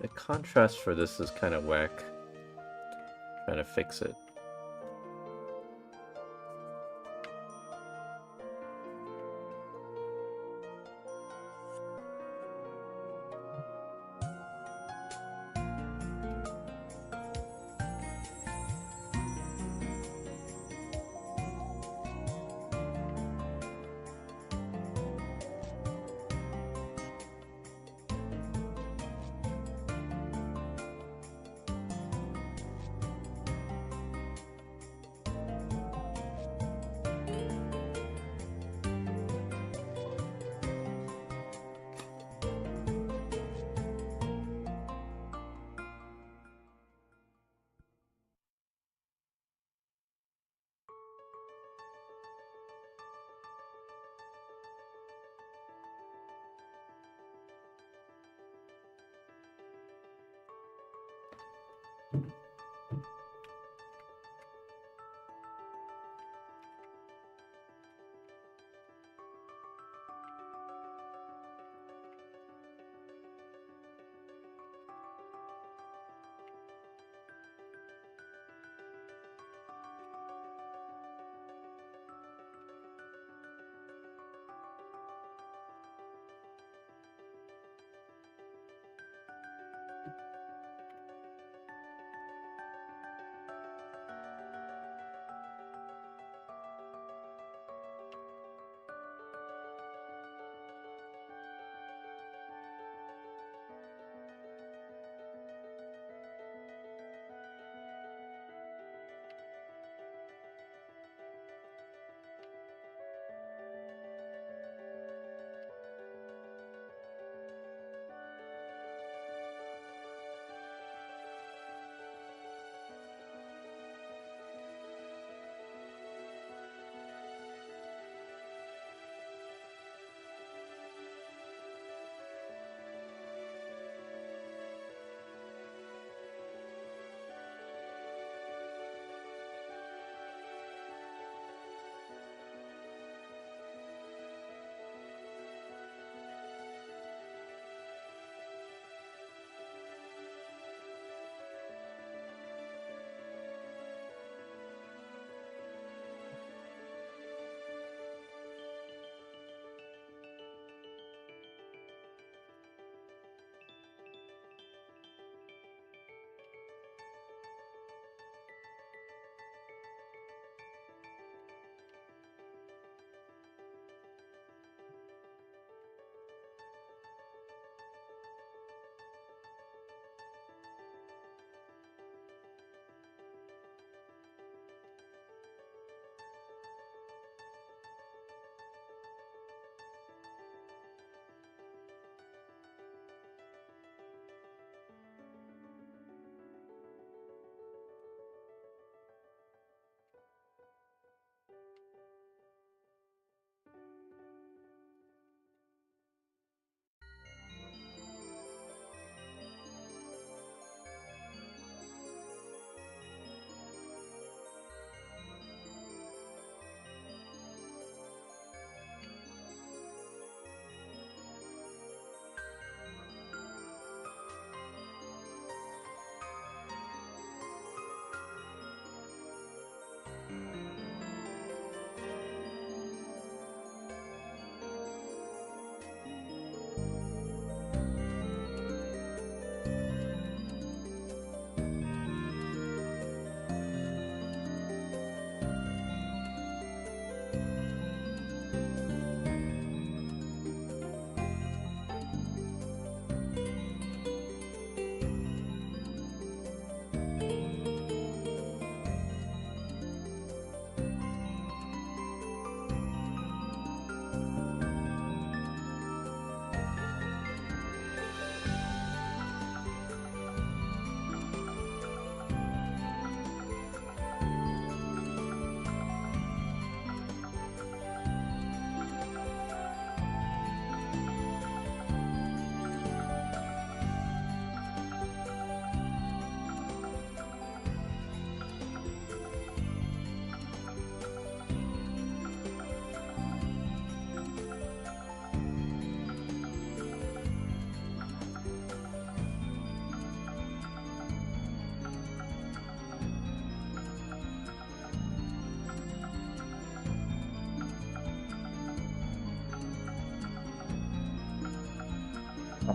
The contrast for this is kind of whack. Trying to fix it.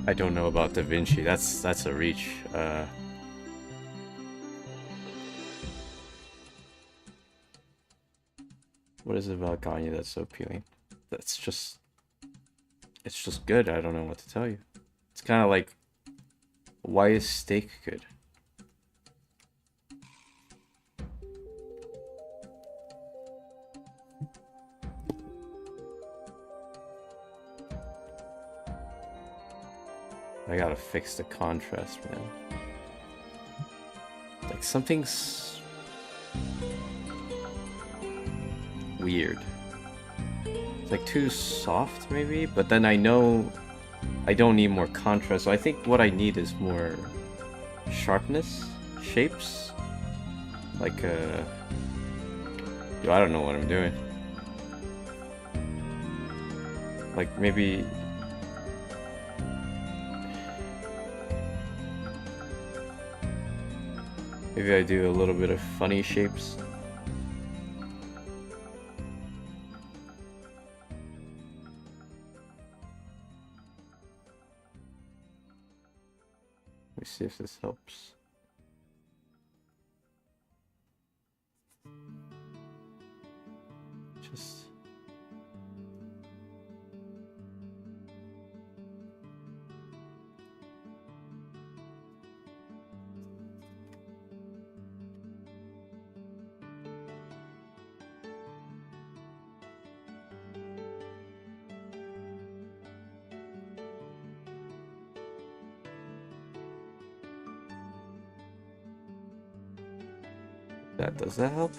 I don't know about Da Vinci. That's a reach. What is it about Gagne that's so appealing? It's just good. I don't know what to tell you. It's kind of like, why is steak good? I gotta fix the contrast, man. Like, something's weird. It's like too soft, maybe? But then I know I don't need more contrast, so I think what I need is more sharpness, shapes. Like, yo, I don't know what I'm doing. Like, maybe... Maybe I do a little bit of funny shapes. Let me see if this helps. Just... Does that help?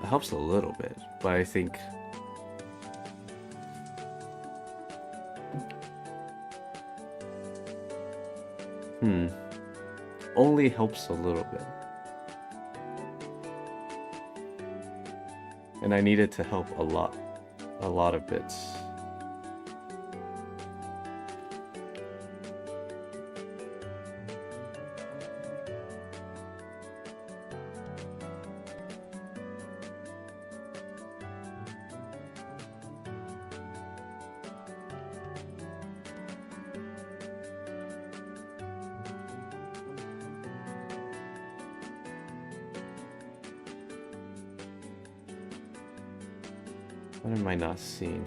It helps a little bit, but I think only helps a little bit. And I need it to help a lot of bits. What am I not seeing?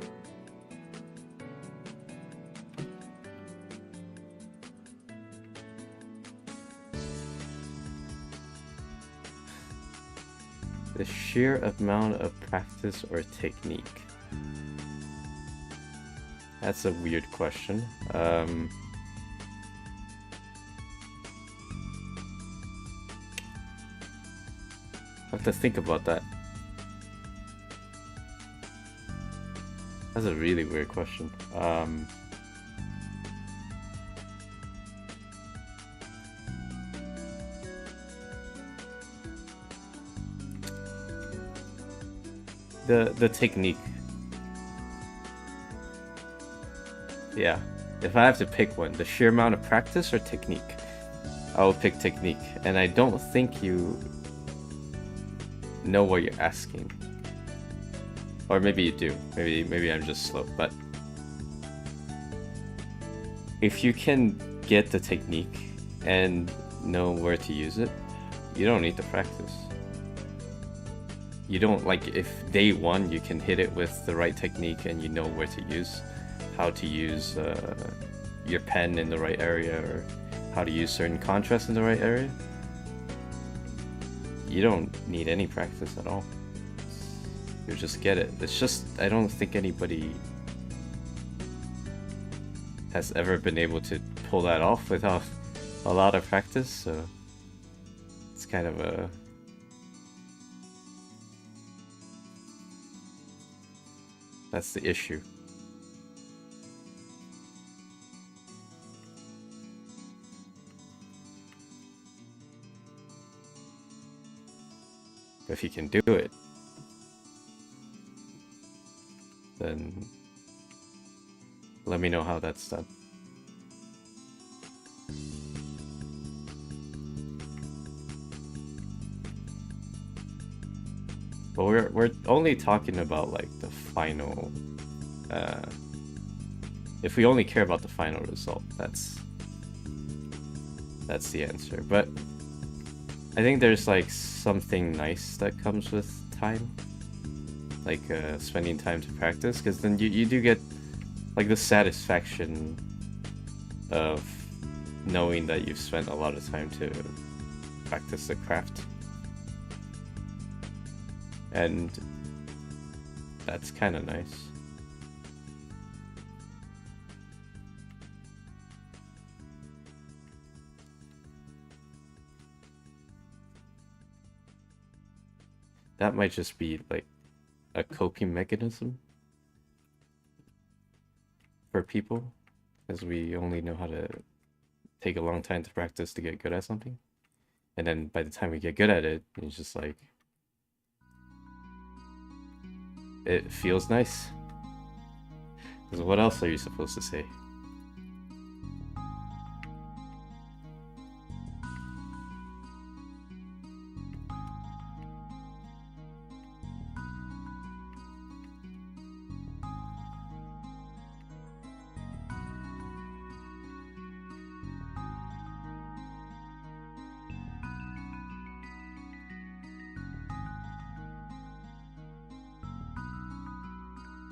The sheer amount of practice or technique? That's a weird question. I have to think about that. That's a really weird question. The technique. Yeah. If I have to pick one, the sheer amount of practice or technique? I will pick technique. And I don't think you know what you're asking. Or maybe you do. Maybe I'm just slow. But if you can get the technique and know where to use it, you don't need to practice. You don't, like, if day one you can hit it with the right technique and you know where to use, how to use your pen in the right area, or how to use certain contrast in the right area, you don't need any practice at all. You just get it. It's just, I don't think anybody has ever been able to pull that off without a lot of practice, so it's kind of a... That's the issue. If you can do it, then let me know how that's done. But we're only talking about like the final If we only care about the final result, that's the answer. But I think there's like something nice that comes with time, like spending time to practice, because then you do get like the satisfaction of knowing that you've spent a lot of time to practice the craft, and that's kind of nice. That might just be like a coping mechanism for people, because we only know how to take a long time to practice to get good at something. And then by the time we get good at it, it's just like, it feels nice. Because what else are you supposed to say?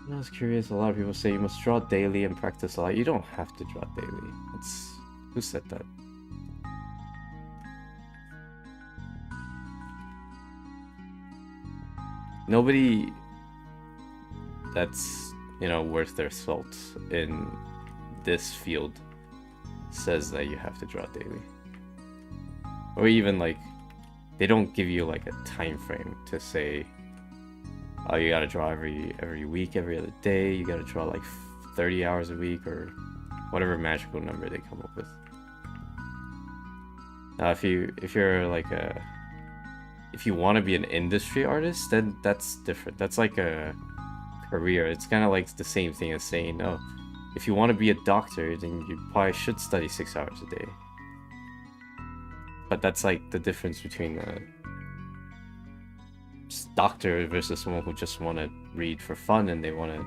I was curious, a lot of people say you must draw daily and practice a lot. You don't have to draw daily. Who said that? Nobody that's, worth their salt in this field says that you have to draw daily. Or even like, they don't give you like a time frame to say, oh, you gotta draw every week, every other day. You gotta draw like 30 hours a week, or whatever magical number they come up with. Now, if you're like if you want to be an industry artist, then that's different. That's like a career. It's kind of like the same thing as saying, oh, if you want to be a doctor, then you probably should study 6 hours a day. But that's like the difference between a doctor versus someone who just want to read for fun, and they want to,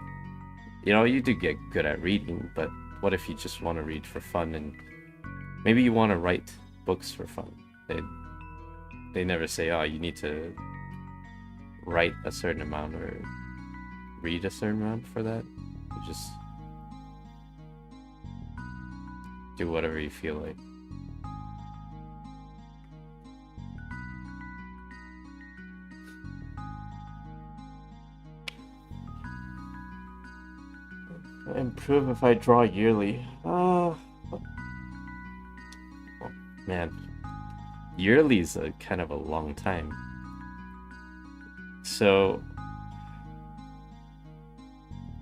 you do get good at reading, but what if you just want to read for fun, and maybe you want to write books for fun? They never say, oh, you need to write a certain amount or read a certain amount for that. You just do whatever you feel like. Improve if I draw yearly. Oh, man. Yearly is a kind of a long time. So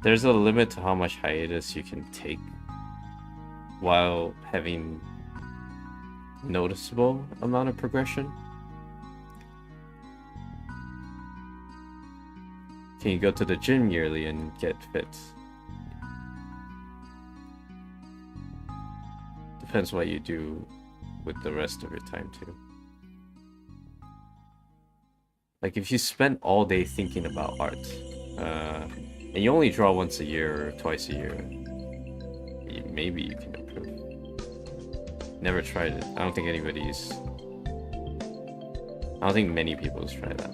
there's a limit to how much hiatus you can take while having noticeable amount of progression. Can you go to the gym yearly and get fit? Depends what you do with the rest of your time too. Like if you spend all day thinking about art, and you only draw once a year or twice a year, maybe you can improve. Never tried it. I don't think many people has tried that.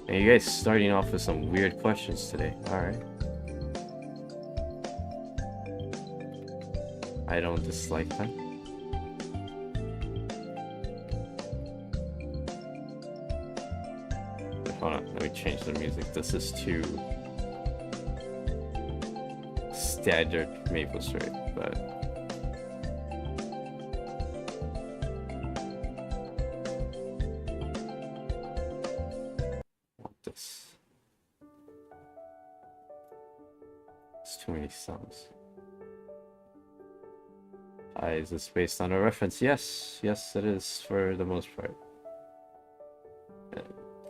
And you guys starting off with some weird questions today. Alright. I don't dislike them. Hold on, let me change the music. This is too standard Maple Story, but this. It's too many sounds. Is this based on a reference? Yes, it is for the most part.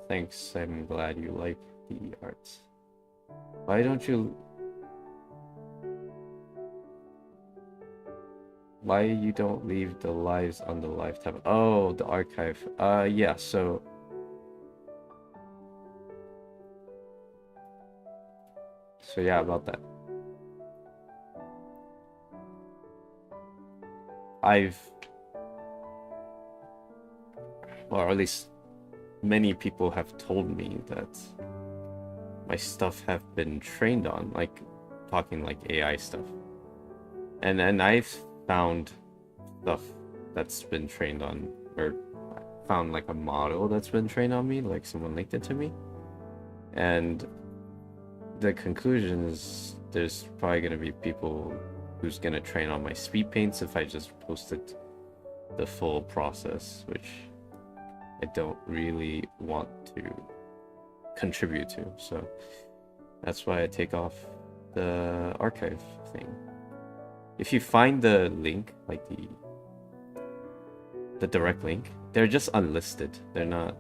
Thanks, I'm glad you like the arts. why you don't leave the lives on the live tab? Oh, the archive. Yeah, so yeah, about that. Or at least many people have told me that my stuff have been trained on, like talking like AI stuff. And I've found stuff that's been trained on, or found like a model that's been trained on me, like someone linked it to me. And the conclusion is there's probably gonna be people who's gonna train on my speed paints if I just posted the full process, which I don't really want to contribute to. So that's why I take off the archive thing. If you find the link, like the direct link, they're just unlisted. They're not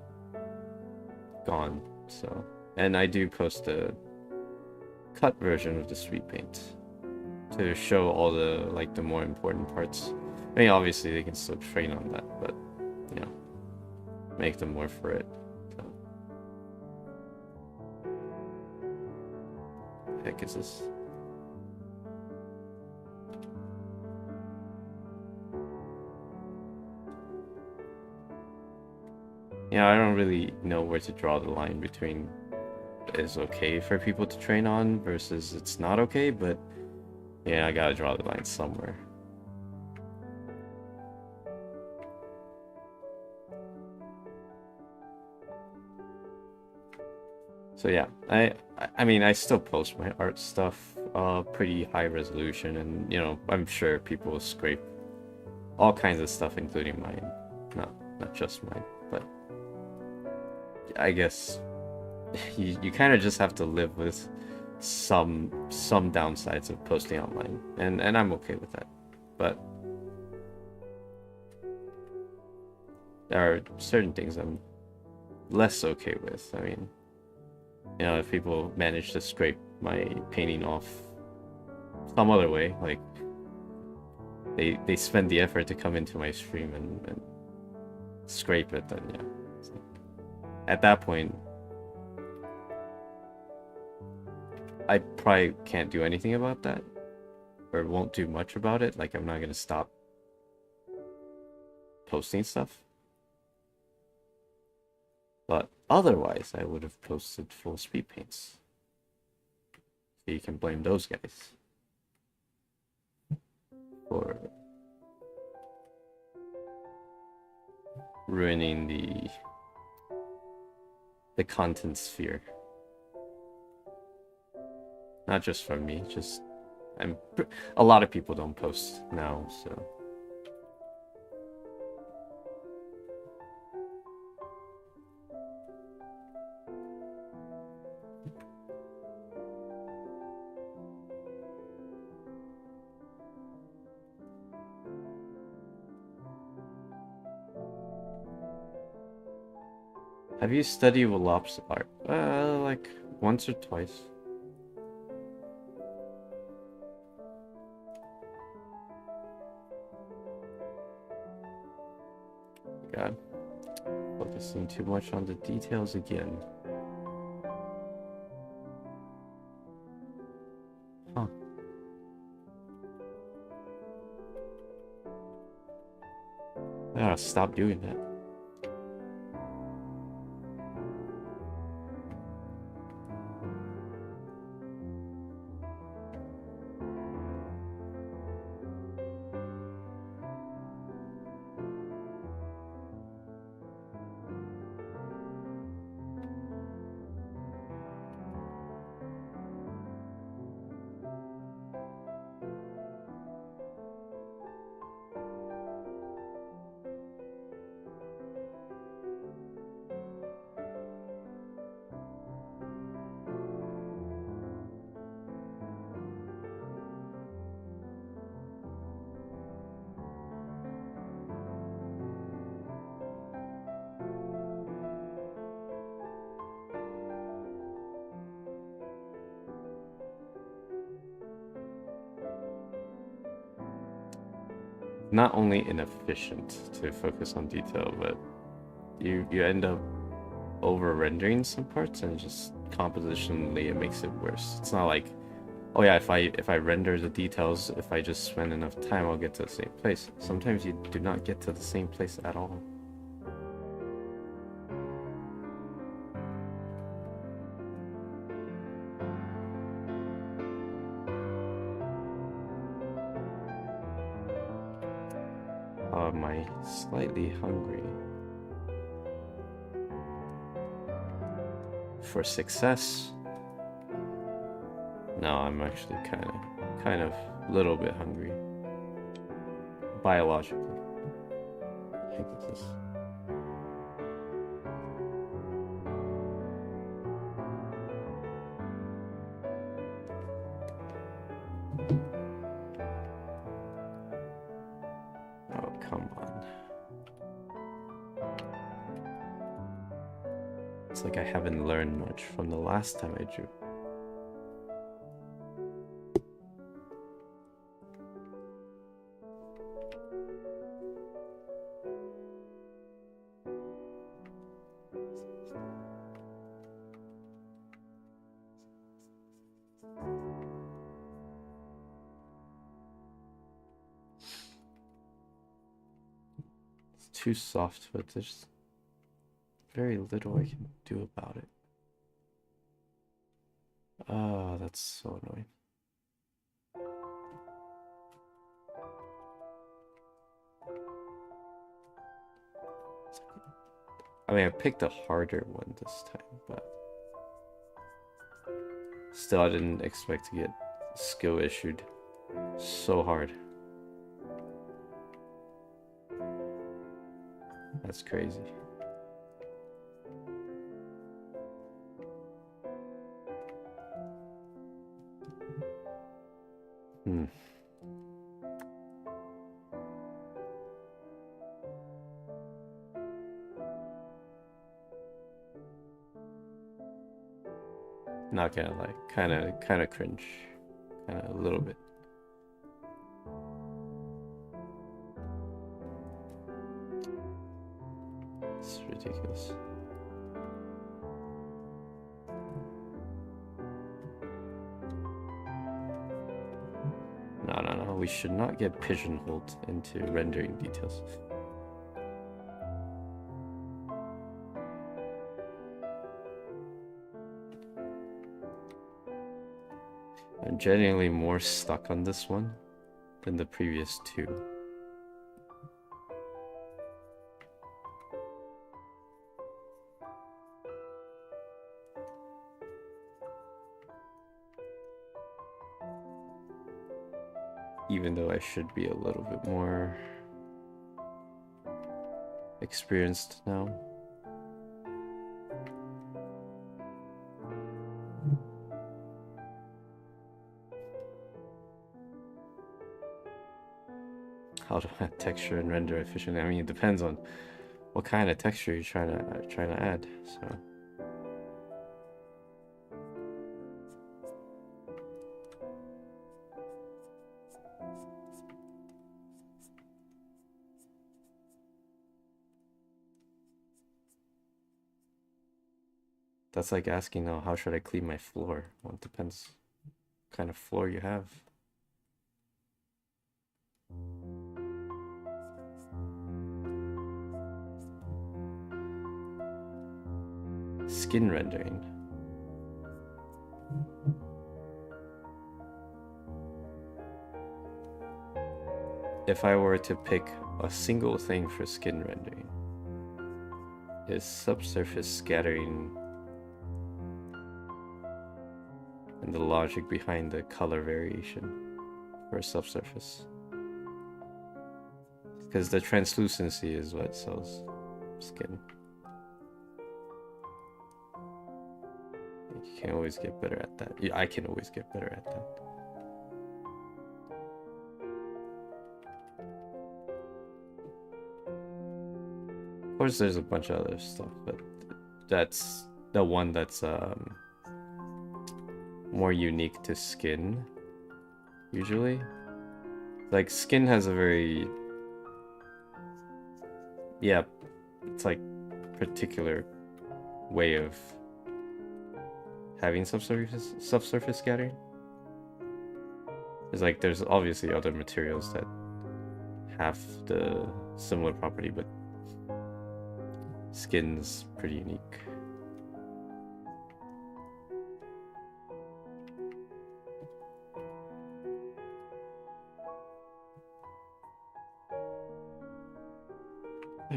gone. So, and I do post a cut version of the speed paint to show all the like the more important parts. I mean, obviously they can still train on that, but you know, make them more for it. So. What the heck is this? Yeah, I don't really know where to draw the line between it's okay for people to train on versus it's not okay, but yeah, I gotta draw the line somewhere. So yeah, I mean, I still post my art stuff pretty high resolution, and you know, I'm sure people scrape all kinds of stuff, including mine. Not just mine, but I guess you kind of just have to live with some downsides of posting online, and I'm okay with that. But there are certain things I'm less okay with. I mean, you know, if people manage to scrape my painting off some other way, like they spend the effort to come into my stream and scrape it, then yeah. So at that point, I probably can't do anything about that, or won't do much about it. Like, I'm not gonna stop posting stuff. But otherwise, I would have posted full speed paints. So you can blame those guys for ruining the content sphere. Not just from me, just a lot of people don't post now, so. Have you studied Wolop's art? Like once or twice. God, focusing too much on the details again. Huh. I gotta stop doing that. not only inefficient to focus on detail, but you end up over rendering some parts, and just compositionally it makes it worse. It's not like, oh yeah, if I render the details, if I just spend enough time, I'll get to the same place. Sometimes you do not get to the same place at all. Am I slightly hungry? For success? No, I'm actually kind of a little bit hungry. Biologically. I think this is... Oh, come on. It's like I haven't learned much from the last time I drew. Too soft, but there's very little I can do about it. Oh, that's so annoying. I mean, I picked a harder one this time, but still I didn't expect to get skill issued so hard. That's crazy. Not gonna lie, kind of cringe, a little bit. It's ridiculous. No, we should not get pigeonholed into rendering details. I'm genuinely more stuck on this one than the previous two. Even though I should be a little bit more experienced now. How to add texture and render efficiently. I mean, it depends on what kind of texture you're trying to add. So. That's like asking, now, how should I clean my floor? Well, it depends what kind of floor you have. Skin rendering. If I were to pick a single thing for skin rendering, is subsurface scattering and the logic behind the color variation for a subsurface. Because the translucency is what sells skin. You can always get better at that. Yeah, I can always get better at that. Of course, there's a bunch of other stuff, but that's the one that's more unique to skin, usually. Like, skin has a very Yeah, it's like particular way of having subsurface scattering. It's like there's obviously other materials that have the similar property, but skin's pretty unique.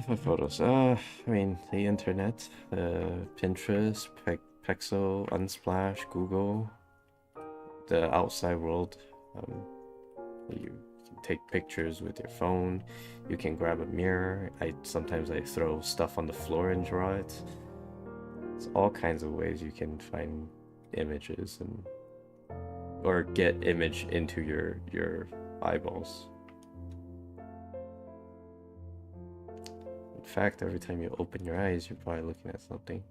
My photos. I mean, the internet, Pinterest, Pexel, Unsplash, Google, the outside world. You can take pictures with your phone. You can grab a mirror. Sometimes I throw stuff on the floor and draw it. It's all kinds of ways you can find images and or get image into your eyeballs. In fact, every time you open your eyes, you're probably looking at something.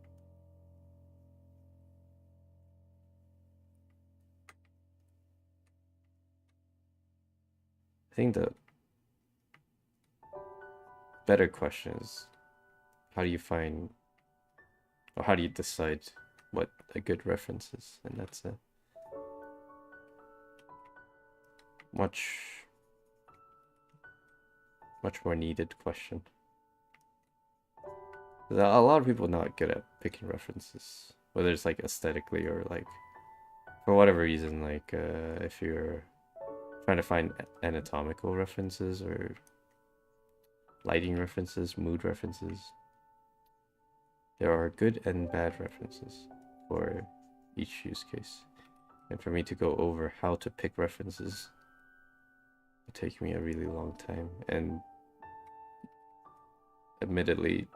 I think the better question is, how do you find, or how do you decide what a good reference is? And that's a much more needed question. A lot of people are not good at picking references, whether it's like aesthetically or like for whatever reason, like if you're trying to find anatomical references or lighting references, mood references. There are good and bad references for each use case. And for me to go over how to pick references would take me a really long time. And admittedly,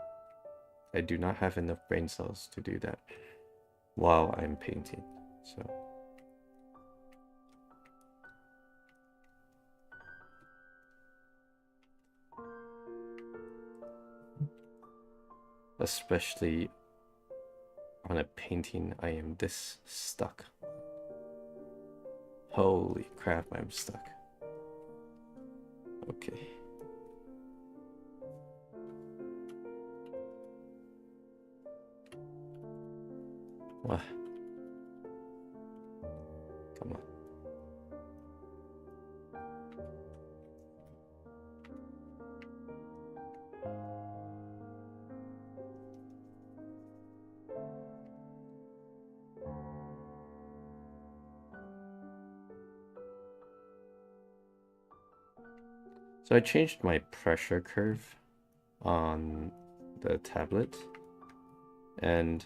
I do not have enough brain cells to do that while I'm painting. So especially on a painting, I am this stuck. Holy crap, I'm stuck. Okay. What? Come on. So I changed my pressure curve on the tablet, and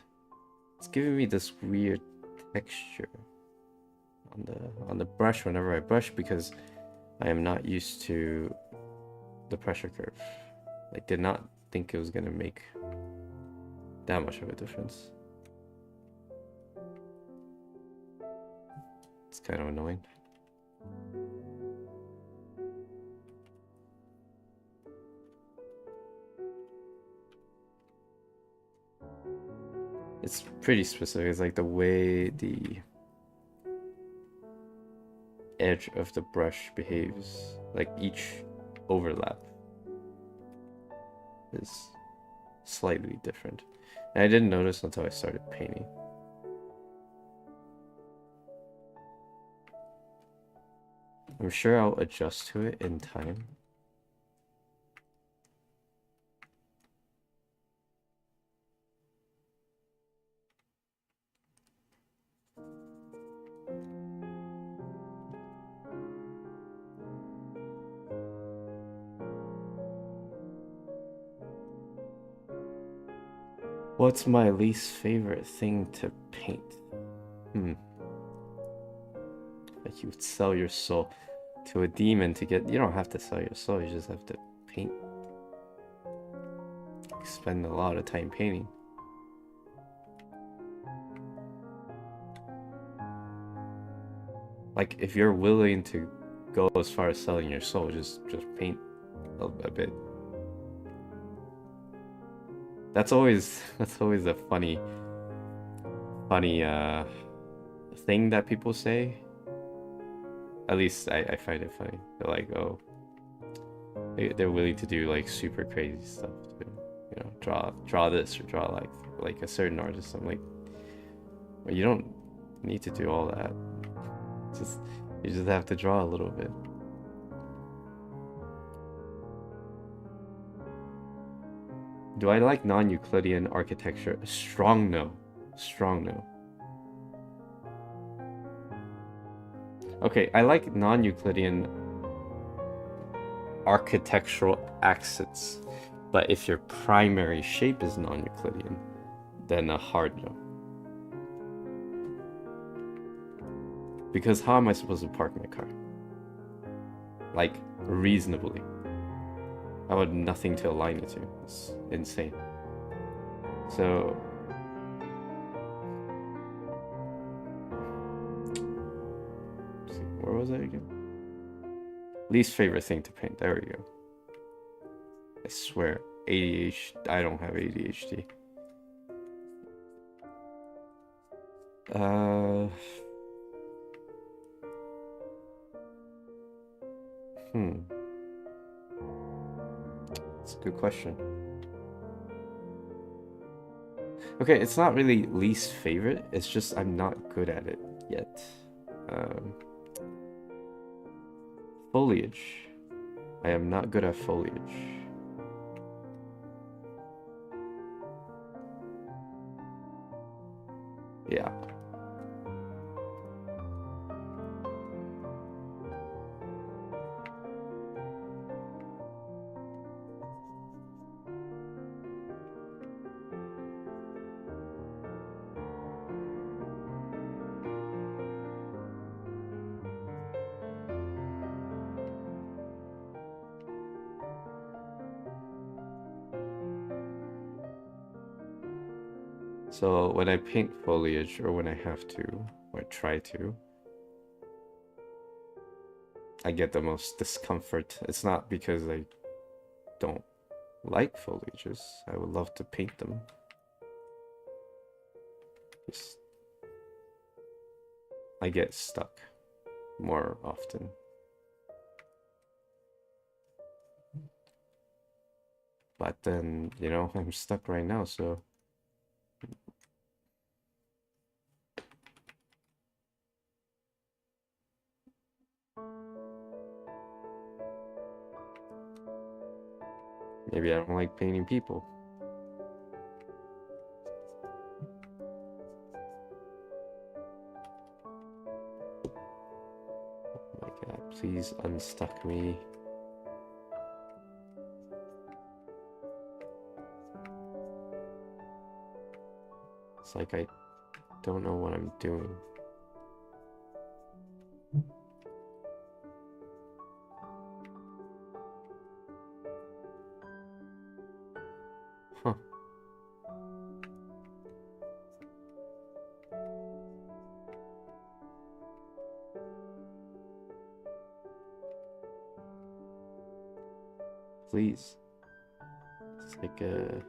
it's giving me this weird texture on the brush whenever I brush, because I am not used to the pressure curve. I did not think it was gonna make that much of a difference. It's kind of annoying. It's pretty specific. It's like the way the edge of the brush behaves, like each overlap is slightly different. And I didn't notice until I started painting. I'm sure I'll adjust to it in time. What's my least favorite thing to paint? Like you would sell your soul to a demon to get... You don't have to sell your soul, you just have to paint. You spend a lot of time painting. Like, if you're willing to go as far as selling your soul, just paint a bit. That's always a funny thing that people say. At least I find it funny. They're like, oh, they're willing to do like super crazy stuff to draw this or draw like a certain artist. I'm like, well, you don't need to do all that. Just you just have to draw a little bit. Do I like non-Euclidean architecture? Strong no. Strong no. Okay, I like non-Euclidean architectural accents, but if your primary shape is non-Euclidean, then a hard no. Because how am I supposed to park my car? Like, reasonably. I would have nothing to align it to. It's insane. So... where was I again? Least favorite thing to paint. There we go. I swear. ADHD. I don't have ADHD. That's a good question. Okay, it's not really least favorite. It's just I'm not good at it yet. Foliage. I am not good at foliage. Yeah. So when I paint foliage, or when I have to, or try to, I get the most discomfort. It's not because I don't like foliages. I would love to paint them. Just, I get stuck more often. But then, you know, I'm stuck right now, so... maybe I don't like painting people. Oh my god, please unstuck me. It's like I don't know what I'm doing. Huh. Please. It's like a...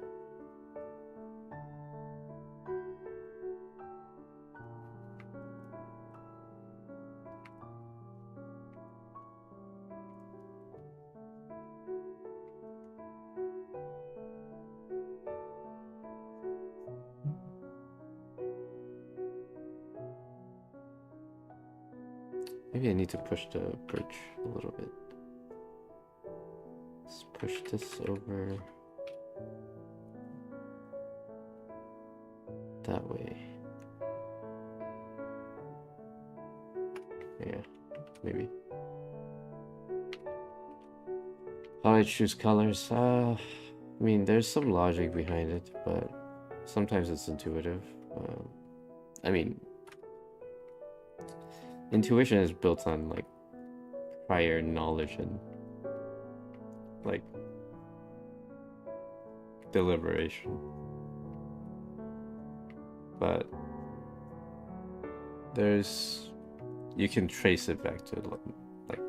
maybe I need to push the bridge a little bit. Let's push this over that way. Yeah, maybe. How I choose colors? I mean, there's some logic behind it, but sometimes it's intuitive. I mean, intuition is built on like prior knowledge and like deliberation, but you can trace it back to like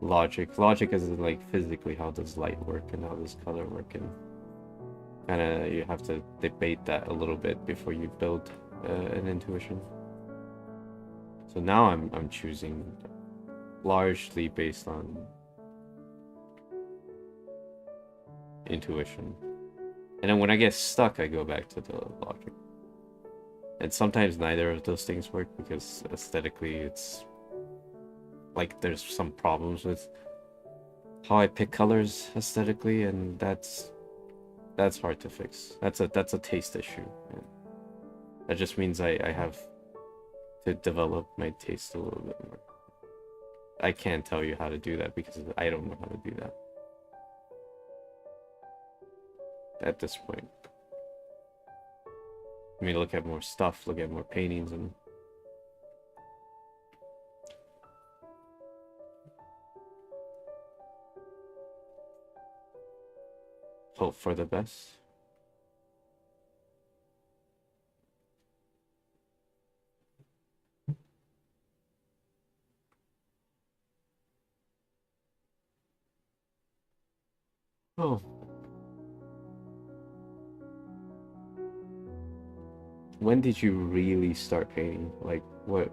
logic is like physically how does light work and how does color work, and kind of you have to debate that a little bit before you build an intuition. So now I'm choosing largely based on intuition. And then when I get stuck, I go back to the logic. And sometimes neither of those things work because aesthetically it's like there's some problems with how I pick colors aesthetically, and that's hard to fix. That's a taste issue. And that just means I have to develop my taste a little bit more. I can't tell you how to do that because I don't know how to do that at this point. I mean, look at more stuff, look at more paintings, and hope for the best. Oh. When did you really start painting? Like what?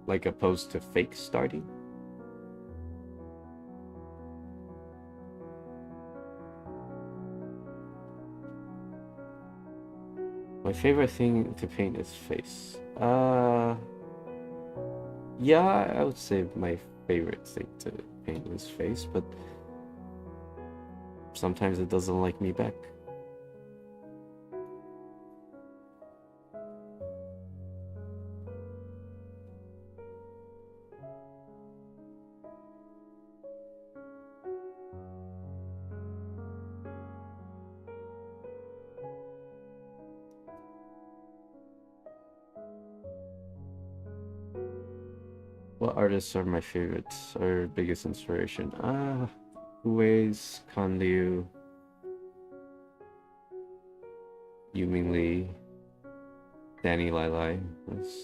Like opposed to fake starting? My favorite thing to paint is face. Yeah, I would say my favorite thing to paint is face, but sometimes it doesn't like me back. What artists are my favorites or biggest inspiration? Hui's, Kan Liu, Yu Ming Lee, Danny Lai Lai.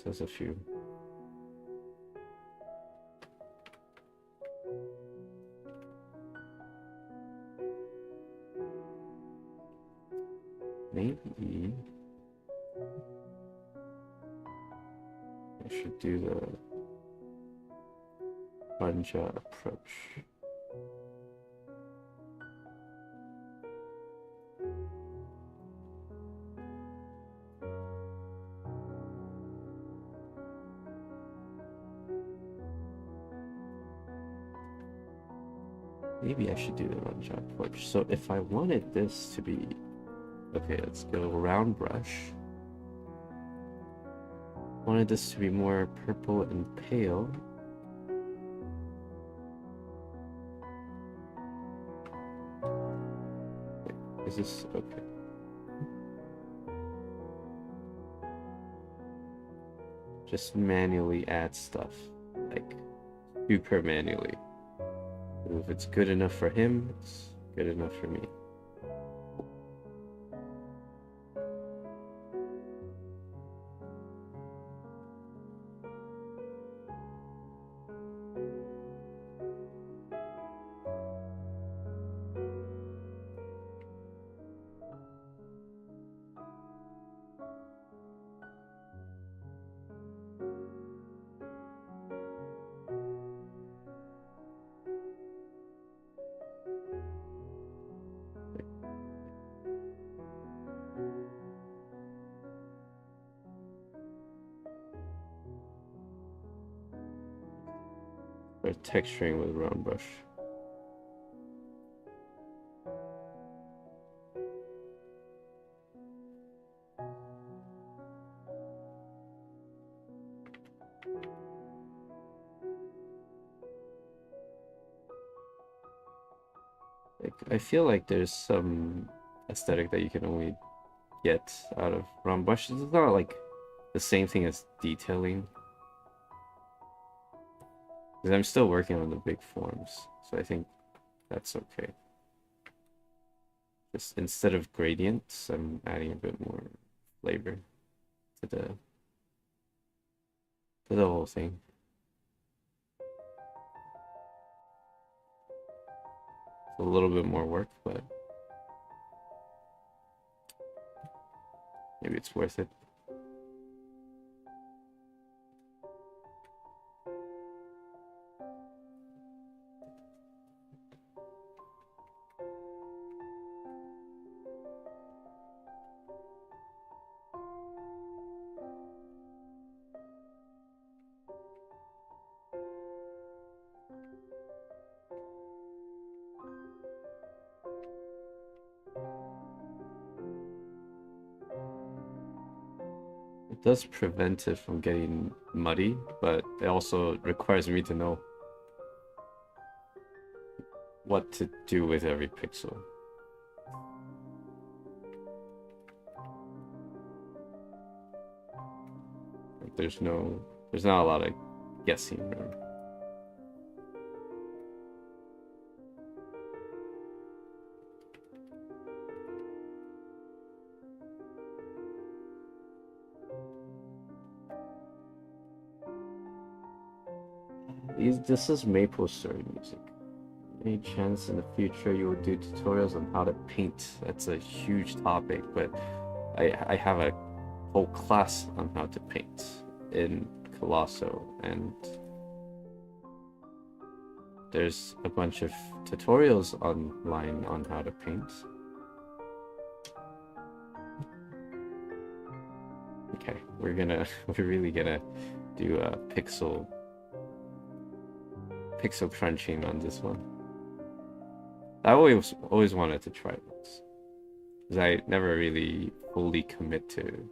That's a few. Maybe I should do the Banja approach. Maybe I should do the Banja approach. So if I wanted this to be... Okay, let's go round brush. Wanted this to be more purple and pale. Wait, is this okay? Just manually add stuff, like super manually. And if it's good enough for him, it's good enough for me. Or texturing with round brush. Like, I feel like there's some aesthetic that you can only get out of round brushes. It's not like the same thing as detailing. Because I'm still working on the big forms, so I think that's okay. Just instead of gradients, I'm adding a bit more flavor to the whole thing. It's a little bit more work, but maybe it's worth it. It does prevent it from getting muddy, but it also requires me to know what to do with every pixel. Like there's not a lot of guessing room. This is Maple Story music. Any chance in the future you will do tutorials on how to paint? That's a huge topic, but I have a whole class on how to paint in Colosso, and there's a bunch of tutorials online on how to paint. Okay, we're really gonna do a pixel crunching on this one. I always wanted to try this, because I never really fully commit to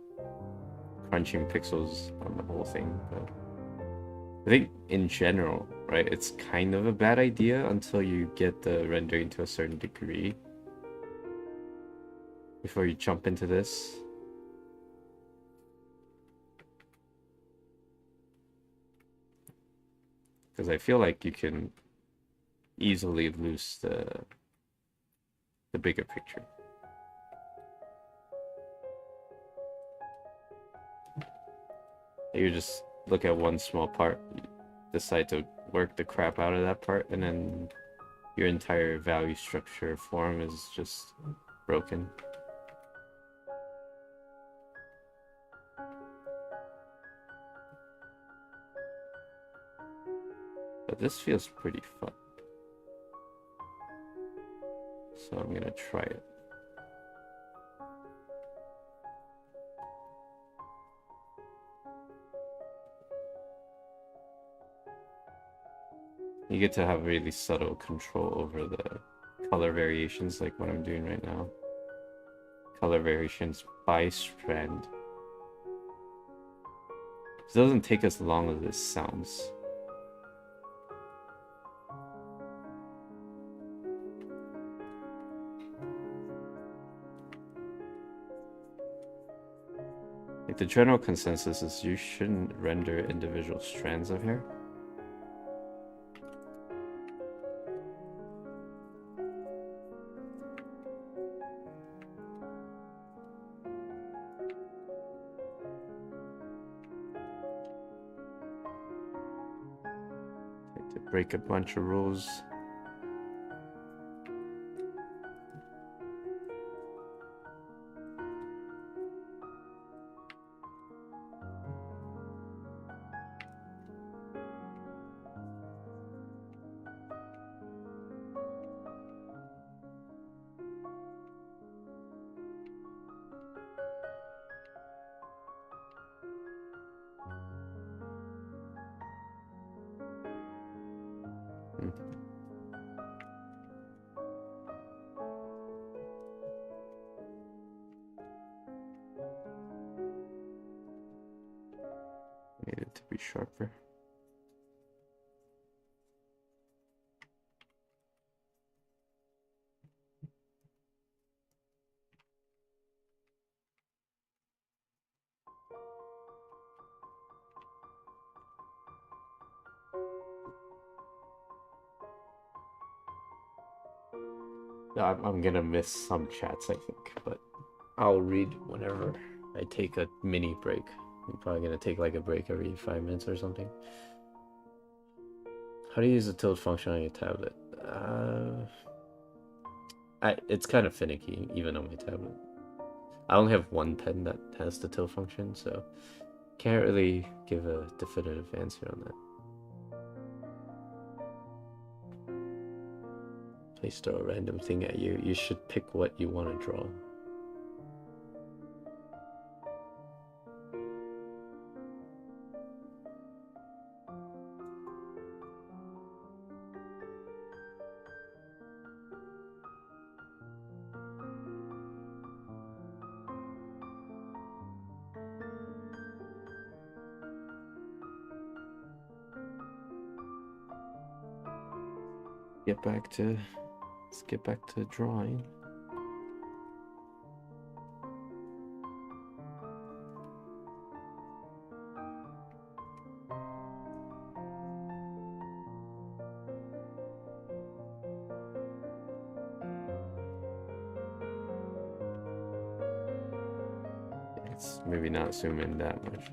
crunching pixels on the whole thing. But I think in general, right, it's kind of a bad idea until you get the rendering to a certain degree before you jump into this. Because I feel like you can easily lose the bigger picture. You just look at one small part, decide to work the crap out of that part, and then your entire value structure form is just broken. But this feels pretty fun, so I'm gonna try it. You get to have really subtle control over the color variations, like what I'm doing right now. Color variations by strand. It doesn't take as long as this sounds. Like the general consensus is you shouldn't render individual strands of hair. To break a bunch of rules. Need it to be sharper. I'm gonna miss some chats, I think, but I'll read whenever I take a mini break. I'm probably gonna take like a break every 5 minutes or something. How do you use the tilt function on your tablet? It's kind of finicky, even on my tablet. I only have one pen that has the tilt function, so can't really give a definitive answer on that. Please throw a random thing at you. You should pick what you want to draw. Let's get back to drawing. It's maybe not zoom in that much.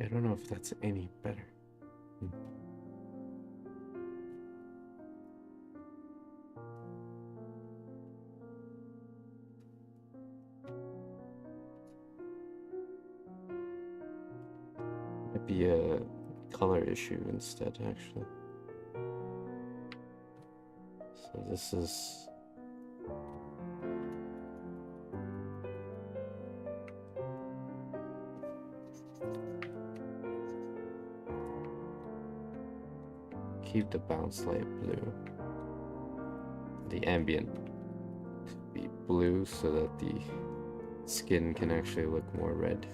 I don't know if that's any better. Might be a color issue instead, actually. So this is... Keep the bounce light blue. The ambient be blue so that the skin can actually look more red.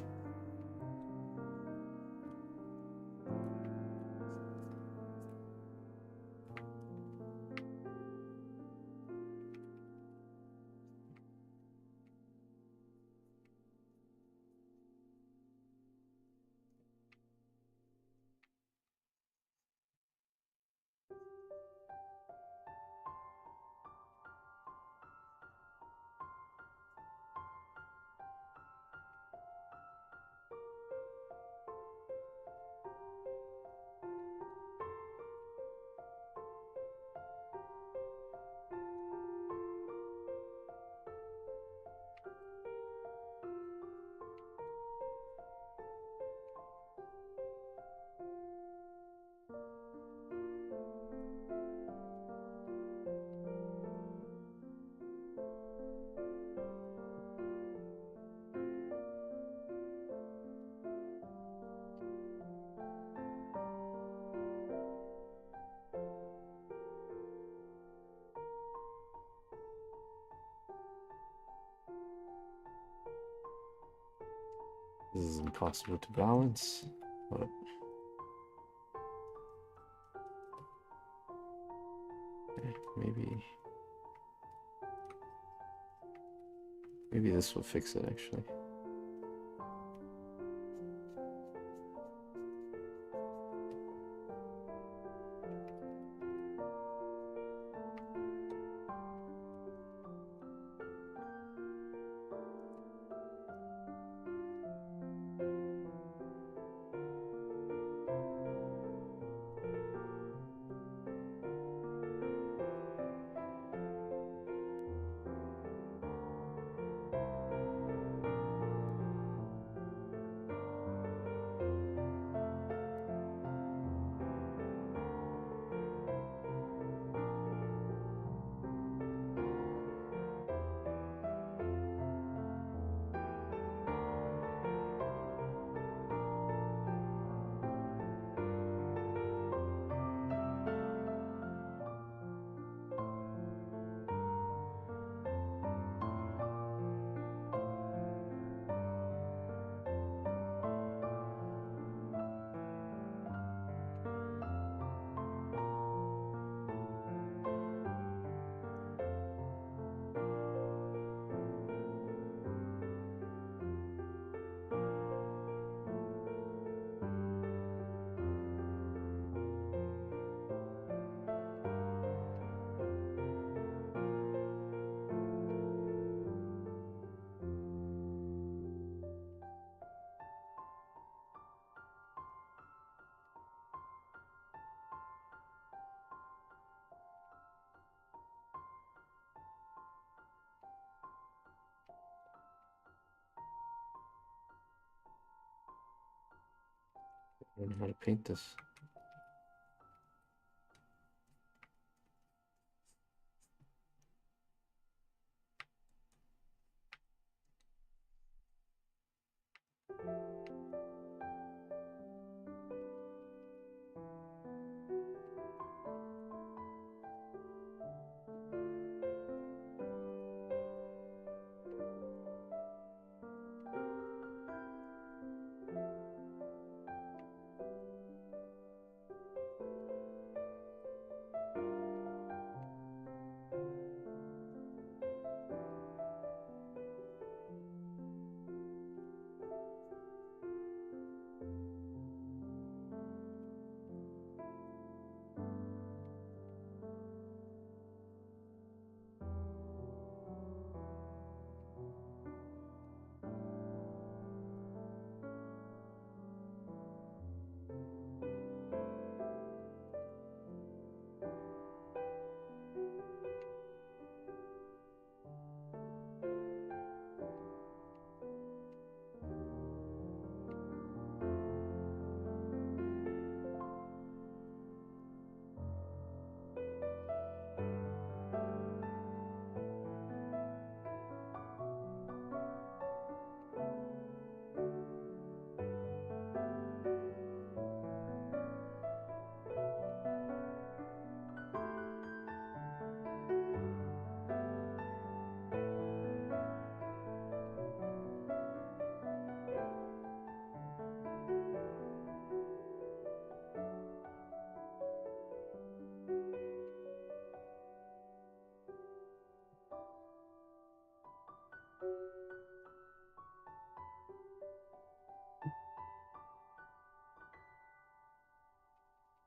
This is impossible to balance. But maybe this will fix it actually. I don't know how to paint this.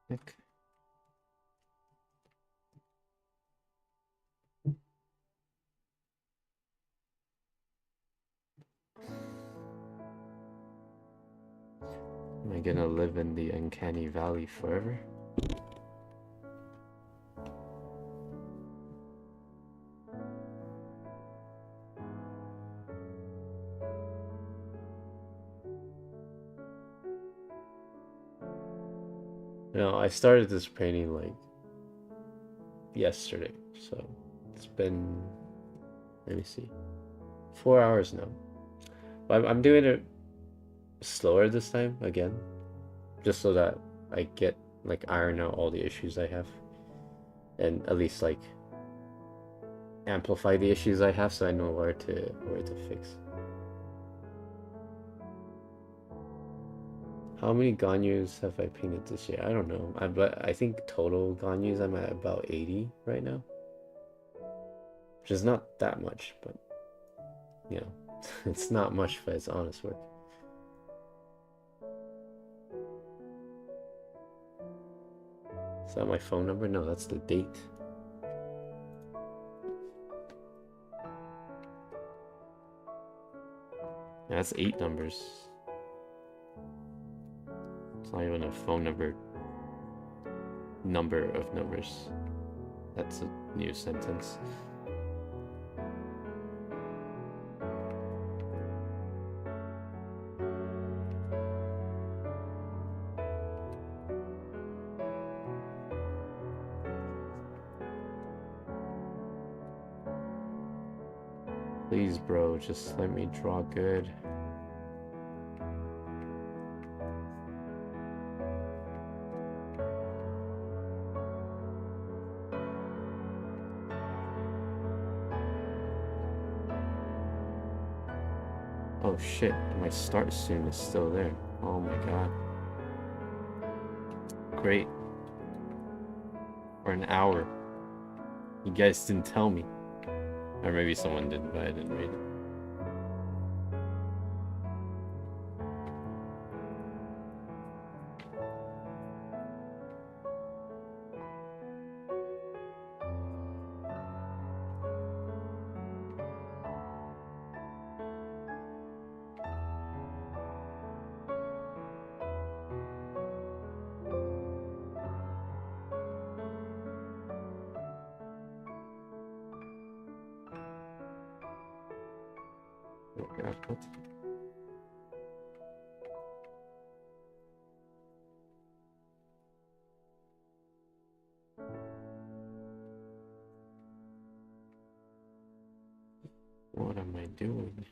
Nick. Am I gonna live in the uncanny valley forever? No, I started this painting like yesterday, so it's been, let me see, 4 hours now. I'm doing it slower this time again, just so that I get like iron out all the issues I have, and at least like amplify the issues I have, so I know where to fix. How many Ganyus have I painted this year? I don't know. But I think total Ganyus I'm at about 80 right now. Which is not that much, but you know, it's not much for its honest work. Is that my phone number? No, that's the date. Yeah, that's 8 numbers. It's not even a phone number. Number of numbers. That's a new sentence. Please, bro, just let me draw good. Oh shit, my start soon is still there. Oh my god. Great. For an hour. You guys didn't tell me. Or maybe someone did, but I didn't read it. Oh god, what? What am I doing?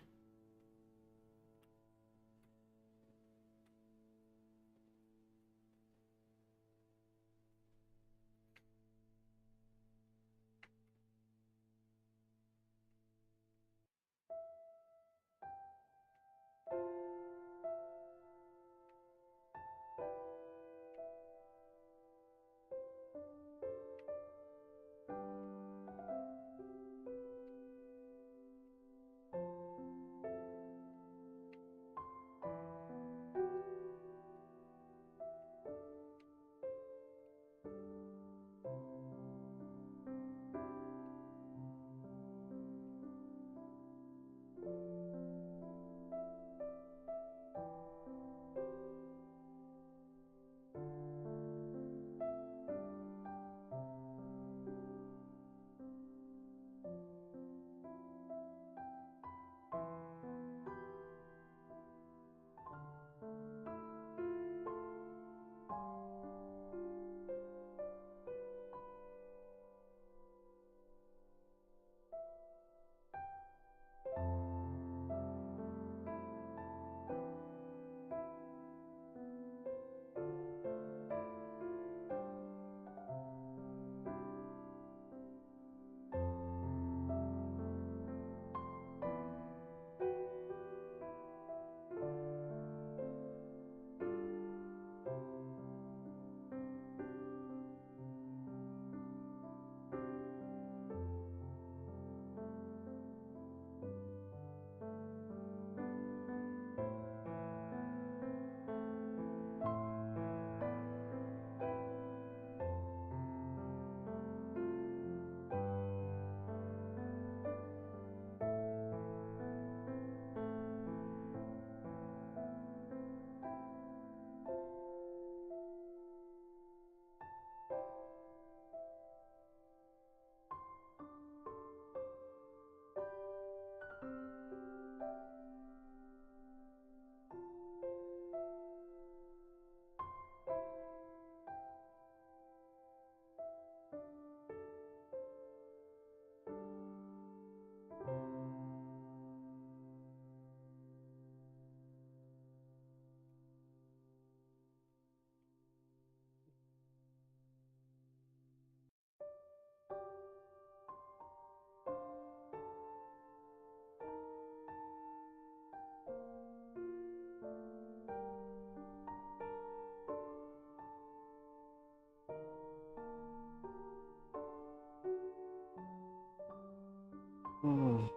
Oh,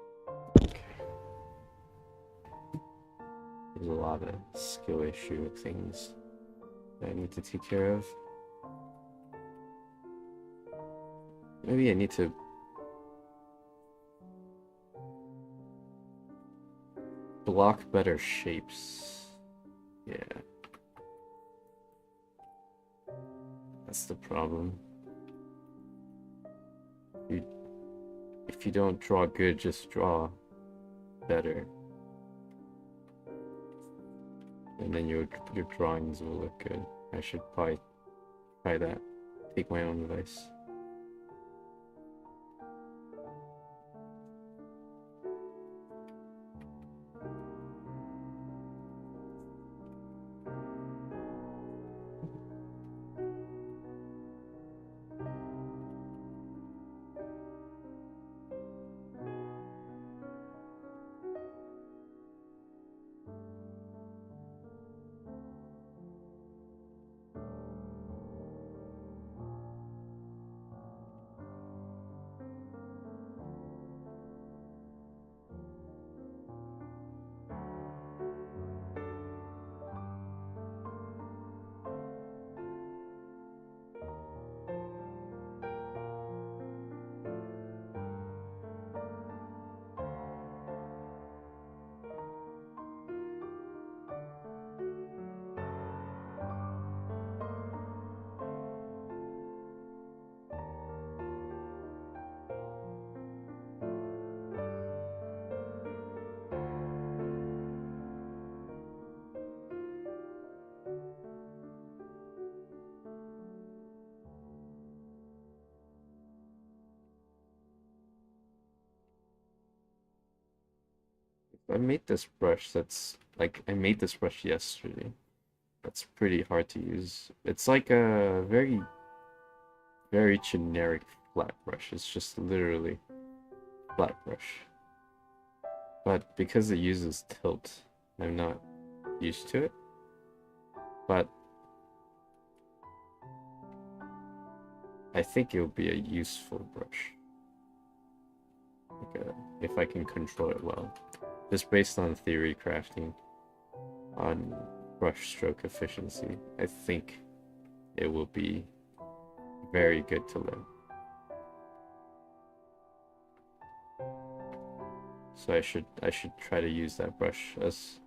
okay. There's a lot of skill issue things that I need to take care of. Maybe I need to block better shapes. Yeah. That's the problem. If you don't draw good, just draw better. And then your drawings will look good. I should probably try that. Take my own advice. I made this brush that's like I made this brush yesterday. That's pretty hard to use. It's like a very generic flat brush. It's just literally flat brush. But because it uses tilt, I'm not used to it. But I think it'll be a useful brush. Like if I can control it well. Just based on theory crafting, on brush stroke efficiency, I think it will be very good to learn. So I should try to use that brush as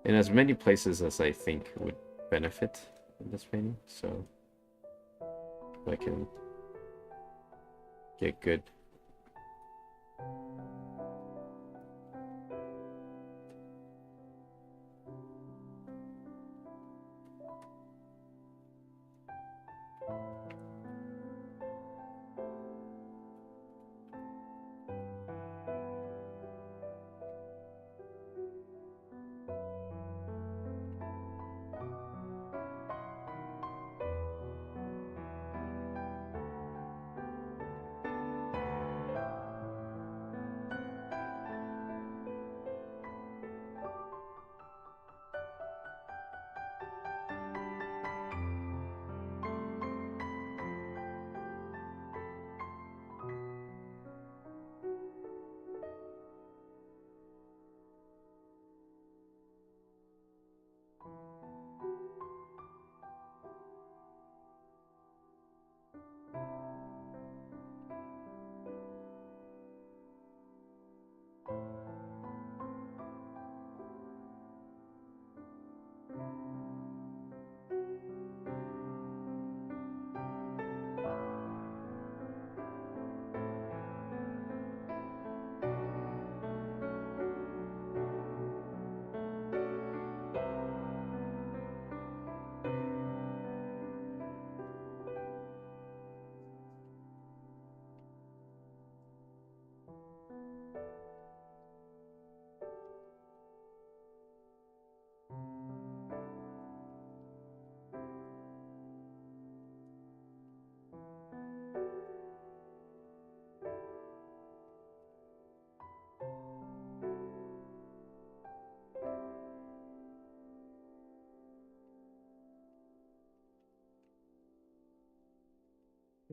in as many places as I think would benefit in this painting. So I can get good.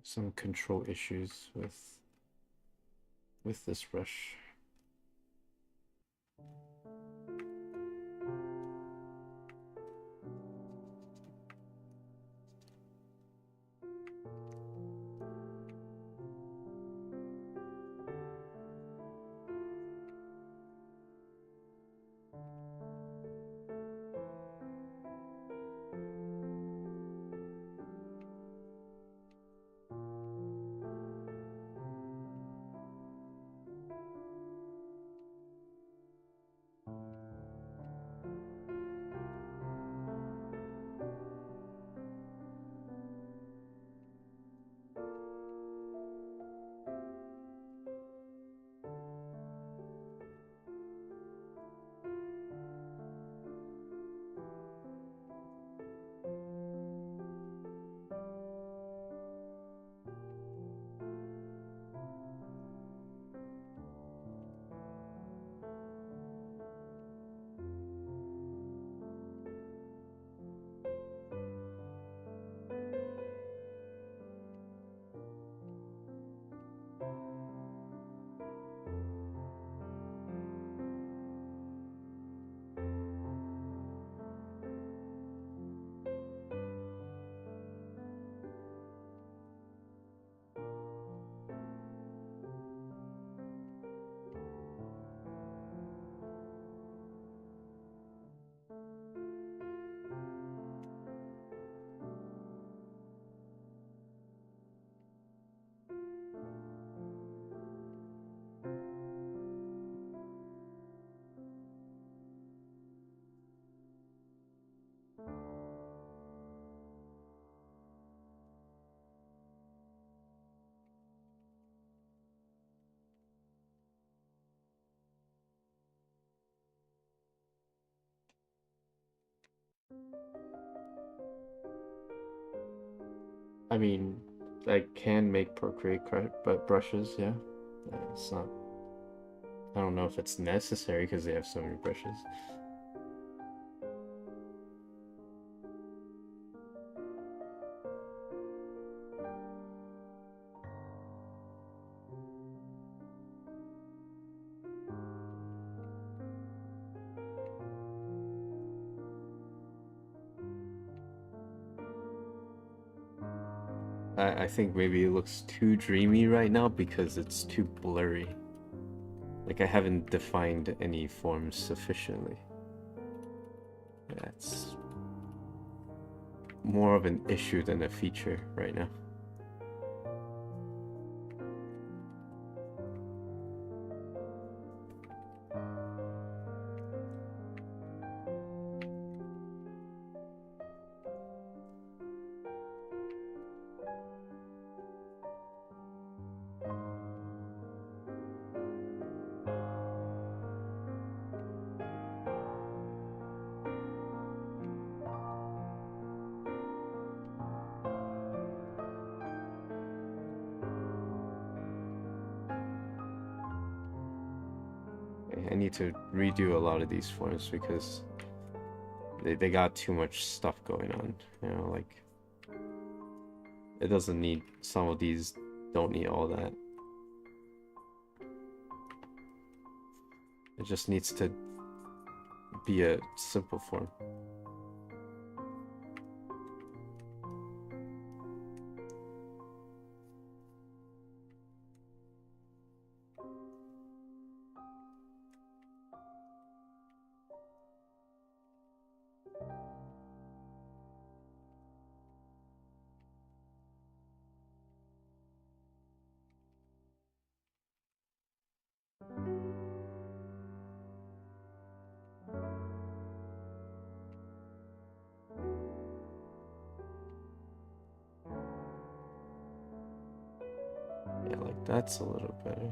Some control issues with with this brush. I mean, I can make Procreate but brushes, yeah. It's not. I don't know if it's necessary because they have so many brushes. I think maybe it looks too dreamy right now because it's too blurry. Like I haven't defined any forms sufficiently. That's more of an issue than a feature right now. I need to redo a lot of these forms because they got too much stuff going on, you know, like it doesn't need, some of these don't need all that. It just needs to be a simple form. Yeah, like that's a little better.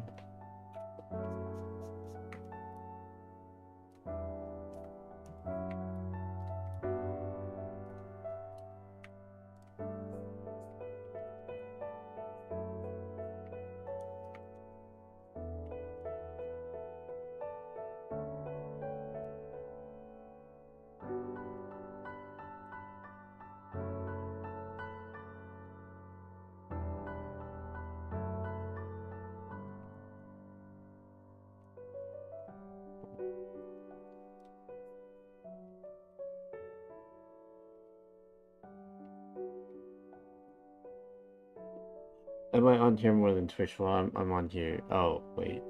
Am I on here more than Twitch? Well, I'm on here. Oh, wait.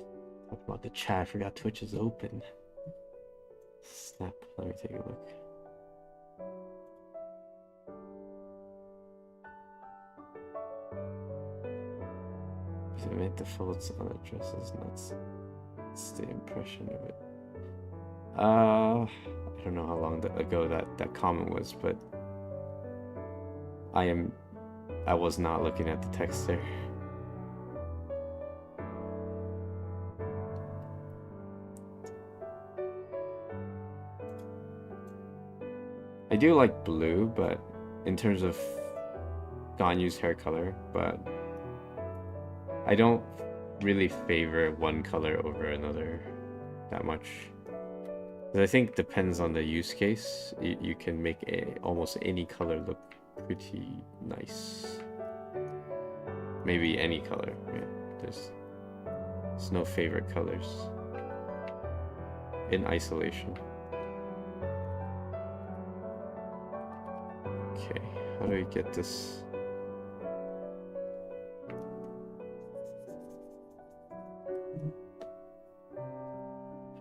Talk about the chat. I forgot Twitch is open. Snap. Let me take a look. Submit defaults on addresses, nuts. It's the impression of it. I don't know how long ago that comment was, but I was not looking at the text there. I do like blue, but in terms of Ganyu's hair color, but I don't really favor one color over another that much. I think it depends on the use case. You can make almost any color look pretty nice. Maybe any color. Yeah, there's no favorite colors in isolation. Okay, how do we get this?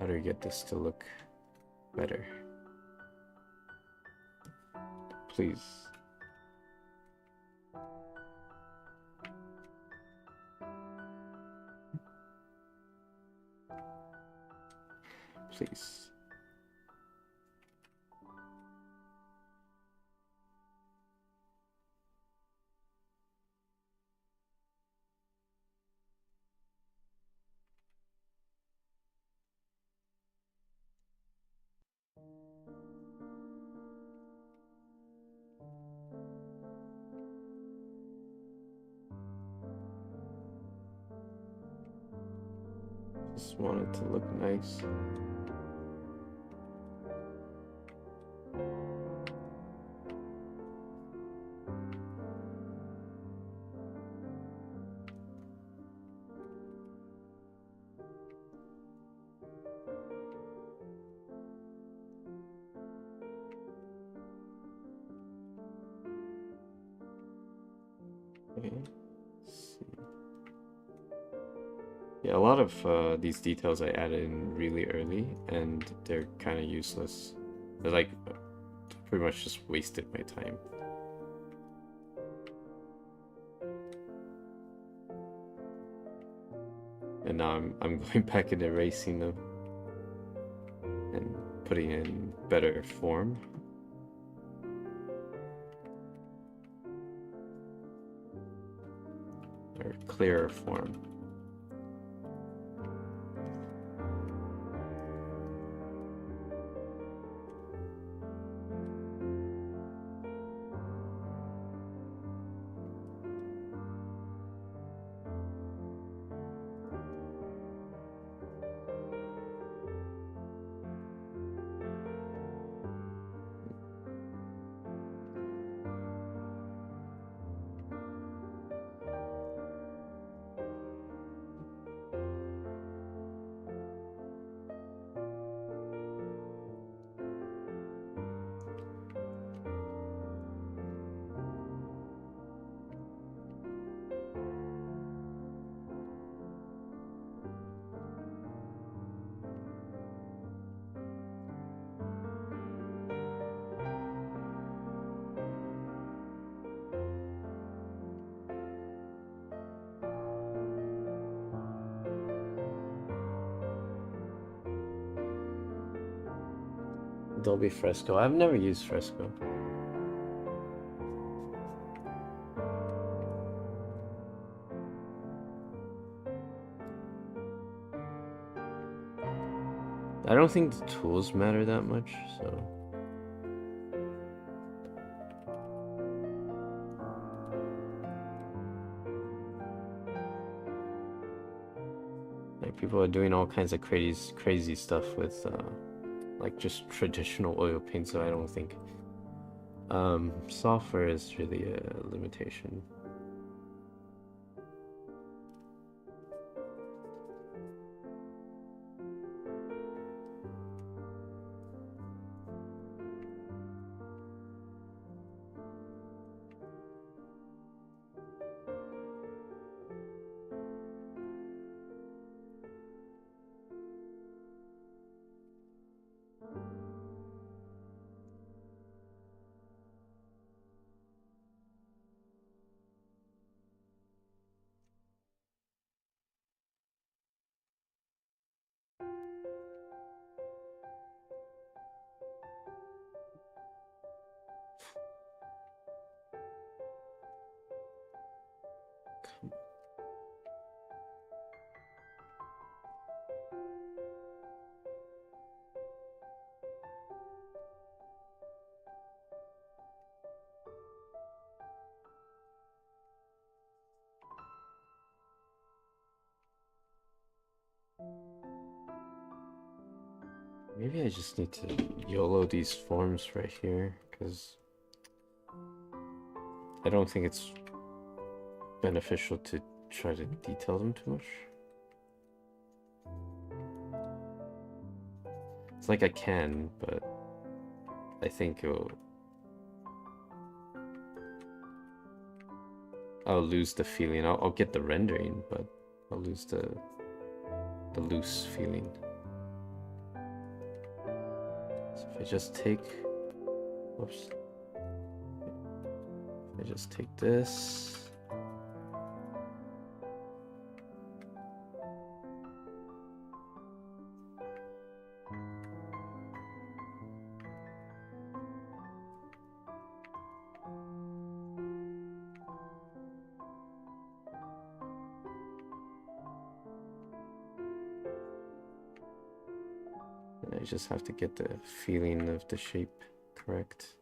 How do we get this to look better? Please. Please. Just want it to look nice. Okay. Let's see. Yeah, a lot of these details I added in really early, and they're kind of useless. They're like pretty much just wasted my time. And now I'm going back and erasing them and putting in better form. Or clearer form. Adobe Fresco. I've never used Fresco. I don't think the tools matter that much, so... Like, people are doing all kinds of crazy stuff with, like, just traditional oil paint, so I don't think... software is really a limitation. Maybe I just need to YOLO these forms right here, because I don't think it's beneficial to try to detail them too much. It's like I can, but I think I'll lose the feeling. I'll get the rendering, but I'll lose the loose feeling. So if I just take, whoops, if I just take this. I just have to get the feeling of the shape correct.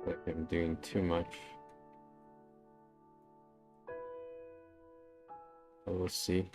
Like I'm doing too much. But we'll see.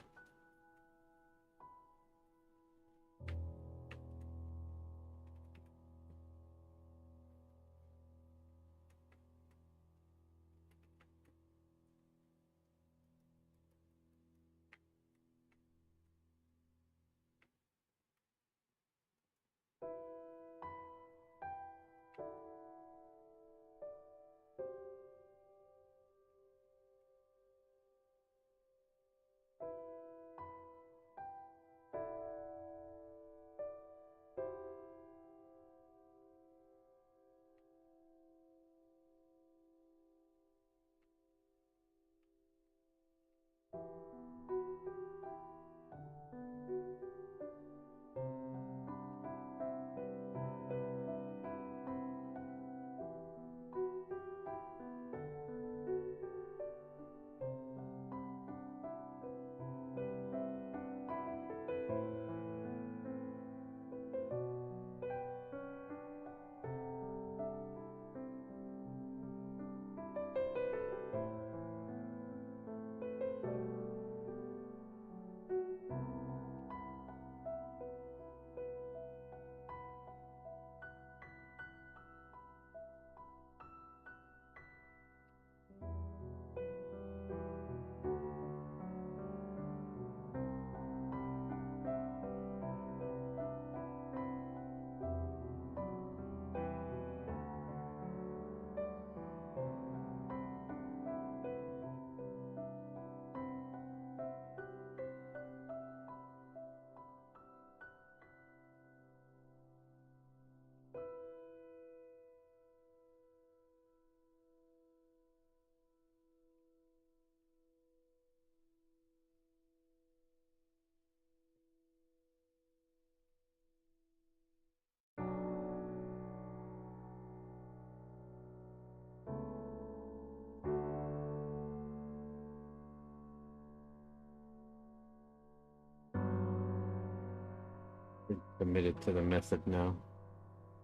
committed to the method now.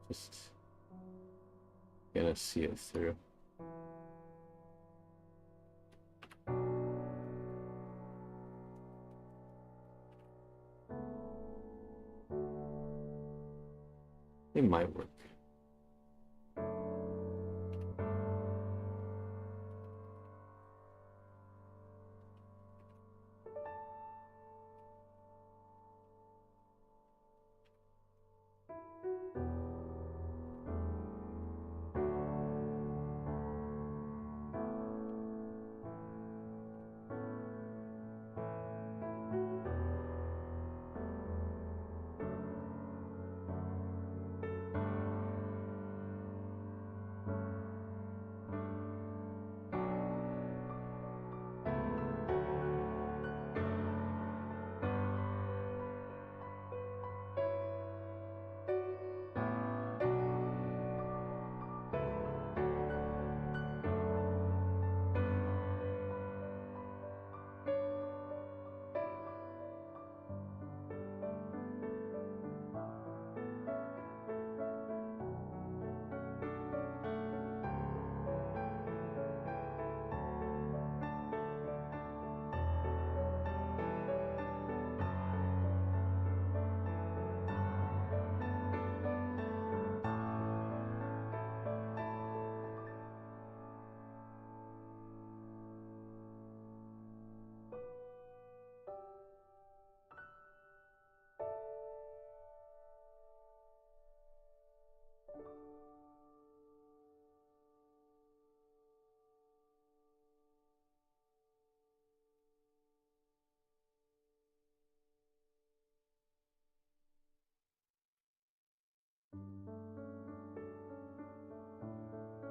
Just gonna see it through. It might work.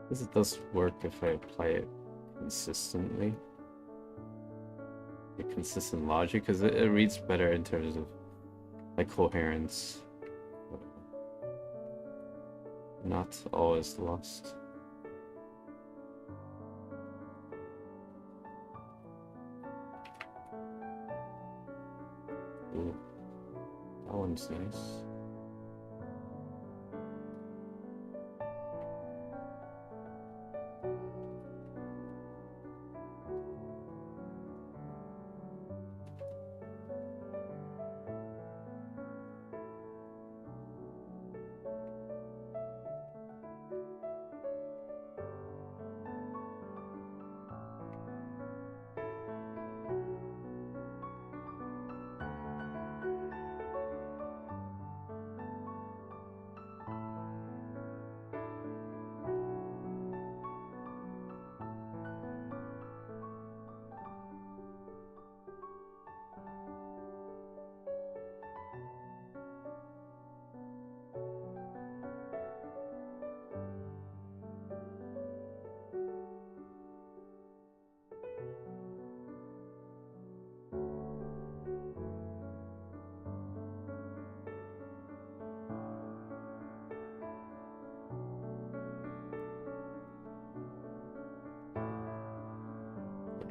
This does work if I apply it consistently. A consistent logic, because it reads better in terms of like coherence. Not always lost. Ooh, that one's nice.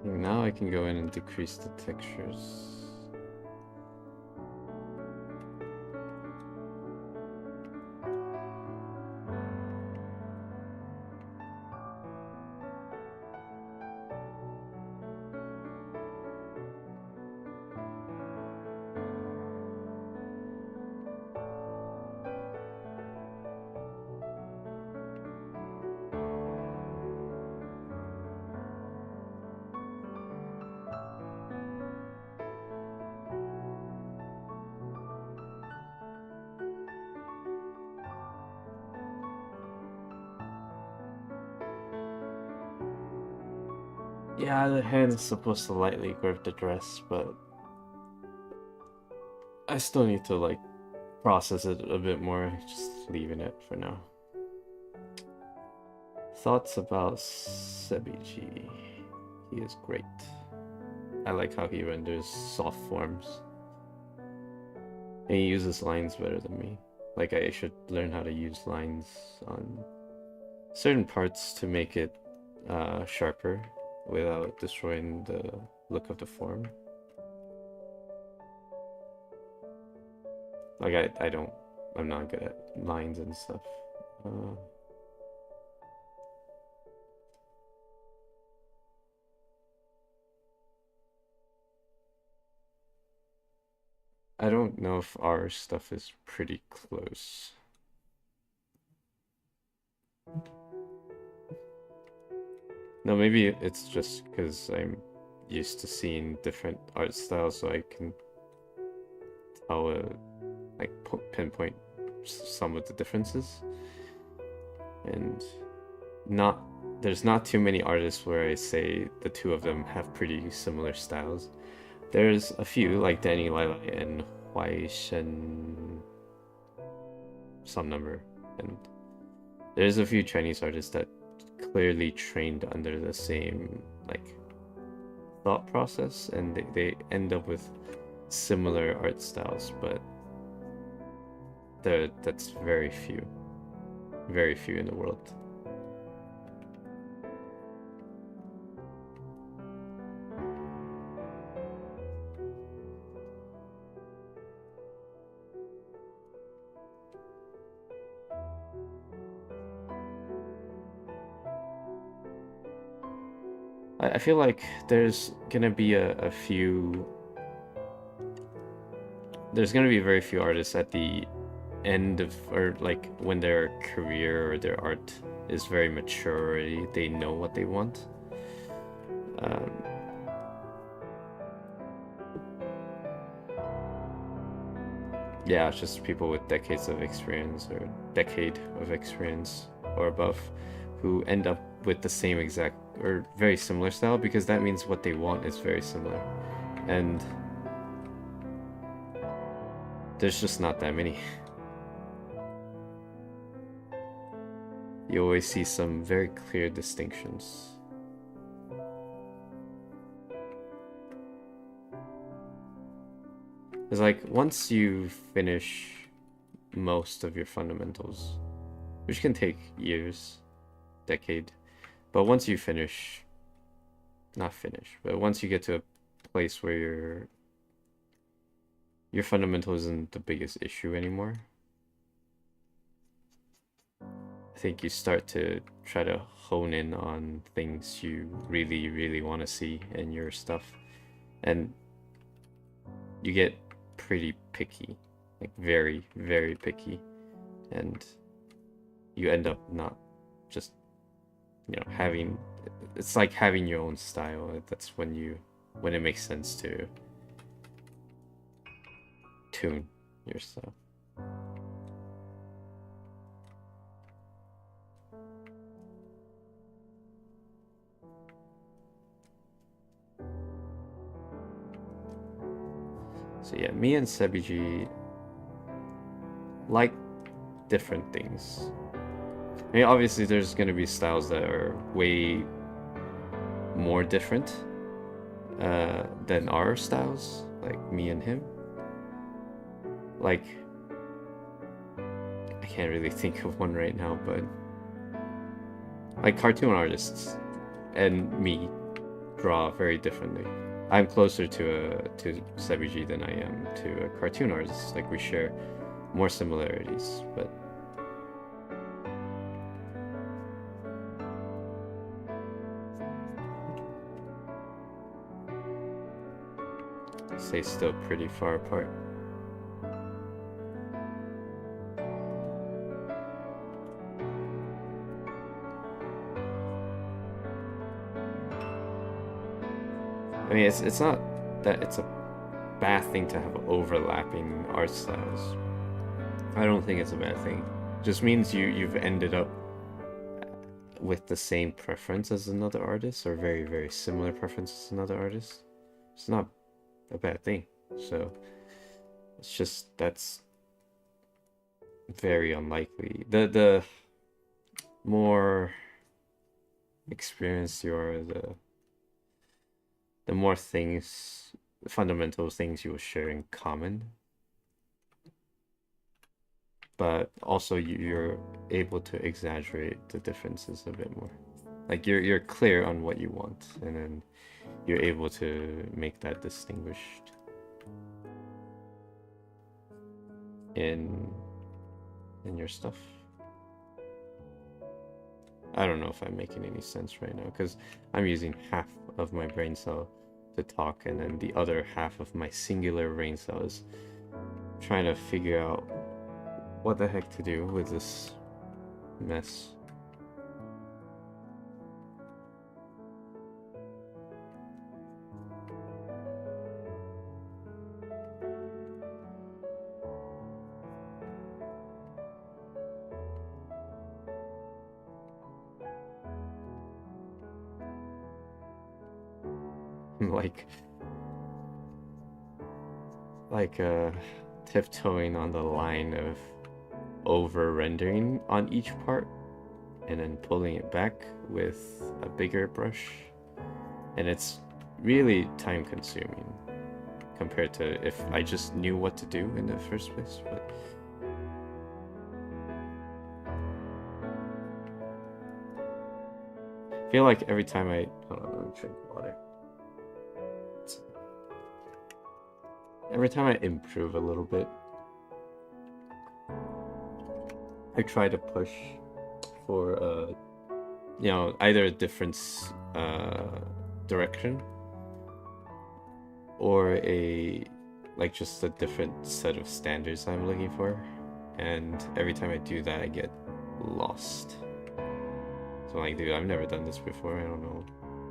Now I can go in and decrease the textures. Yeah, the hand is supposed to lightly grip the dress, but I still need to like process it a bit more, just leaving it for now. Thoughts about Sebiji. He is great. I like how he renders soft forms. And he uses lines better than me. Like I should learn how to use lines on certain parts to make it sharper without destroying the look of the form. Like I'm not good at lines and stuff. Uh, I don't know if our stuff is pretty close. No, maybe it's just because I'm used to seeing different art styles, so I can tell like pinpoint some of the differences. And not there's not too many artists where I say the two of them have pretty similar styles. There's a few like Danny Lai and Huai Shen some number, and there's a few Chinese artists that clearly trained under the same like thought process, and they end up with similar art styles, but that's very few in the world. I feel like there's gonna be a few. There's gonna be very few artists at the end of, or like when their career or their art is very mature already, they know what they want. Um, yeah, it's just people with decades of experience or decade of experience or above who end up with the same exact or very similar style, because that means what they want is very similar. And there's just not that many. You always see some very clear distinctions. It's like once you finish most of your fundamentals, which can take years, decade, but once you finish, not finish, but once you get to a place where your fundamental isn't the biggest issue anymore, I think you start to try to hone in on things you really, really want to see in your stuff. And you get pretty picky, like very, very picky. And you end up not just, having, it's like having your own style. That's when it makes sense to tune your style. So yeah, me and Sebiji like different things. I mean, obviously there's gonna be styles that are way more different than our styles, like me and him. Like, I can't really think of one right now, but like cartoon artists and me draw very differently. I'm closer to Sebiji than I am to a cartoon artist. Like, we share more similarities, but say still pretty far apart. I mean, it's not that it's a bad thing to have overlapping art styles. I don't think it's a bad thing. It just means you've ended up with the same preference as another artist, or very, very similar preference as another artist. It's not a bad thing. So it's just that's very unlikely. The more experienced you are, the more things, fundamental things you will share in common. But also you're able to exaggerate the differences a bit more. Like you're clear on what you want, and then you're able to make that distinguished. in your stuff. I don't know if I'm making any sense right now, because I'm using half of my brain cell to talk, and then the other half of my singular brain cell is trying to figure out what the heck to do with this mess. like tiptoeing on the line of over rendering on each part and then pulling it back with a bigger brush, and it's really time consuming compared to if I just knew what to do in the first place. But I feel like every time I hold on, let me drink water. Every time I improve a little bit, I try to push for you know, either a different direction or just a different set of standards I'm looking for, and every time I do that I get lost. So I'm like, dude, I've never done this before, I don't know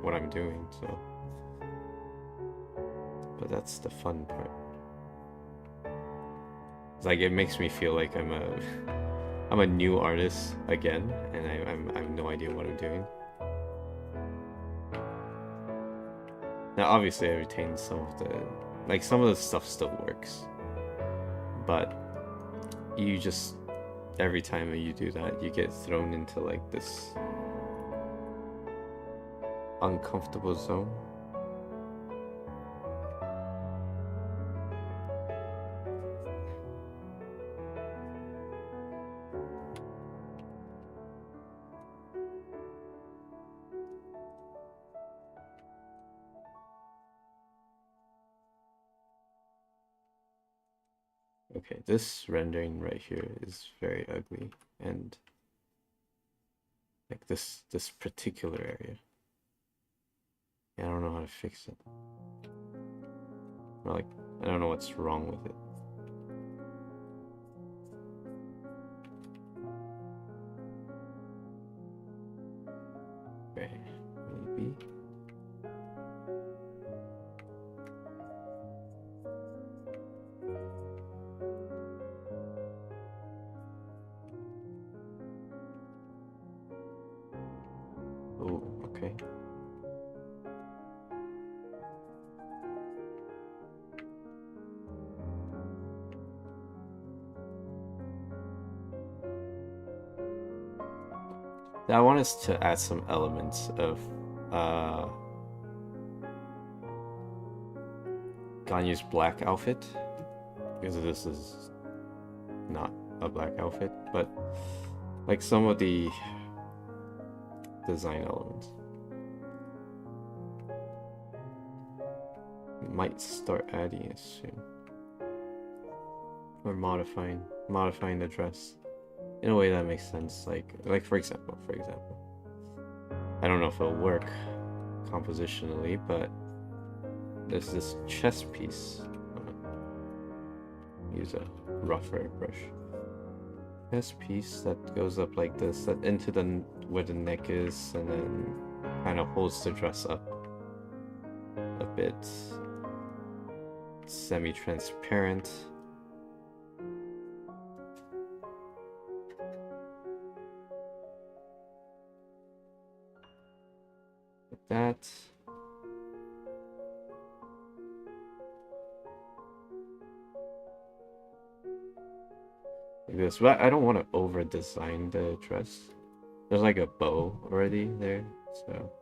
what I'm doing. So, but that's the fun part. It's like it makes me feel like I'm a new artist again, and I have no idea what I'm doing. Now, obviously, I retained some of the stuff still works, but you just, every time you do that, you get thrown into like this uncomfortable zone. Okay, this rendering right here is very ugly, and like this particular area, I don't know how to fix it. Or like, I don't know what's wrong with it. Okay, maybe. Oh, okay. I want us to add some elements of Ganyu's black outfit, because this is not a black outfit, but like some of the design elements. Might start adding it soon, or modifying the dress in a way that makes sense. Like for example, I don't know if it'll work compositionally, but there's this chest piece. Use a rougher brush. Chest piece that goes up like this, that into where the neck is, and then kind of holds the dress up a bit. Semi-transparent. Like that. Like this, but I don't want to over design the dress. There's like a bow already there, so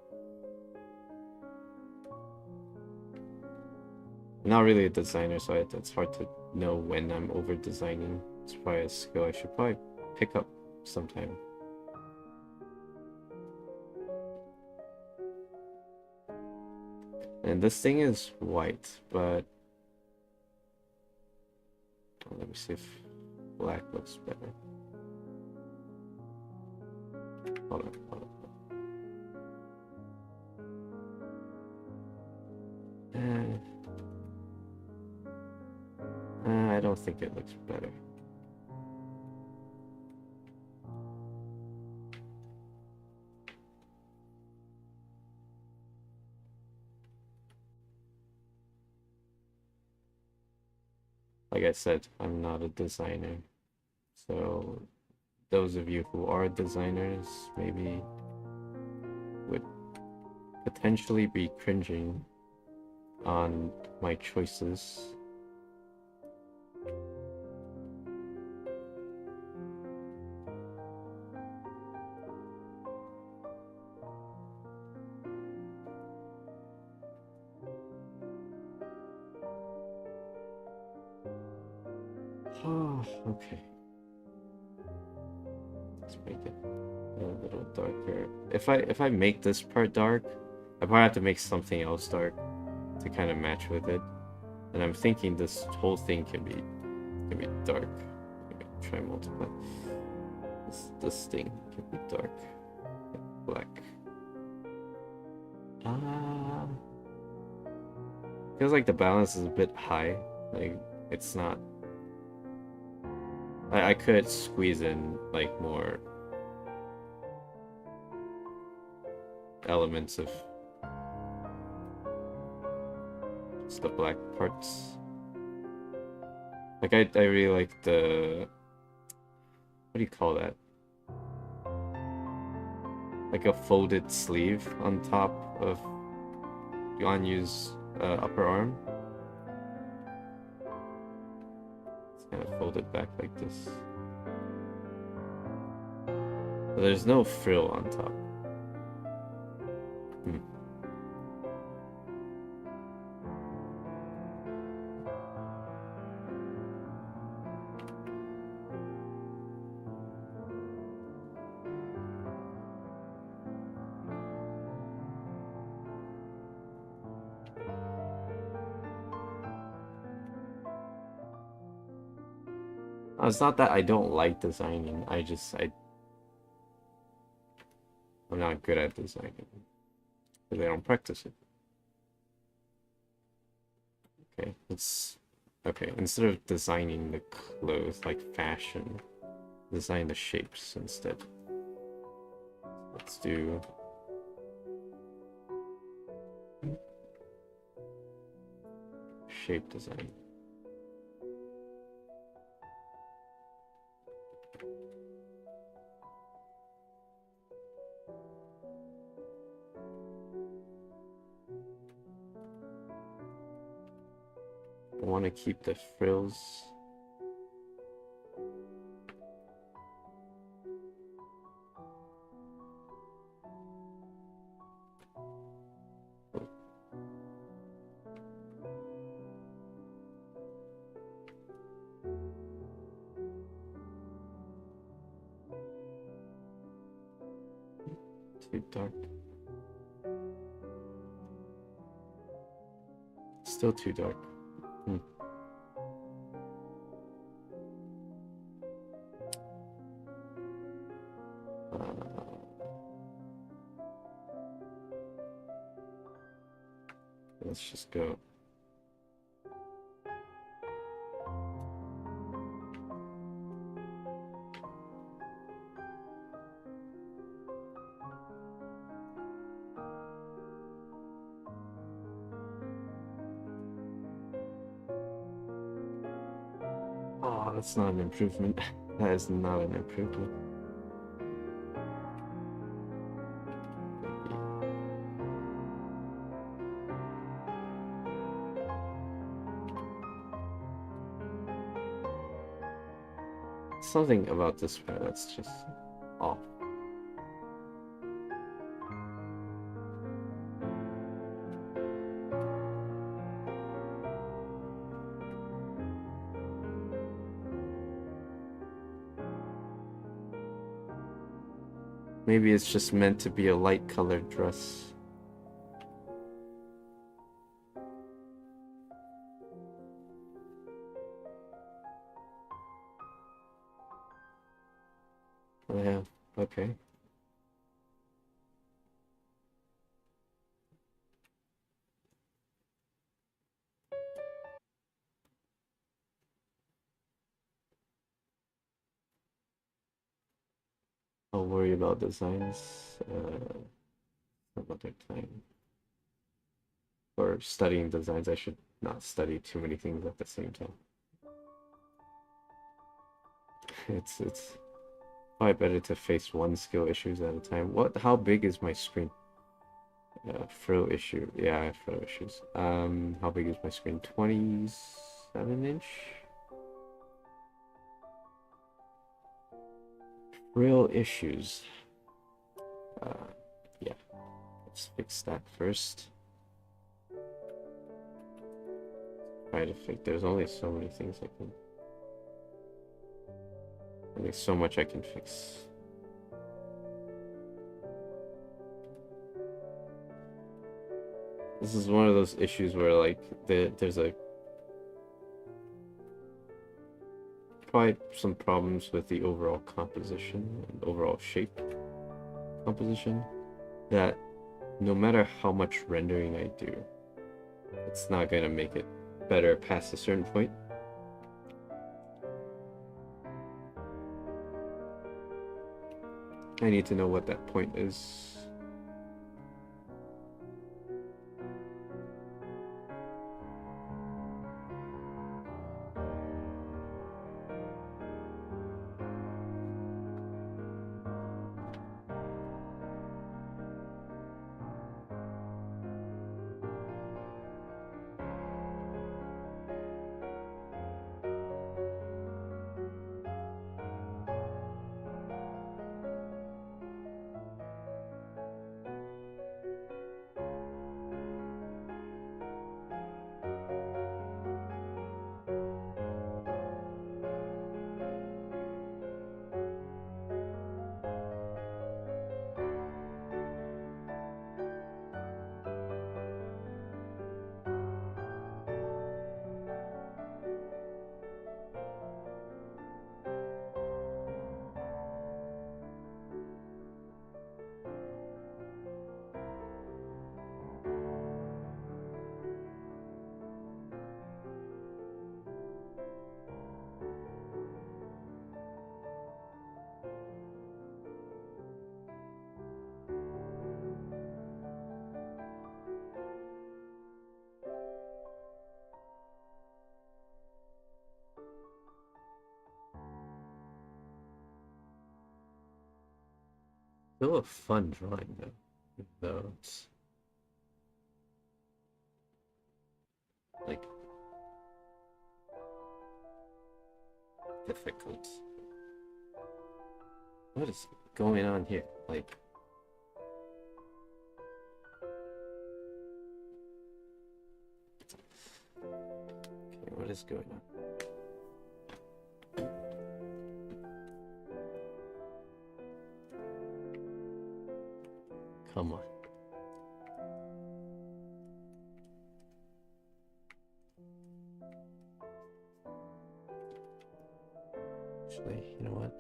I'm not really a designer, so it's hard to know when I'm over designing. It's probably a skill I should probably pick up sometime. And this thing is white, but let me see if Black looks better. Hold on, hold on. I don't think it looks better. Like I said, I'm not a designer. So those of you who are designers maybe would potentially be cringing on my choices. Oh, okay. Let's make it a little darker. If I make this part dark, I probably have to make something else dark to kind of match with it. And I'm thinking this whole thing can be dark. Maybe try multiply. This thing can be dark. Black. Feels like the balance is a bit high. Like it's not. I could squeeze in like more elements of just the black parts. Like I really like the, what do you call that? Like a folded sleeve on top of Yuanyu's upper arm. It's kind of folded back like this. But there's no frill on top. It's not that I don't like designing, I'm not good at designing. Because I don't practice it. Okay, instead of designing the clothes like fashion, design the shapes instead. Let's do shape design. I want to keep the frills. Too dark. Still too dark. Let's just go. Oh, that's not an improvement. That is not an improvement. Something about this part that's just off. Maybe it's just meant to be a light colored dress. Yeah, okay. I'll worry about designs some other time. Or studying designs, I should not study too many things at the same time. It's probably better to face one skill issues at a time. How big is my screen? Frill issue. Yeah, I have frill issues. How big is my screen? 27-inch? Frill issues. Uh, yeah, let's fix that first. Try to fix. There's only so many things I can. There's so much I can fix. This is one of those issues where like there's probably some problems with the overall composition and overall shape composition that no matter how much rendering I do, it's not gonna make it better past a certain point. I need to know what that point is. Still a fun drawing though it's like difficult. What is going on here? Like, okay, what is going on? Come on. Actually, you know what?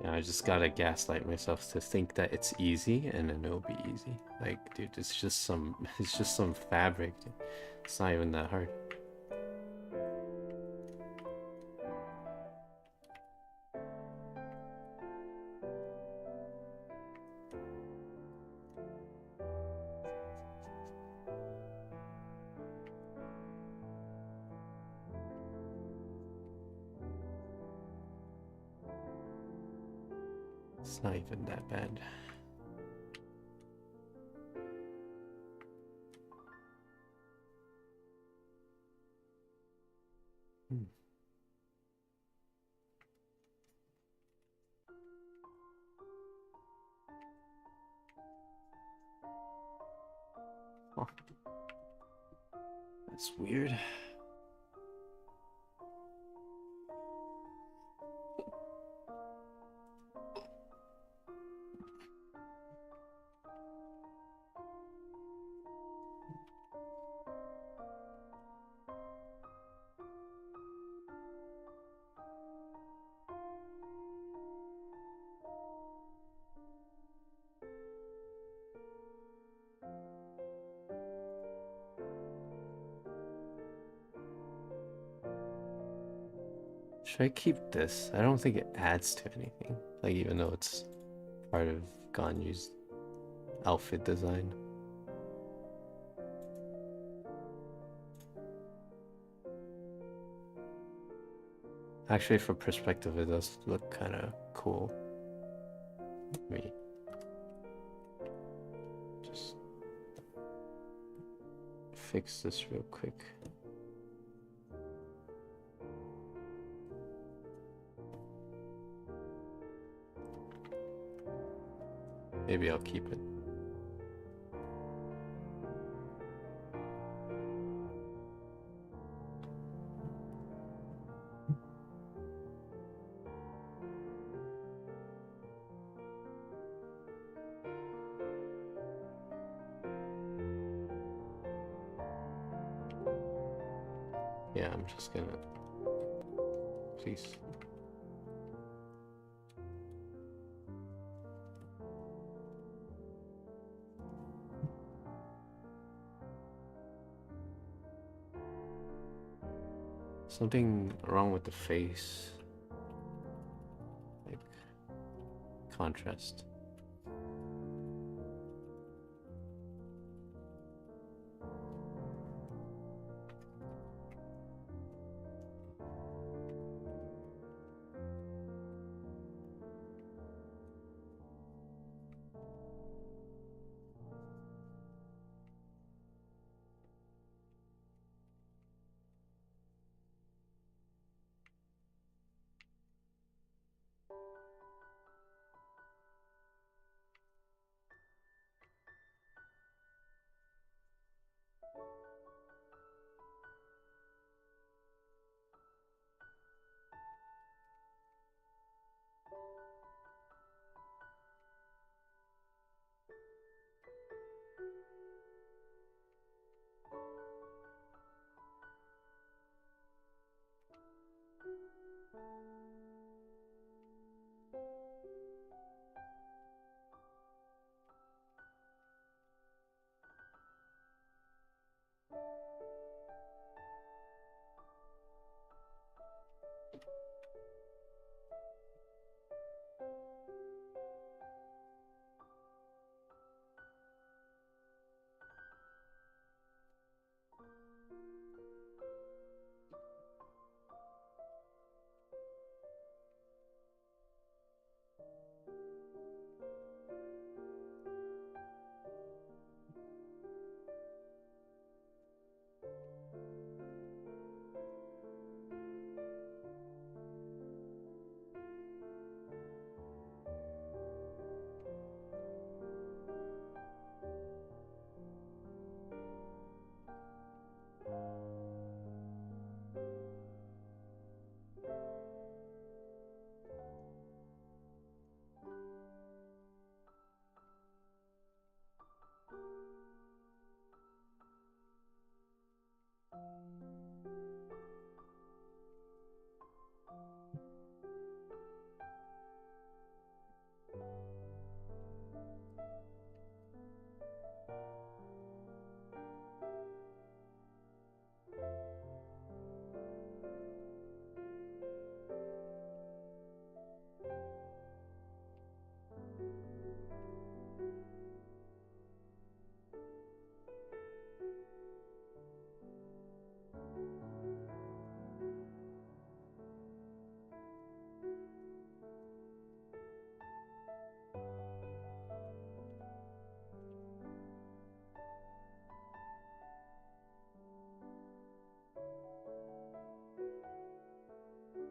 Yeah, I just gotta gaslight myself to think that it's easy, and then it'll be easy. Like, dude, it's just some fabric. It's not even that hard. It's not even that bad. Oh. That's weird. Should I keep this? I don't think it adds to anything. Like, even though it's part of Ganyu's outfit design. Actually, for perspective, it does look kind of cool. Let me just fix this real quick. Maybe I'll keep it. Yeah, I'm just gonna... Please. Something wrong with the face. Like, contrast.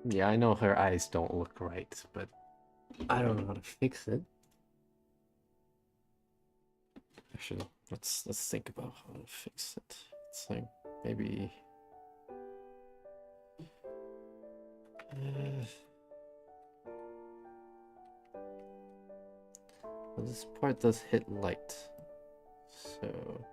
Yeah, I know her eyes don't look right, but I don't know how to fix it. Actually, let's think about how to fix it. It's like maybe uh, well, this part does hit light, so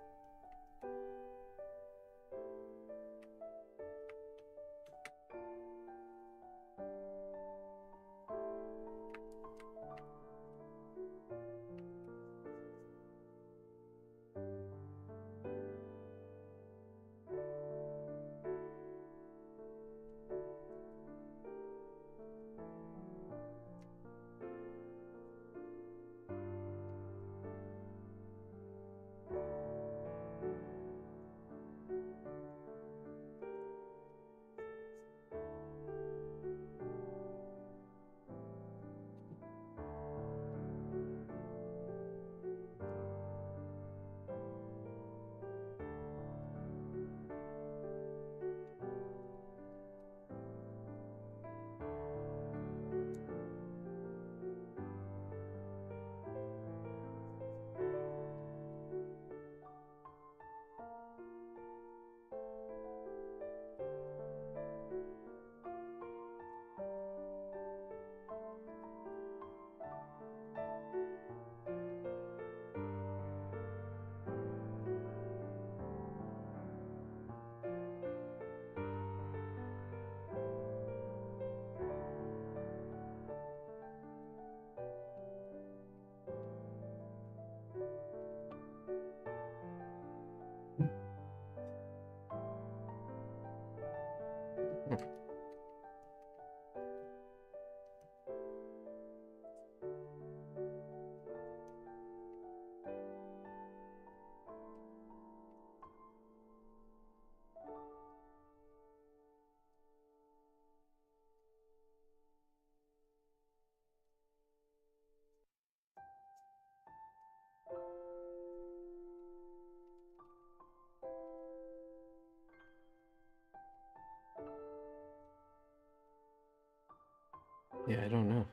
yeah, I don't know.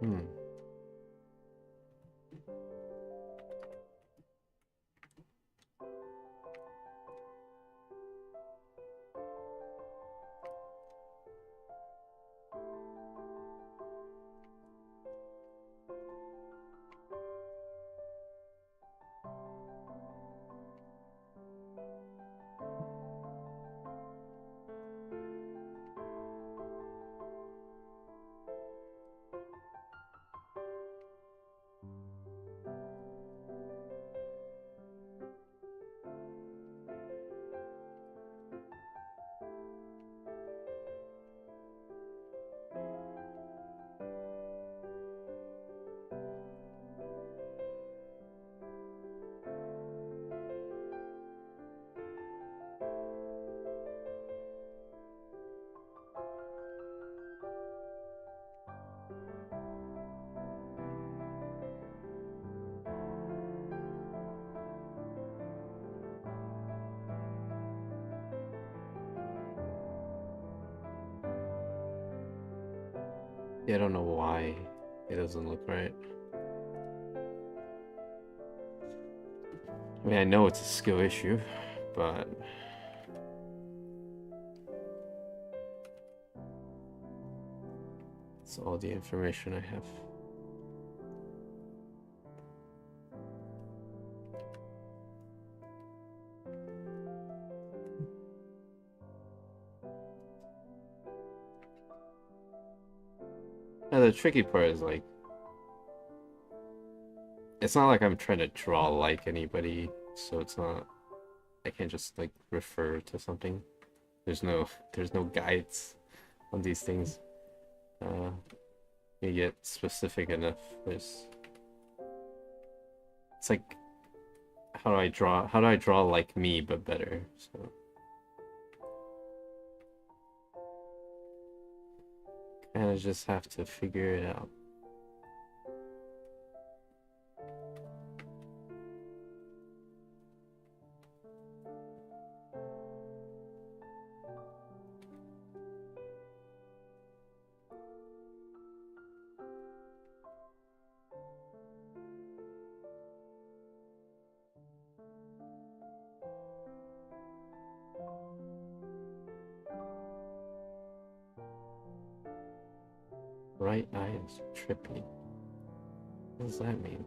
Hmm. Yeah, I don't know why it doesn't look right. I mean, I know it's a skill issue, but it's all the information I have. Now, the tricky part is like, it's not like I'm trying to draw like anybody, so it's not. I can't just like refer to something. There's no guides on these things. Uh, you get specific enough. It's like, how do I draw? How do I draw like me but better? So kind of just have to figure it out. right eye is trippy. What does that mean?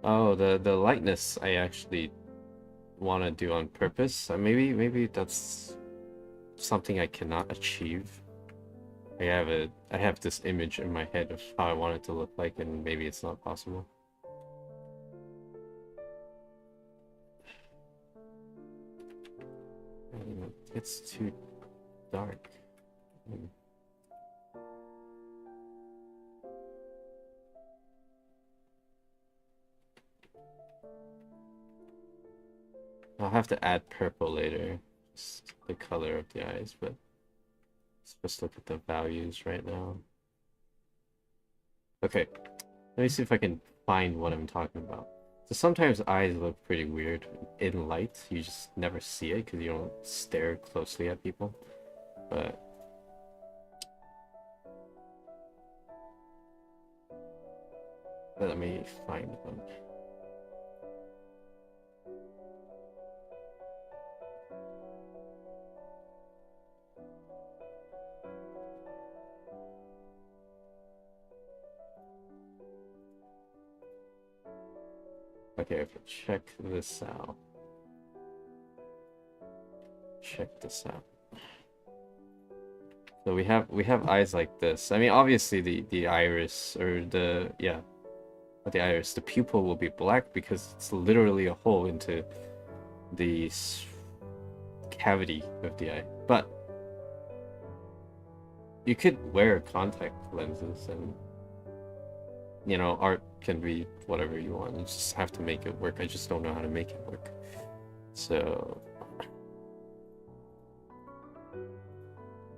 Oh, the lightness I actually want to do on purpose. Maybe that's something I cannot achieve. I have this image in my head of how I want it to look like, and maybe it's not possible. It's too dark. I'll have to add purple later, just the color of the eyes, but let's just look at the values right now. Okay, let me see if I can find what I'm talking about. So sometimes eyes look pretty weird in light. You just never see it because you don't stare closely at people. But let me find them. Okay, check this out. Check this out. So we have eyes like this. I mean, obviously the iris or the iris, the pupil will be black because it's literally a hole into the cavity of the eye. But you could wear contact lenses, and you know, art can be whatever you want. You just have to make it work. I just don't know how to make it work. So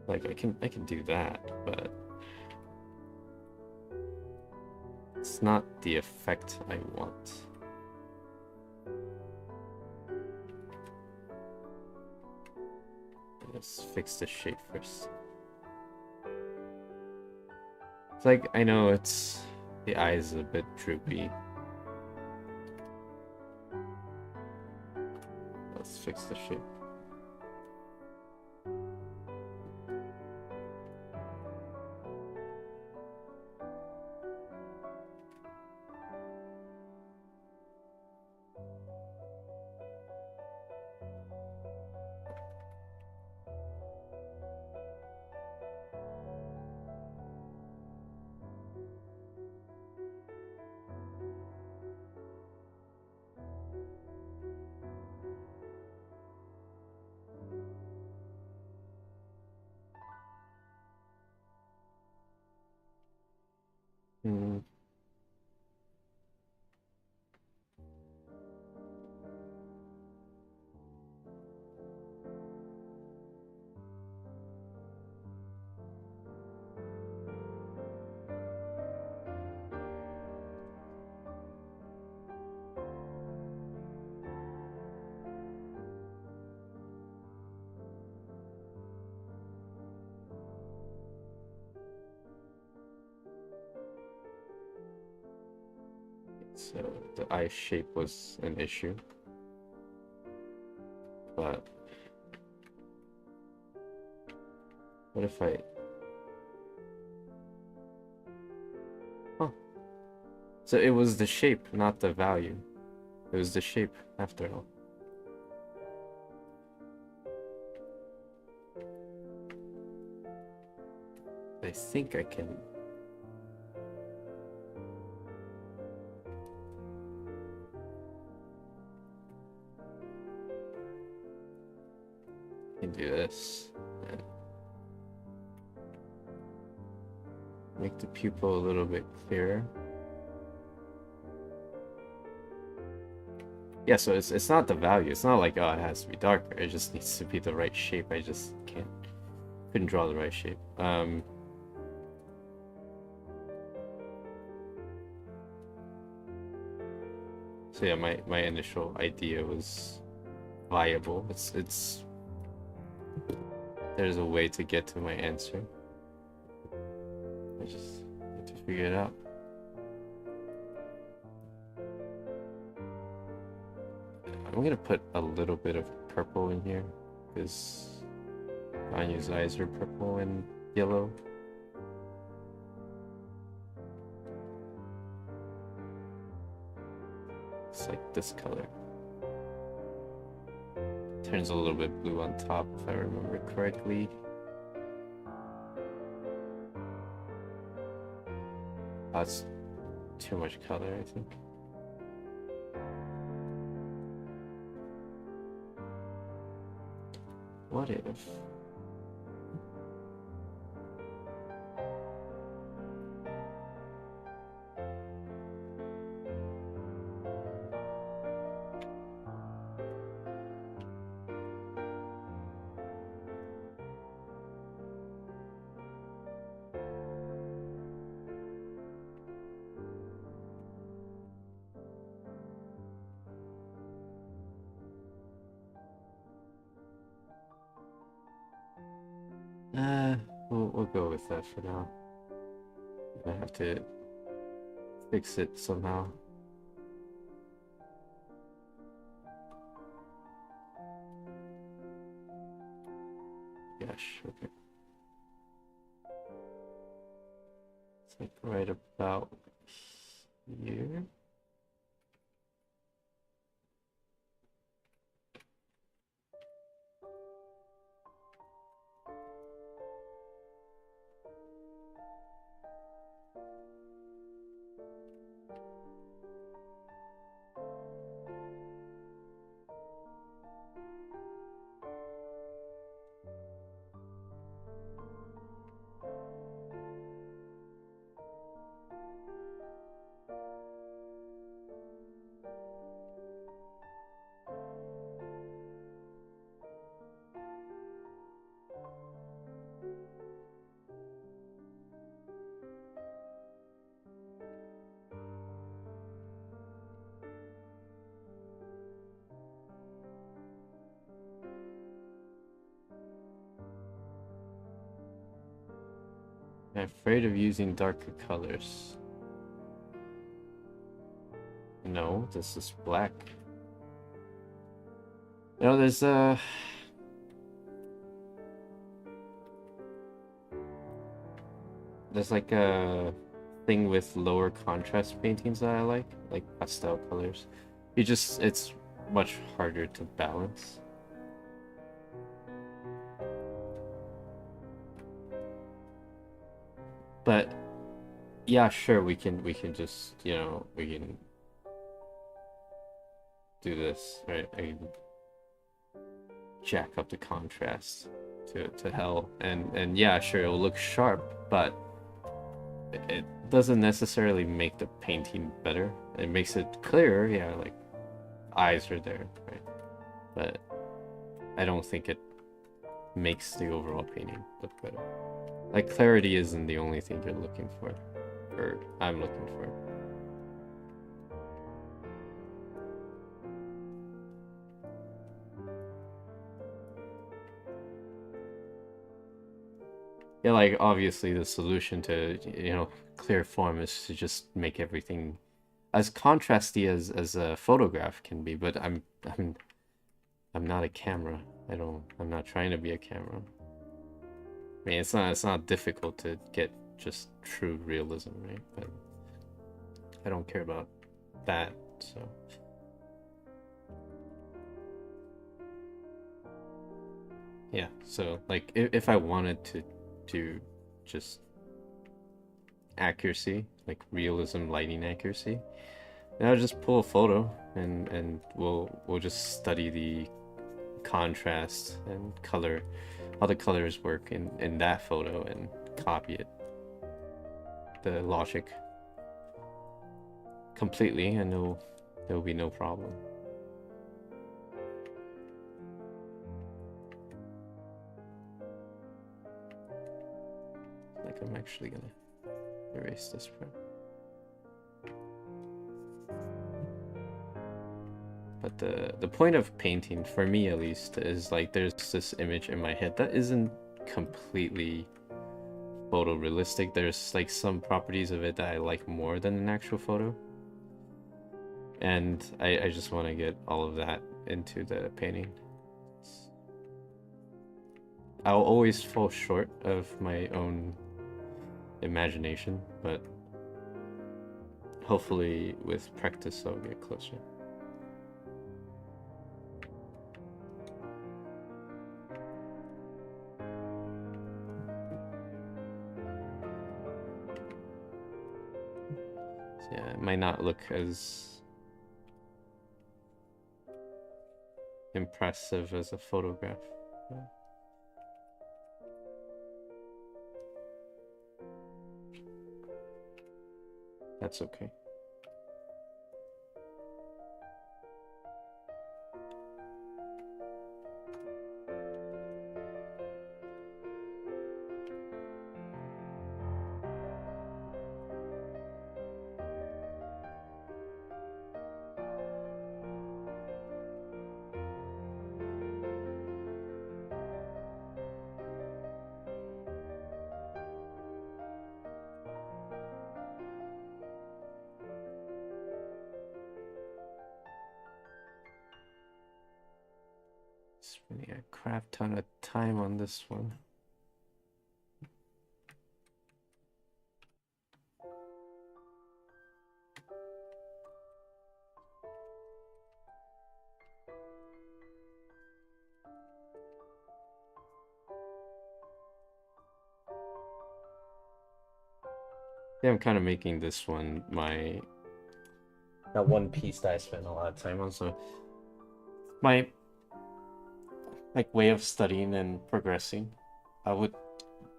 like I can do that, but it's not the effect I want. Let's fix the shape first. It's like, I know it's the eye is a bit droopy. Let's fix the shape. Hmm. So the eye shape was an issue, but what if I... Huh. So it was the shape, not the value. It was the shape after all. I think I can... do this. And make the pupil a little bit clearer. Yeah, so it's not the value. It's not like, oh, it has to be darker. It just needs to be the right shape. I just couldn't draw the right shape. So yeah, my initial idea was viable. It's there's a way to get to my answer. I just need to figure it out. I'm gonna put a little bit of purple in here because Anya's eyes are purple and yellow. It's like this color. Turns a little bit blue on top if I remember correctly. That's too much color, I think. What if? We'll go with that for now. I have to fix it somehow. Gosh, okay. It's like right about here. I'm afraid of using darker colors. No, this is black. You know, there's like a thing with lower contrast paintings that I like pastel colors. It's much harder to balance. But yeah, sure, we can just, you know, we can do this, right? I can jack up the contrast to hell, and yeah, sure, it'll look sharp, but it doesn't necessarily make the painting better. It makes it clearer, yeah, like eyes are there, right? But I don't think it makes the overall painting look better. Like, clarity isn't the only thing you're looking for, or I'm looking for. Yeah, like, obviously the solution to, you know, clear form is to just make everything as contrasty as a photograph can be, but I'm not a camera. I'm not trying to be a camera. I mean, it's not difficult to get just true realism, right? But I don't care about that, so. Yeah, so like if I wanted to just accuracy, like realism lighting accuracy, then I'll just pull a photo and we'll just study the contrast and color, how the colors work in that photo, and copy it, the logic completely, and there'll be no problem. Like, I'm actually gonna erase this part. But the point of painting, for me at least, is like there's this image in my head that isn't completely photorealistic. There's like some properties of it that I like more than an actual photo. And I just want to get all of that into the painting. I'll always fall short of my own imagination, but hopefully with practice I'll get closer. So yeah, it might not look as impressive as a photograph. That's okay. Spending a crap ton of time on this one. Yeah, I'm kind of making this one that one piece that I spent a lot of time on. So my way of studying and progressing, I would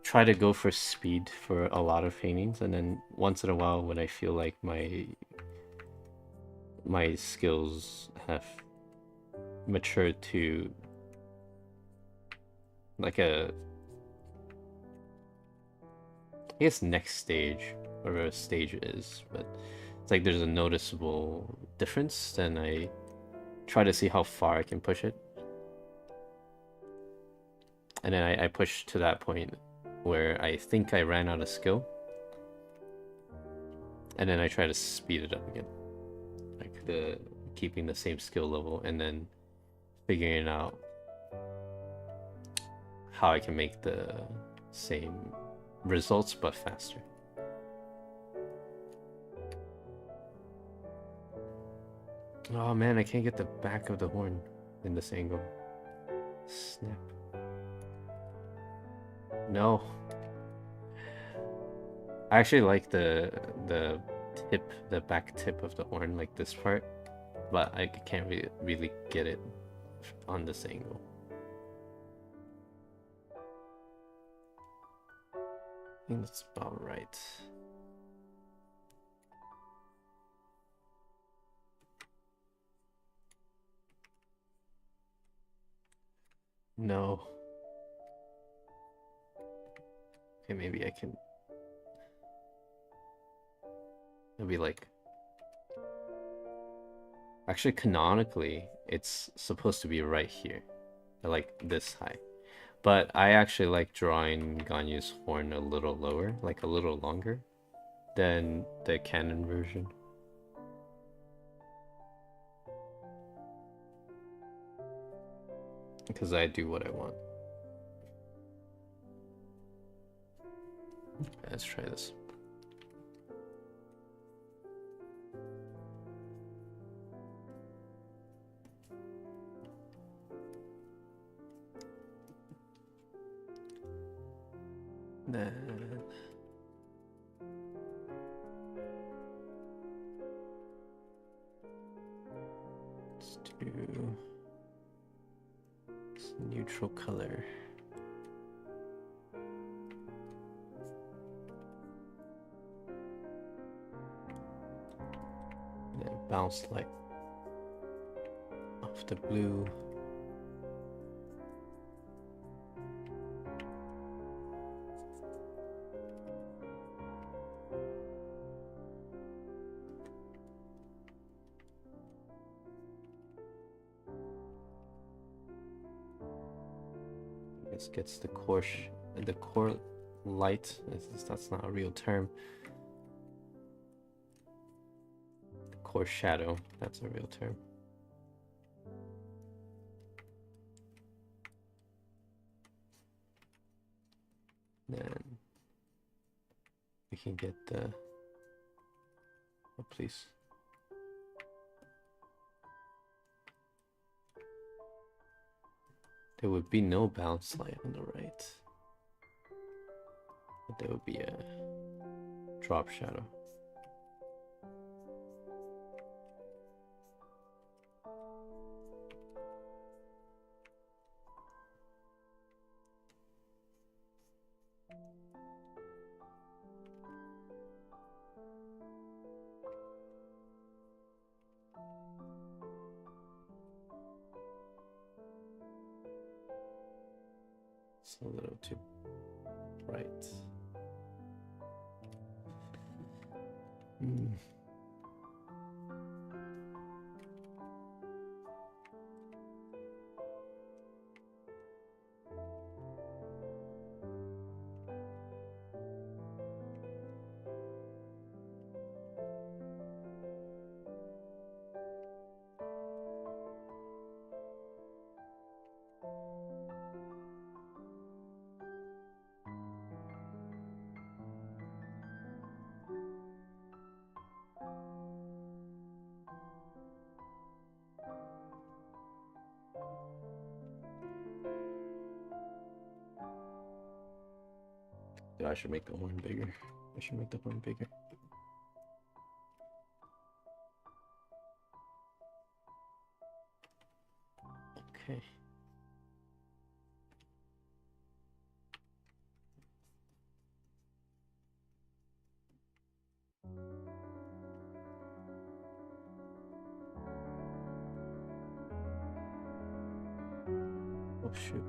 try to go for speed for a lot of paintings, and then once in a while when I feel like my skills have matured to like I guess next stage, whatever a stage is, but it's like there's a noticeable difference, then I try to see how far I can push it. And then I push to that point where I think I ran out of skill. And then I try to speed it up again. Like keeping the same skill level and then figuring out how I can make the same results but faster. Oh man, I can't get the back of the horn in this angle. Snap. No. I actually like the back tip of the horn, like this part, but I can't really get it on this angle. I think that's about right. No. Okay, maybe I can. Maybe like. Actually, canonically, it's supposed to be right here, like this high. But I actually like drawing Ganyu's horn a little lower, like a little longer than the canon version. Because I do what I want. Let's try this. Then let's do this neutral color. And then bounce light off the blue. This gets the core light. That's not a real term. The core shadow. That's a real term. Then we can get the... Oh, please. There would be no bounce light on the right. But there would be a drop shadow. It's a little too bright. I should make the horn bigger. I should make the horn bigger. Okay. Oh shoot.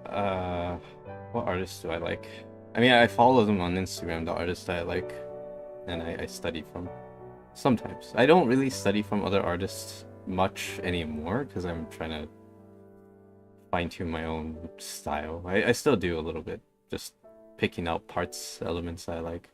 Uh, what artists do I like? I mean, I follow them on Instagram, the artists that I like, and I study from. Sometimes. I don't really study from other artists much anymore because I'm trying to fine-tune my own style. I still do a little bit, just picking out parts, elements I like.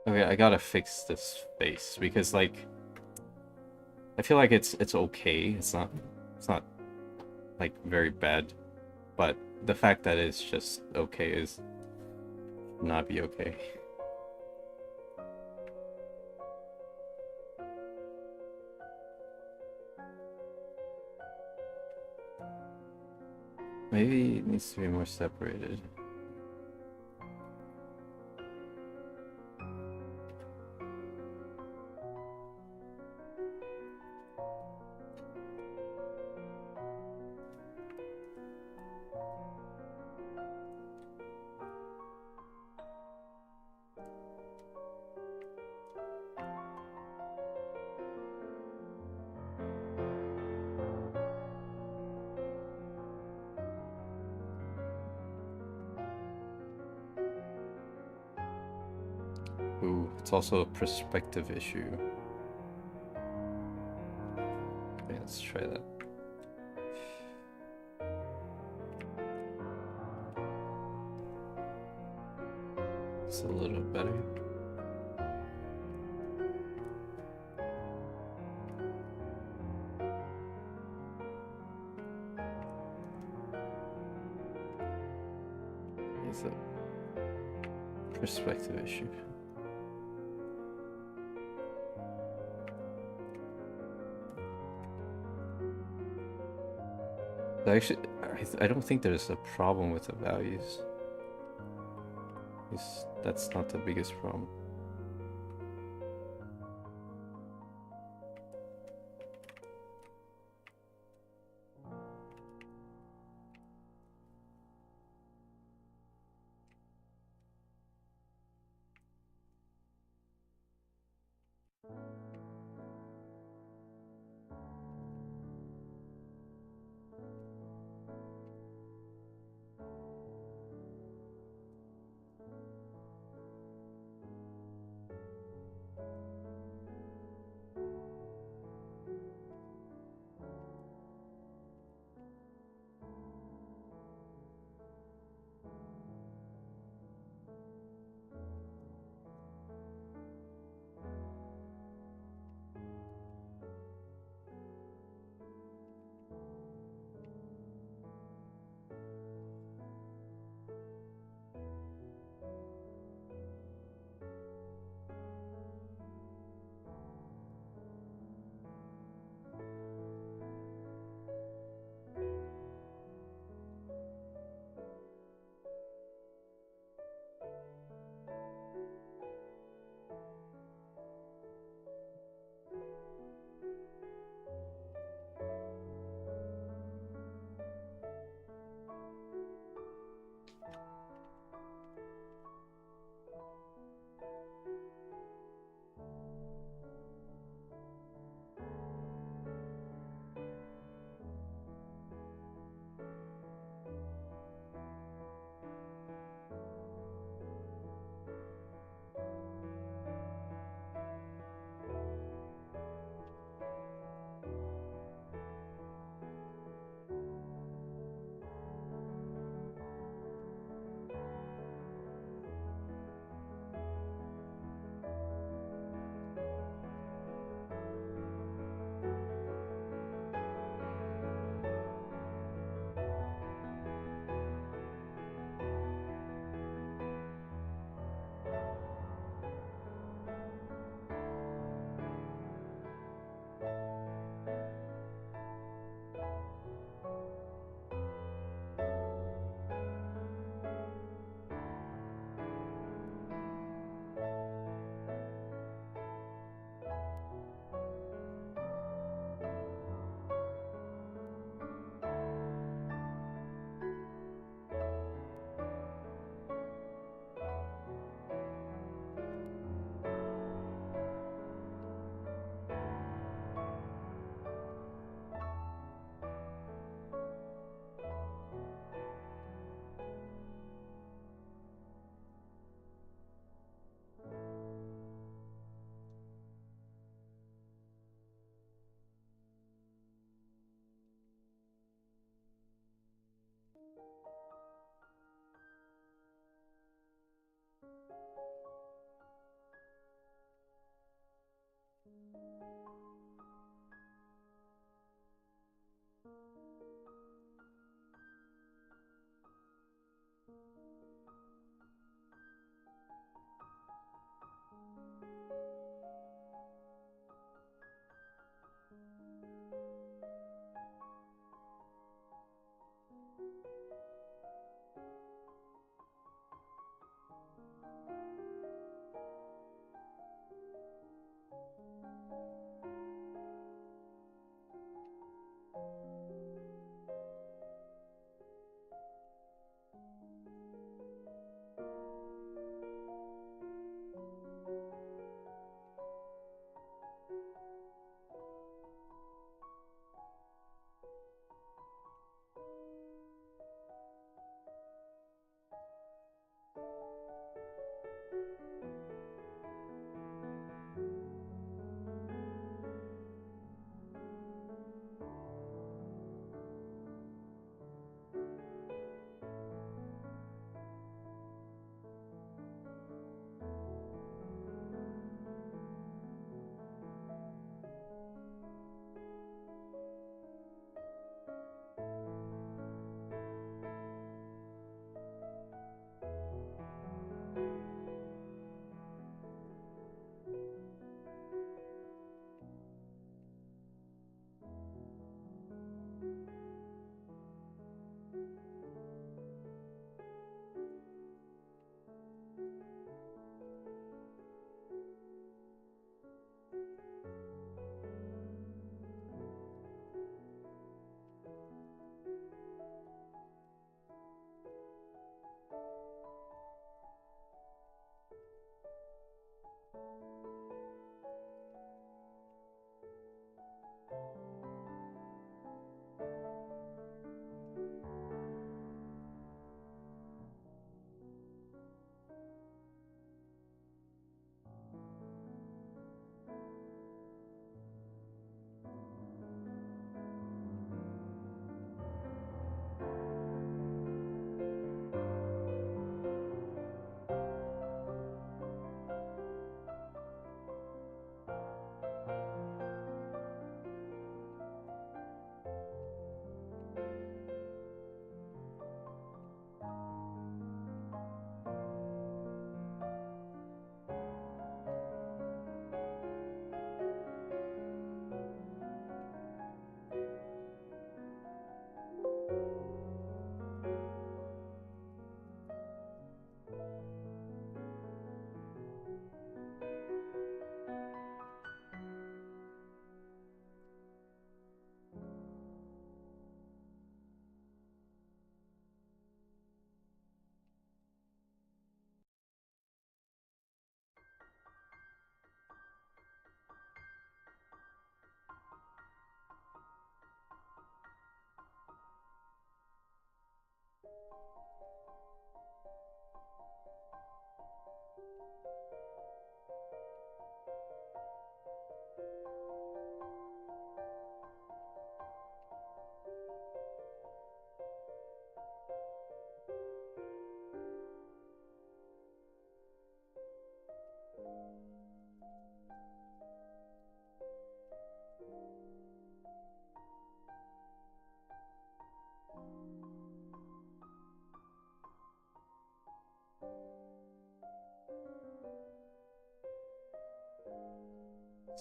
Okay, I gotta fix this face because like I feel like it's okay. It's not like very bad, but the fact that it's just okay is not be okay. Maybe it needs to be more separated. Ooh, it's also a perspective issue. Okay, let's try that. It's a little better. It's a perspective issue. Actually, I don't think there's a problem with the values. That's not the biggest problem.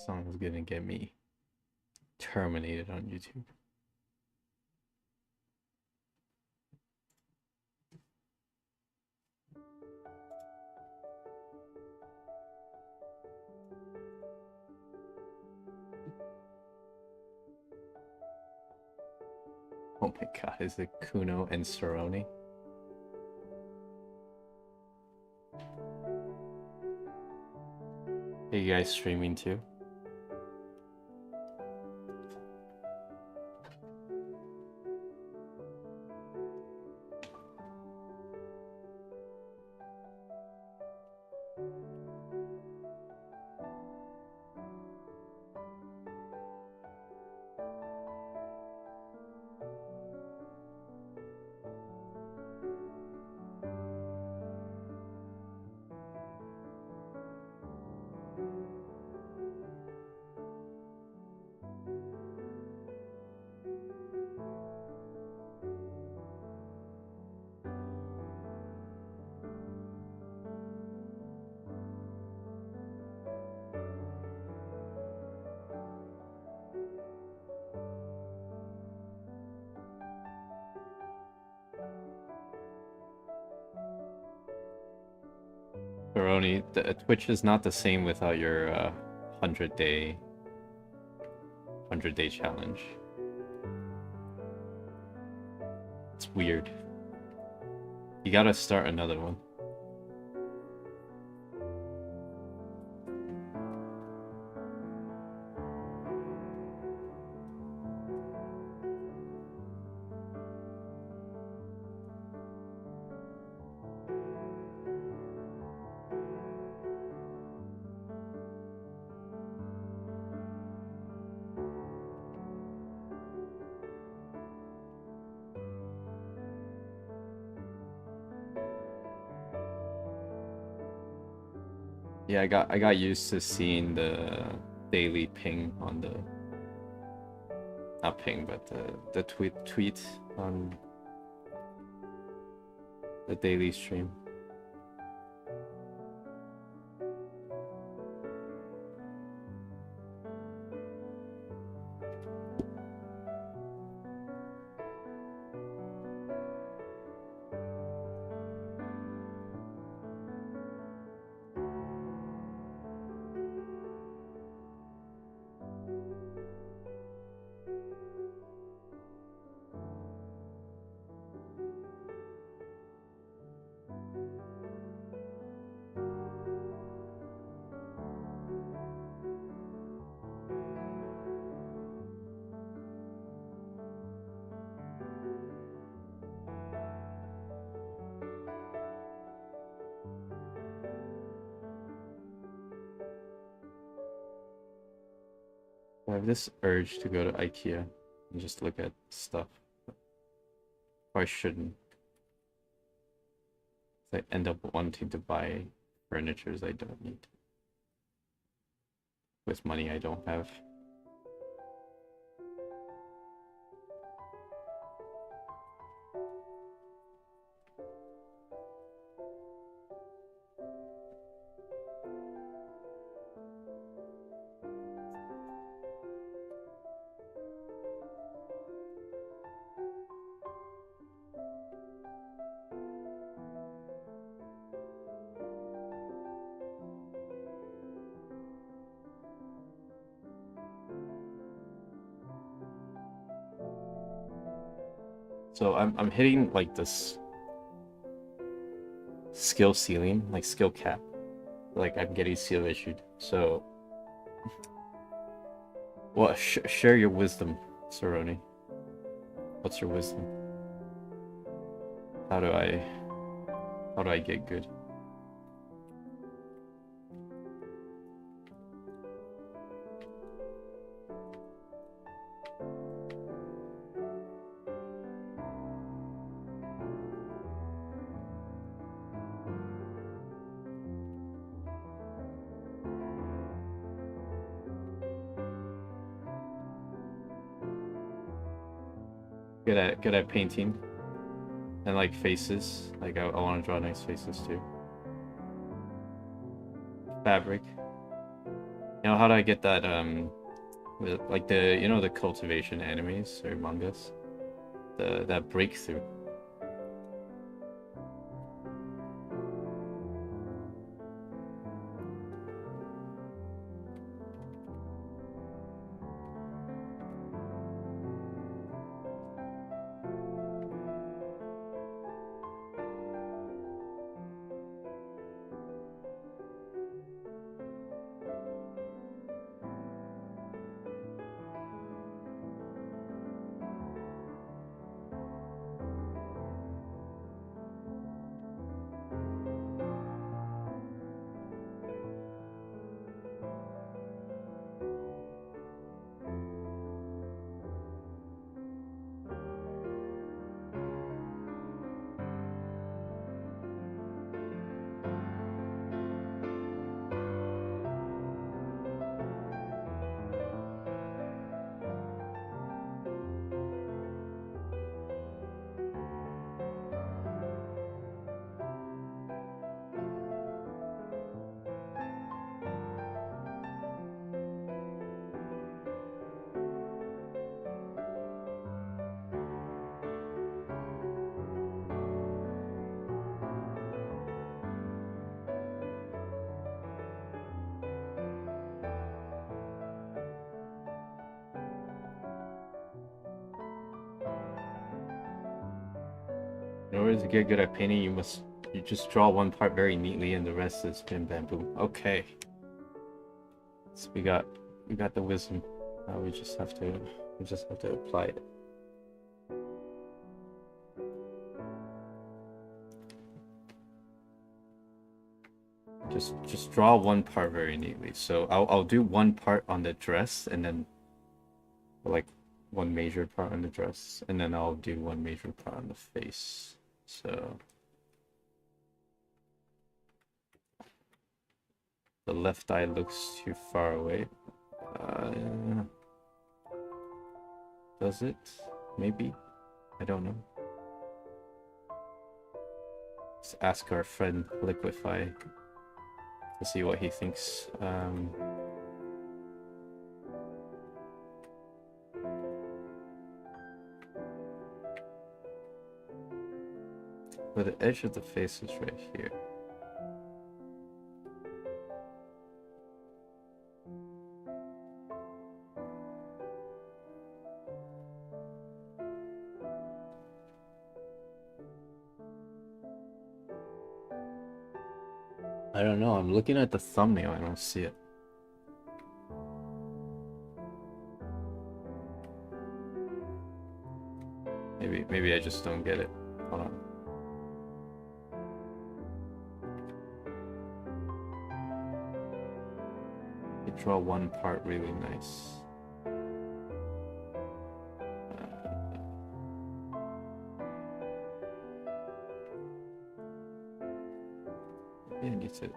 song is gonna get me terminated on YouTube. Oh my god, is it Kuno and Cerrone? Are you guys streaming too? Cerrone, Twitch is not the same without your 100-day challenge. It's weird. You gotta start another one. Yeah, I got used to seeing the daily ping on the, not ping, but the tweet on the daily stream. I have this urge to go to IKEA and just look at stuff. Or I shouldn't. I end up wanting to buy furnitures I don't need. With money I don't have. So I'm hitting like this skill ceiling, like skill cap. Like I'm getting seal issued. So, well, share your wisdom, Cerrone. What's your wisdom? How do I get good? Good at painting and like faces. Like I want to draw nice faces too. Fabric. You know, how do I get that, like the, you know, the cultivation animes or mangas? That breakthrough. In order to get good at painting, you just draw one part very neatly and the rest is pin bamboo. Okay. So we got the wisdom. Now we just have to apply it. Just draw one part very neatly. So I'll do one part on the dress and then like one major part on the dress and then I'll do one major part on the face. So the left eye looks too far away. Does it? Maybe. I don't know. Let's ask our friend Liquify to see what he thinks. But the edge of the face is right here. I don't know, I'm looking at the thumbnail, I don't see it. Maybe I just don't get it. Hold on. You draw one part really nice. Maybe I need to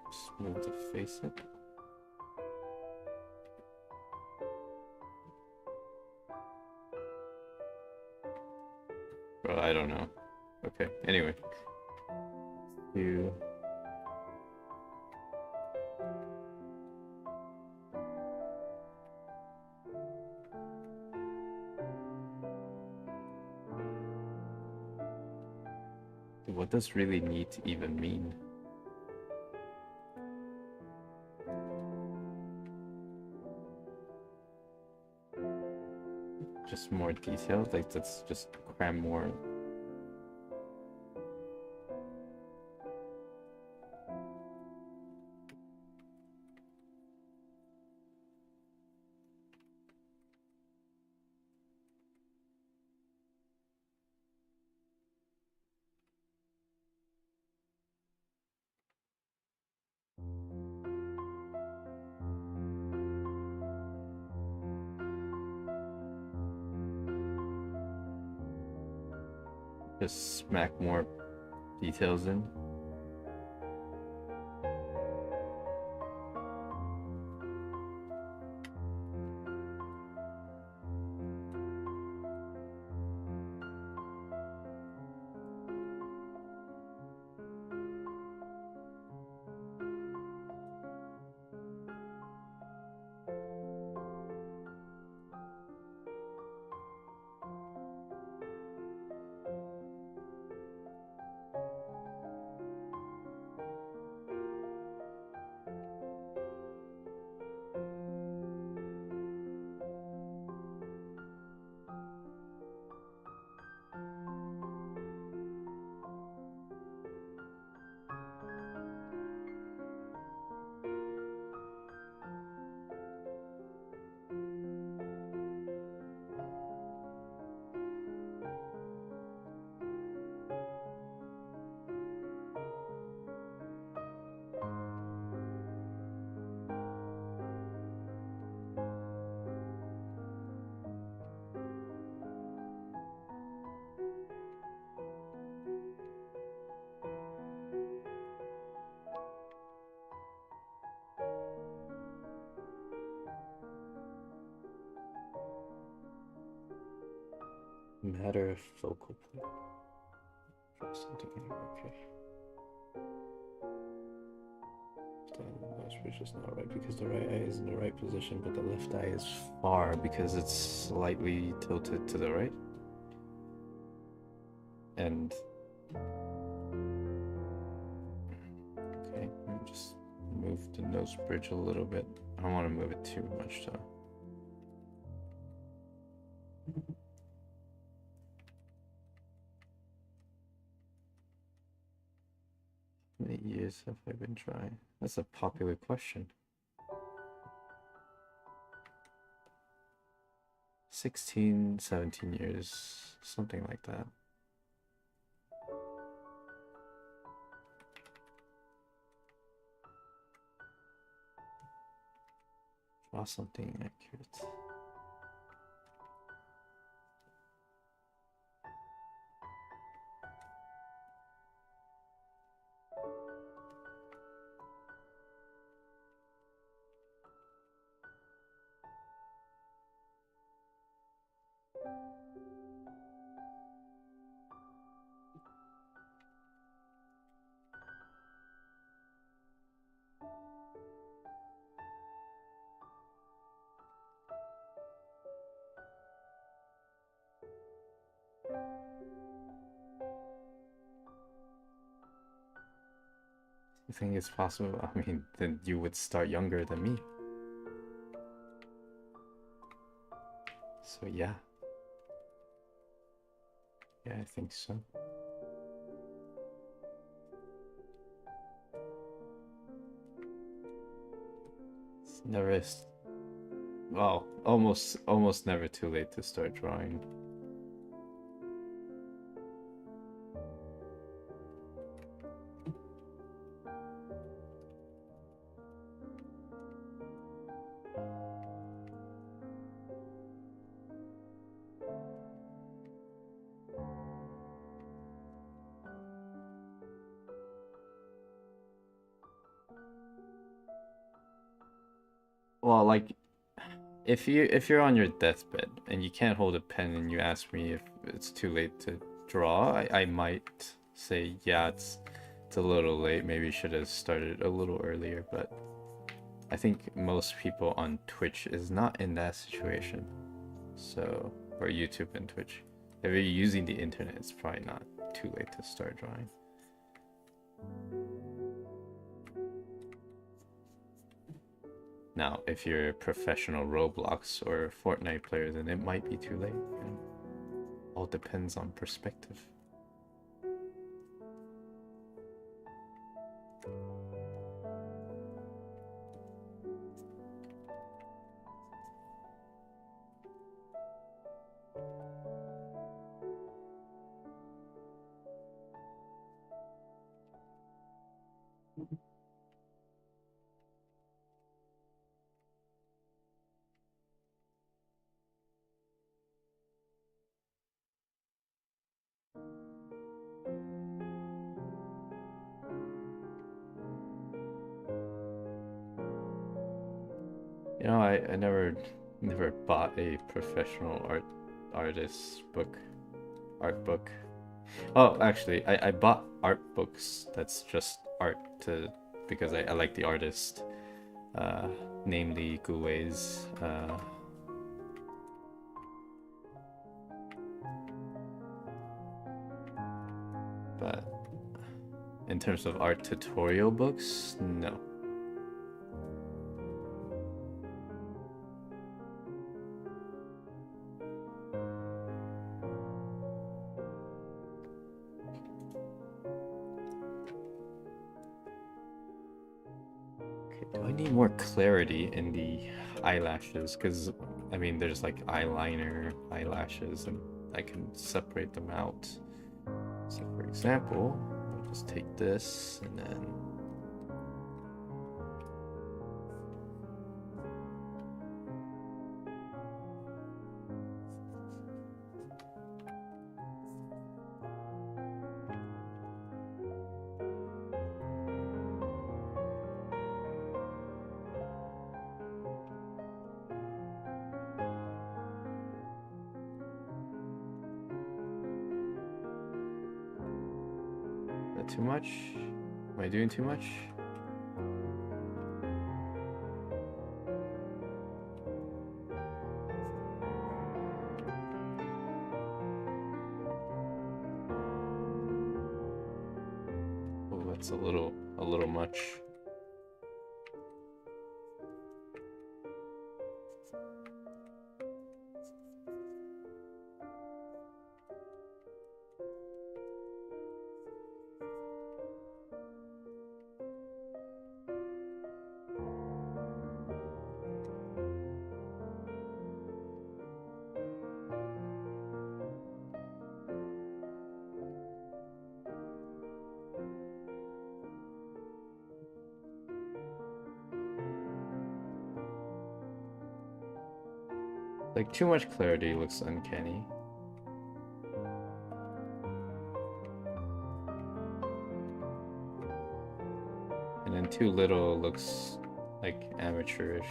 just move the face up. Bro, I don't know. Okay, anyway. What does really neat even mean? Just more details? Like, let's just cram more. Just smack more details in. Matter of focal point. Draw something anywhere. Okay. Which is not right because the right eye is in the right position, but the left eye is far because it's slightly tilted to the right. And okay, just move the nose bridge a little bit. I don't want to move it too much though. How many years have I been trying? That's a popular question. 16, 17 years, something like that. Draw something accurate. You think it's possible? I mean, then you would start younger than me. So yeah. Yeah, I think so. It's never, well, almost never too late to start drawing. Well, like if you're on your deathbed and you can't hold a pen and you ask me if it's too late to draw, I might say yeah, it's a little late. Maybe you should have started a little earlier, but I think most people on Twitch is not in that situation. So, or YouTube and Twitch. If you're using the internet, it's probably not too late to start drawing. Now, if you're a professional Roblox or Fortnite player, then it might be too late. And all depends on perspective. You know, I never bought a professional artist book, art book. Oh, actually, I bought art books that's just art because I like the artist, namely Gu Wei's. But in terms of art tutorial books, no. Do I need more clarity in the eyelashes? Because, I mean, there's like eyeliner, eyelashes, and I can separate them out. So, for example, I'll just take this and then... too much? Am I doing too much? Oh, that's a little much. Like, too much clarity looks uncanny. And then too little looks like amateurish.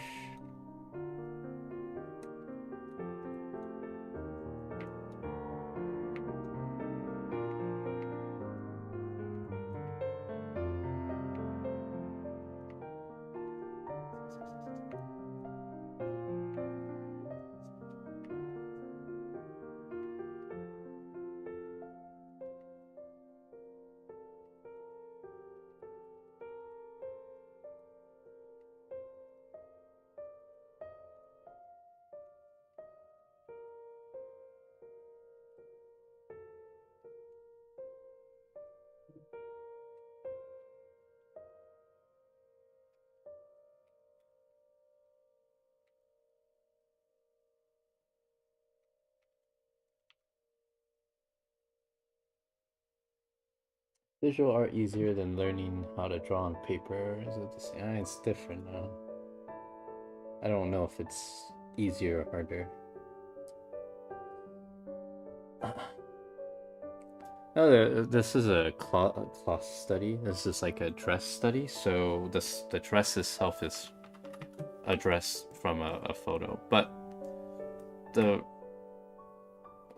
Visual art easier than learning how to draw on paper? Is it the same? It's different now. I don't know if it's easier or harder. No, this is a cloth study. This is like a dress study. So the dress itself is a dress from a photo, but the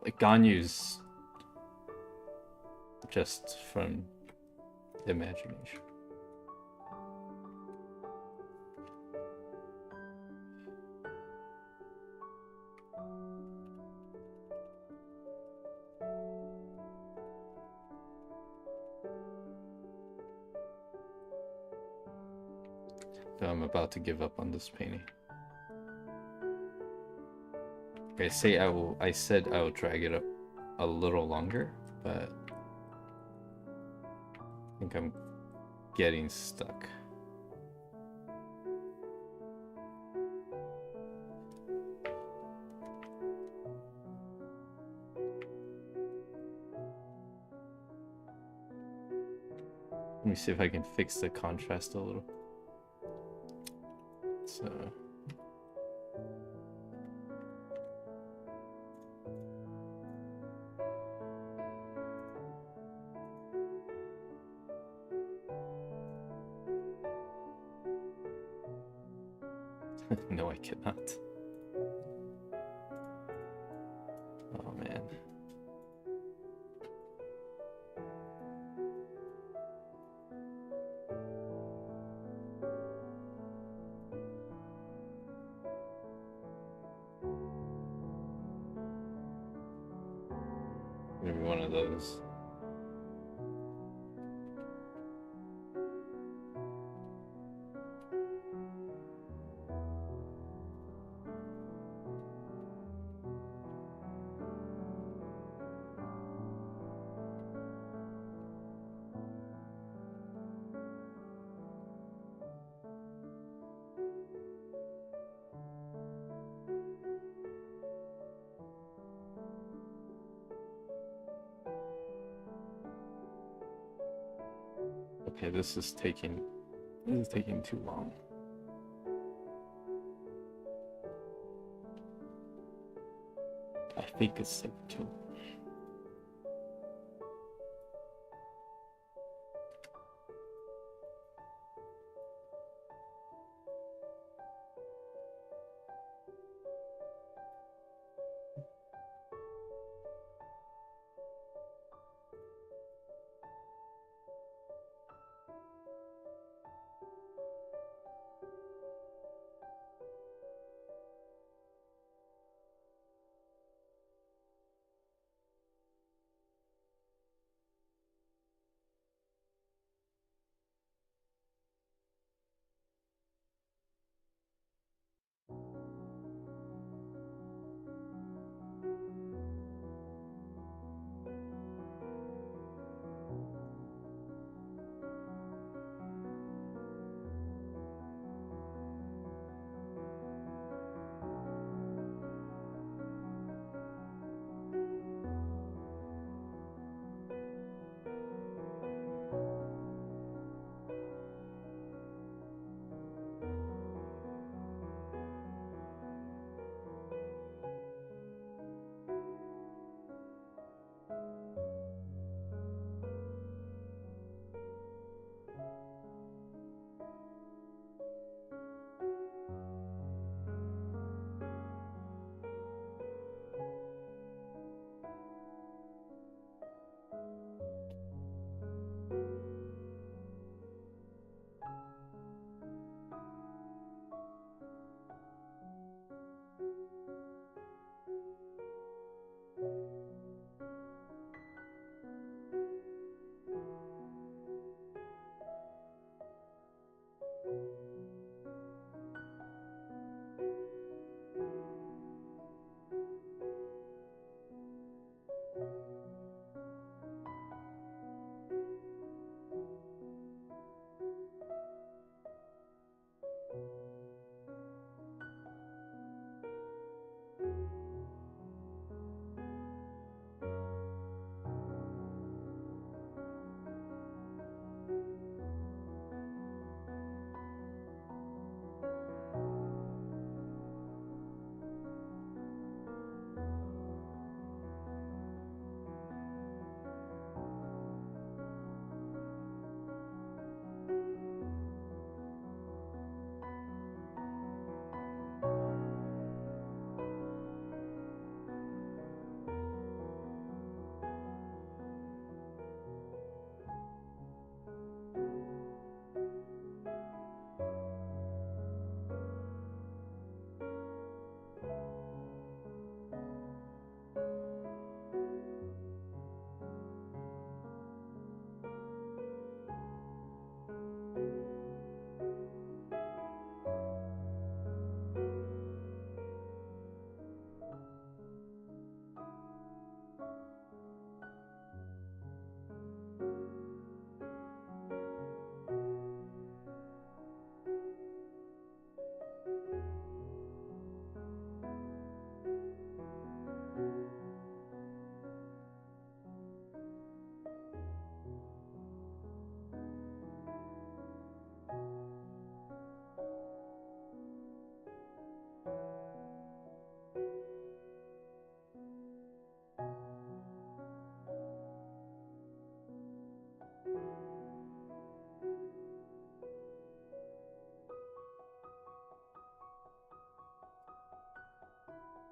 like Ganyu's just from imagination. So I'm about to give up on this painting. I said I will drag it up a little longer, but I think I'm getting stuck. Let me see if I can fix the contrast a little. So no, I cannot. Oh man. Maybe one of those. Okay, this is taking too long. I think it's like too.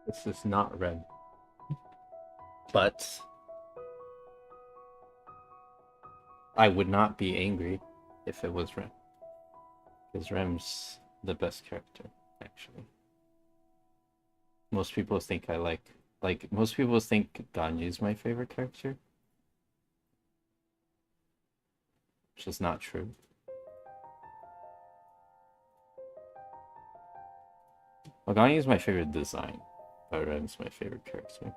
This is not Rem. But I would not be angry if it was Rem. Because Rem's the best character, actually. Most people think I like most people think Ganyu is my favorite character. Which is not true. Well, Ganyu is my favorite design, but Rem's my favorite character.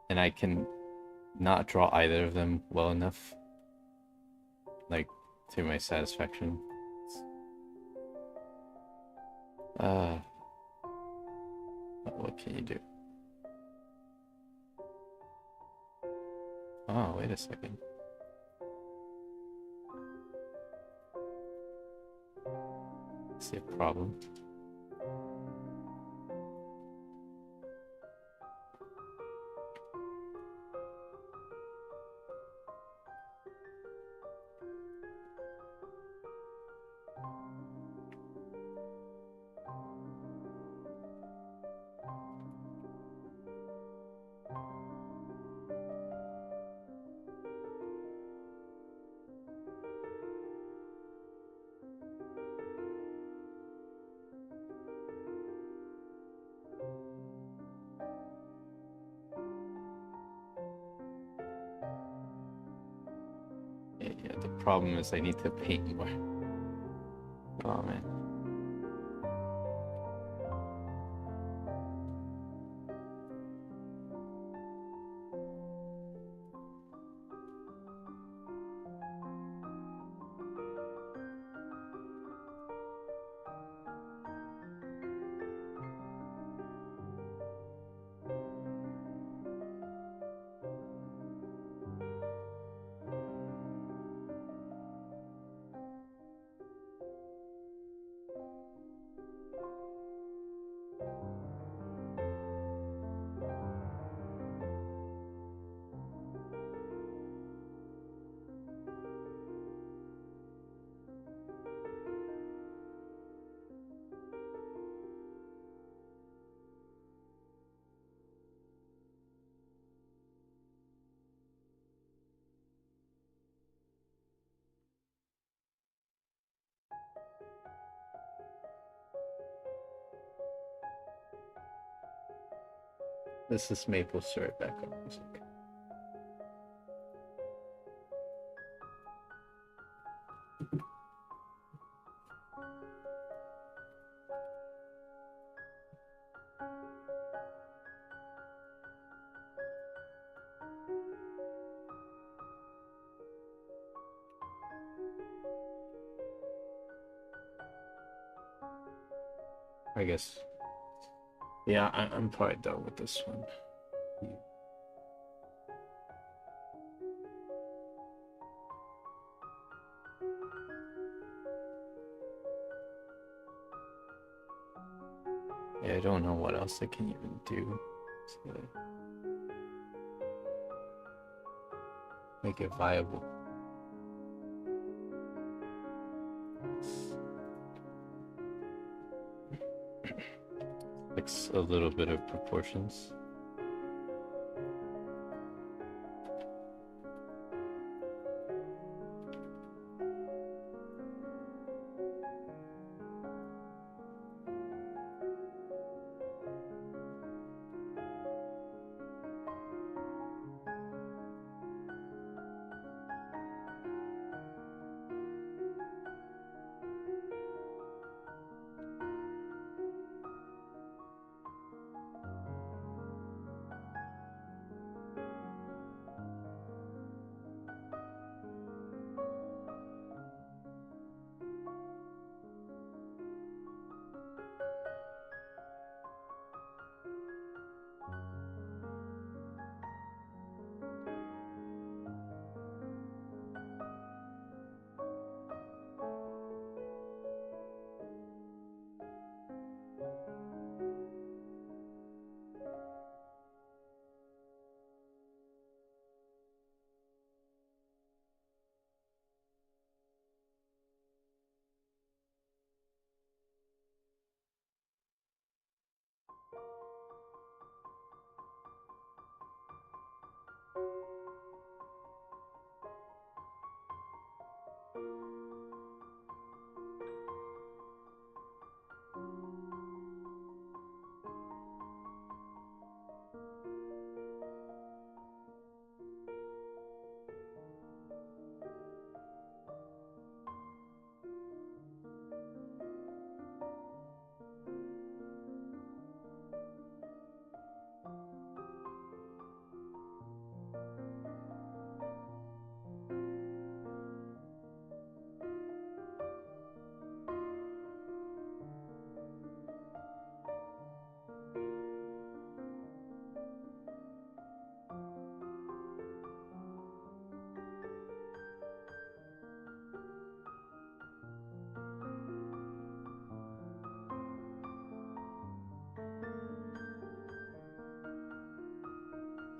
And I can not draw either of them well enough, like, to my satisfaction. What can you do? Oh, wait a second. I see a problem. Yeah, the problem is I need to paint more. Oh man. This is Maple Syrup backup music. I guess. Yeah, I'm probably done with this one. Yeah, I don't know what else I can even do to make it viable. Fix a little bit of proportions.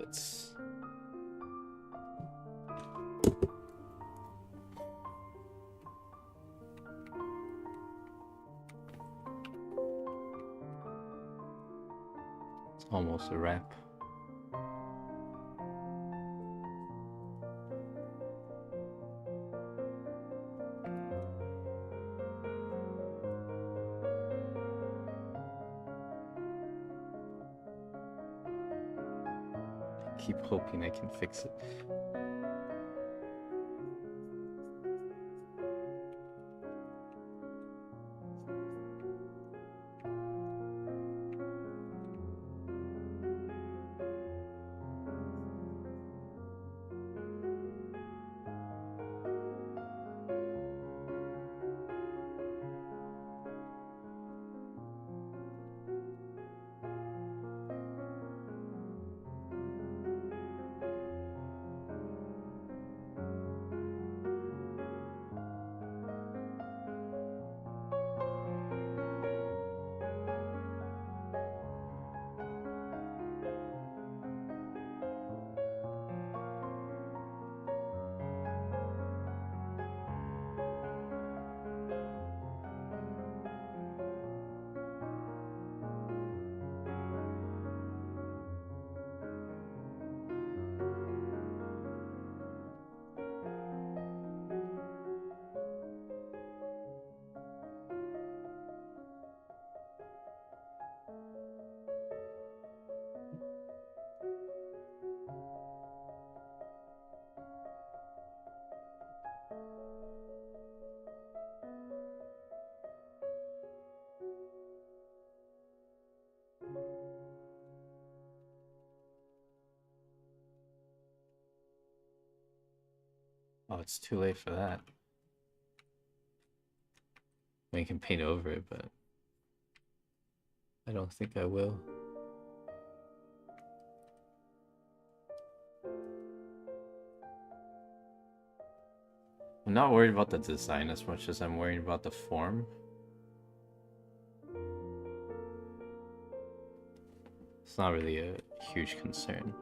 It's almost a wrap. Keep hoping I can fix it. Oh, it's too late for that. I mean, I can paint over it, but I don't think I will. I'm not worried about the design as much as I'm worried about the form. It's not really a huge concern.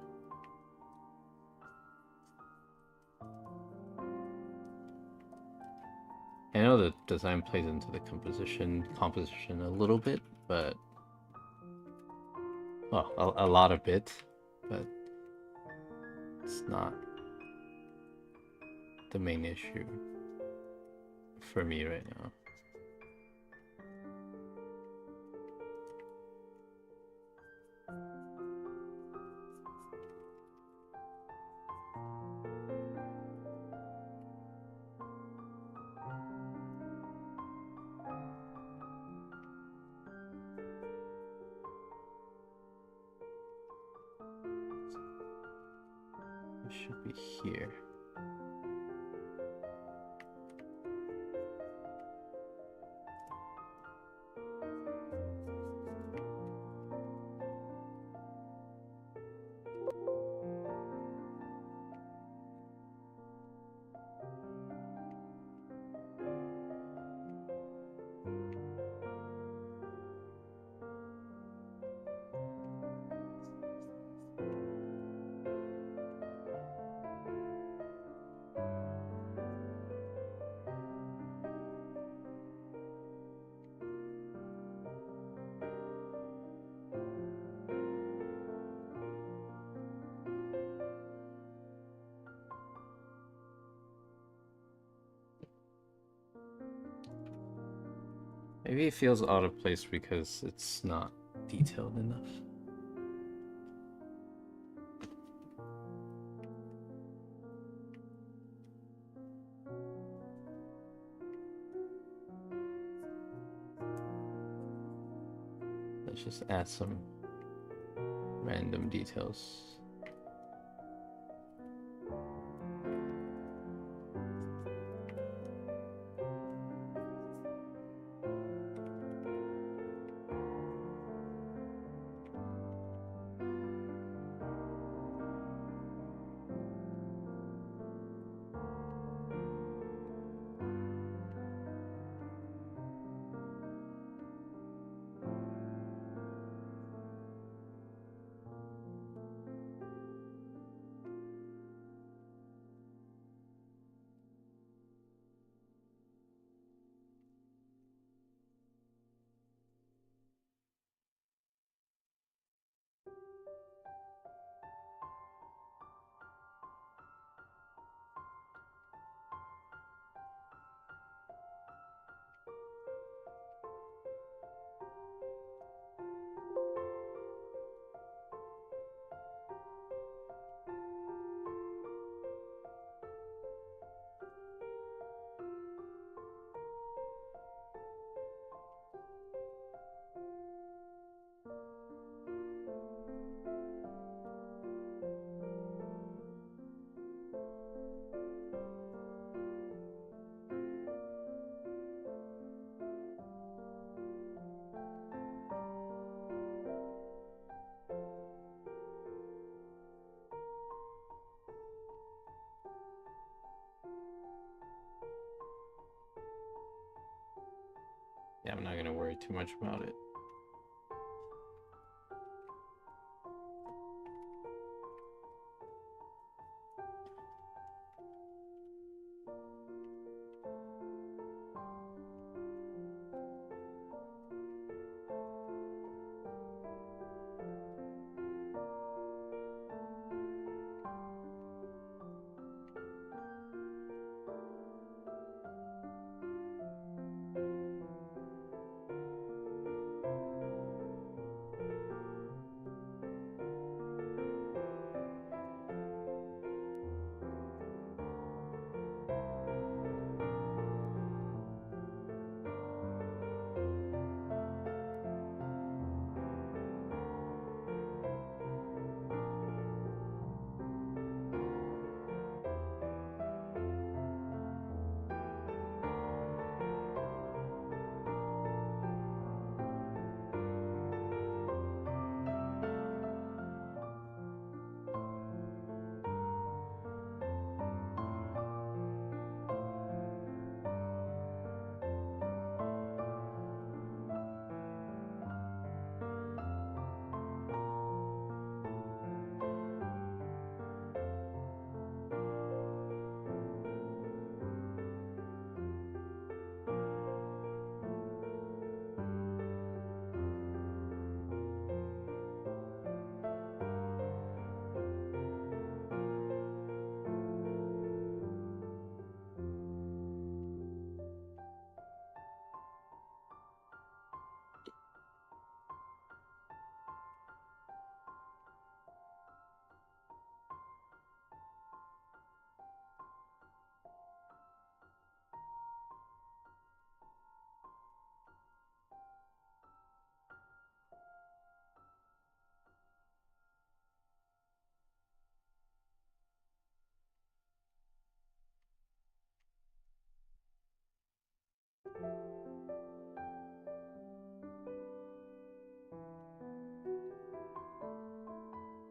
I know the design plays into the composition a little bit, but well, a lot of it, but it's not the main issue for me right now. It should be here. Maybe it feels out of place because it's not detailed enough. Let's just add some random details. Yeah, I'm not gonna worry too much about it.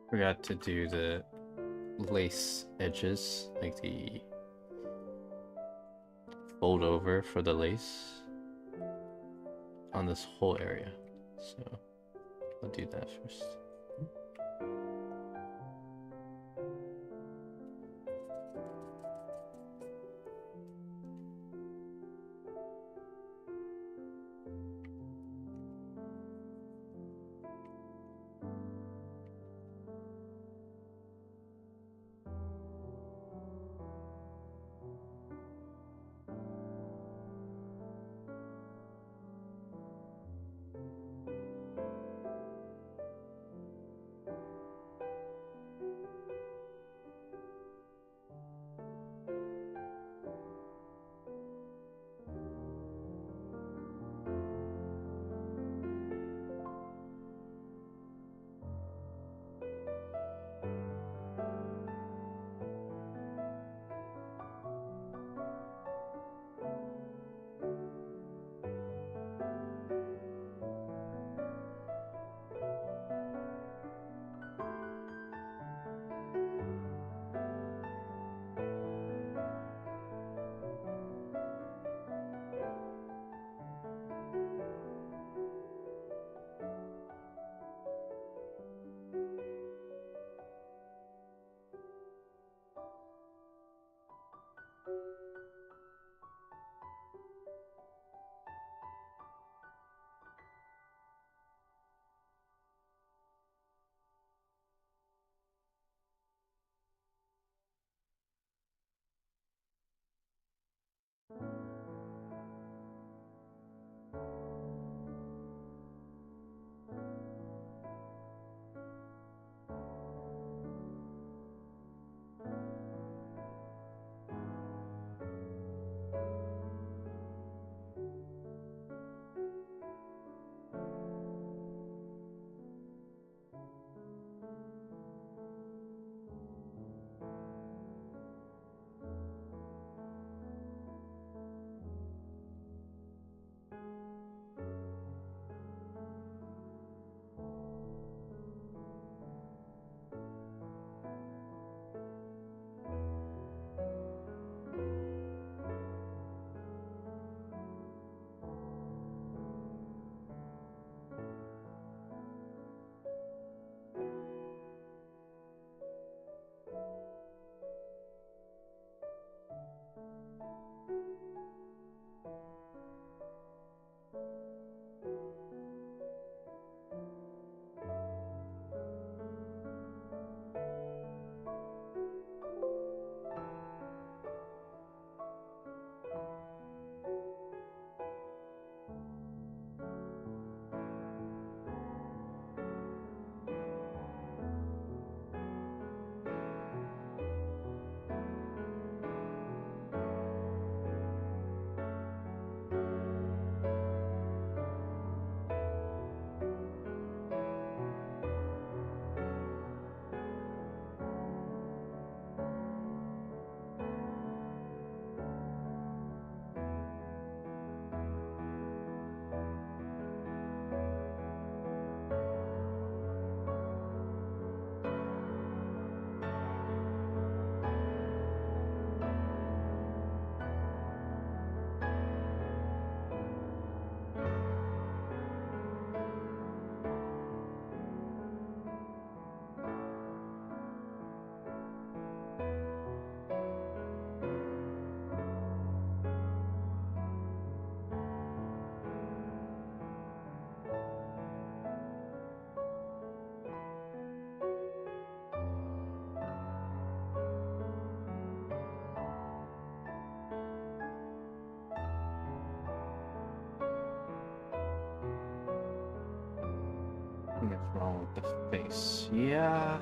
Forgot to do the lace edges, like the fold over for the lace on this whole area. So I'll do that first. Something is wrong with the face. Yeah,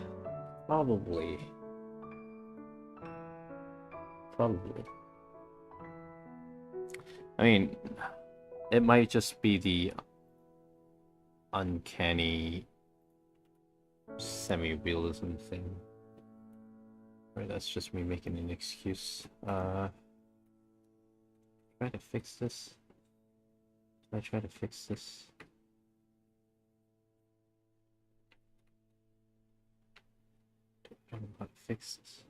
probably. Probably. I mean, it might just be the uncanny semi-realism thing. Or that's just me making an excuse. Try to fix this. Did I try to fix this? I don't know how to fix this.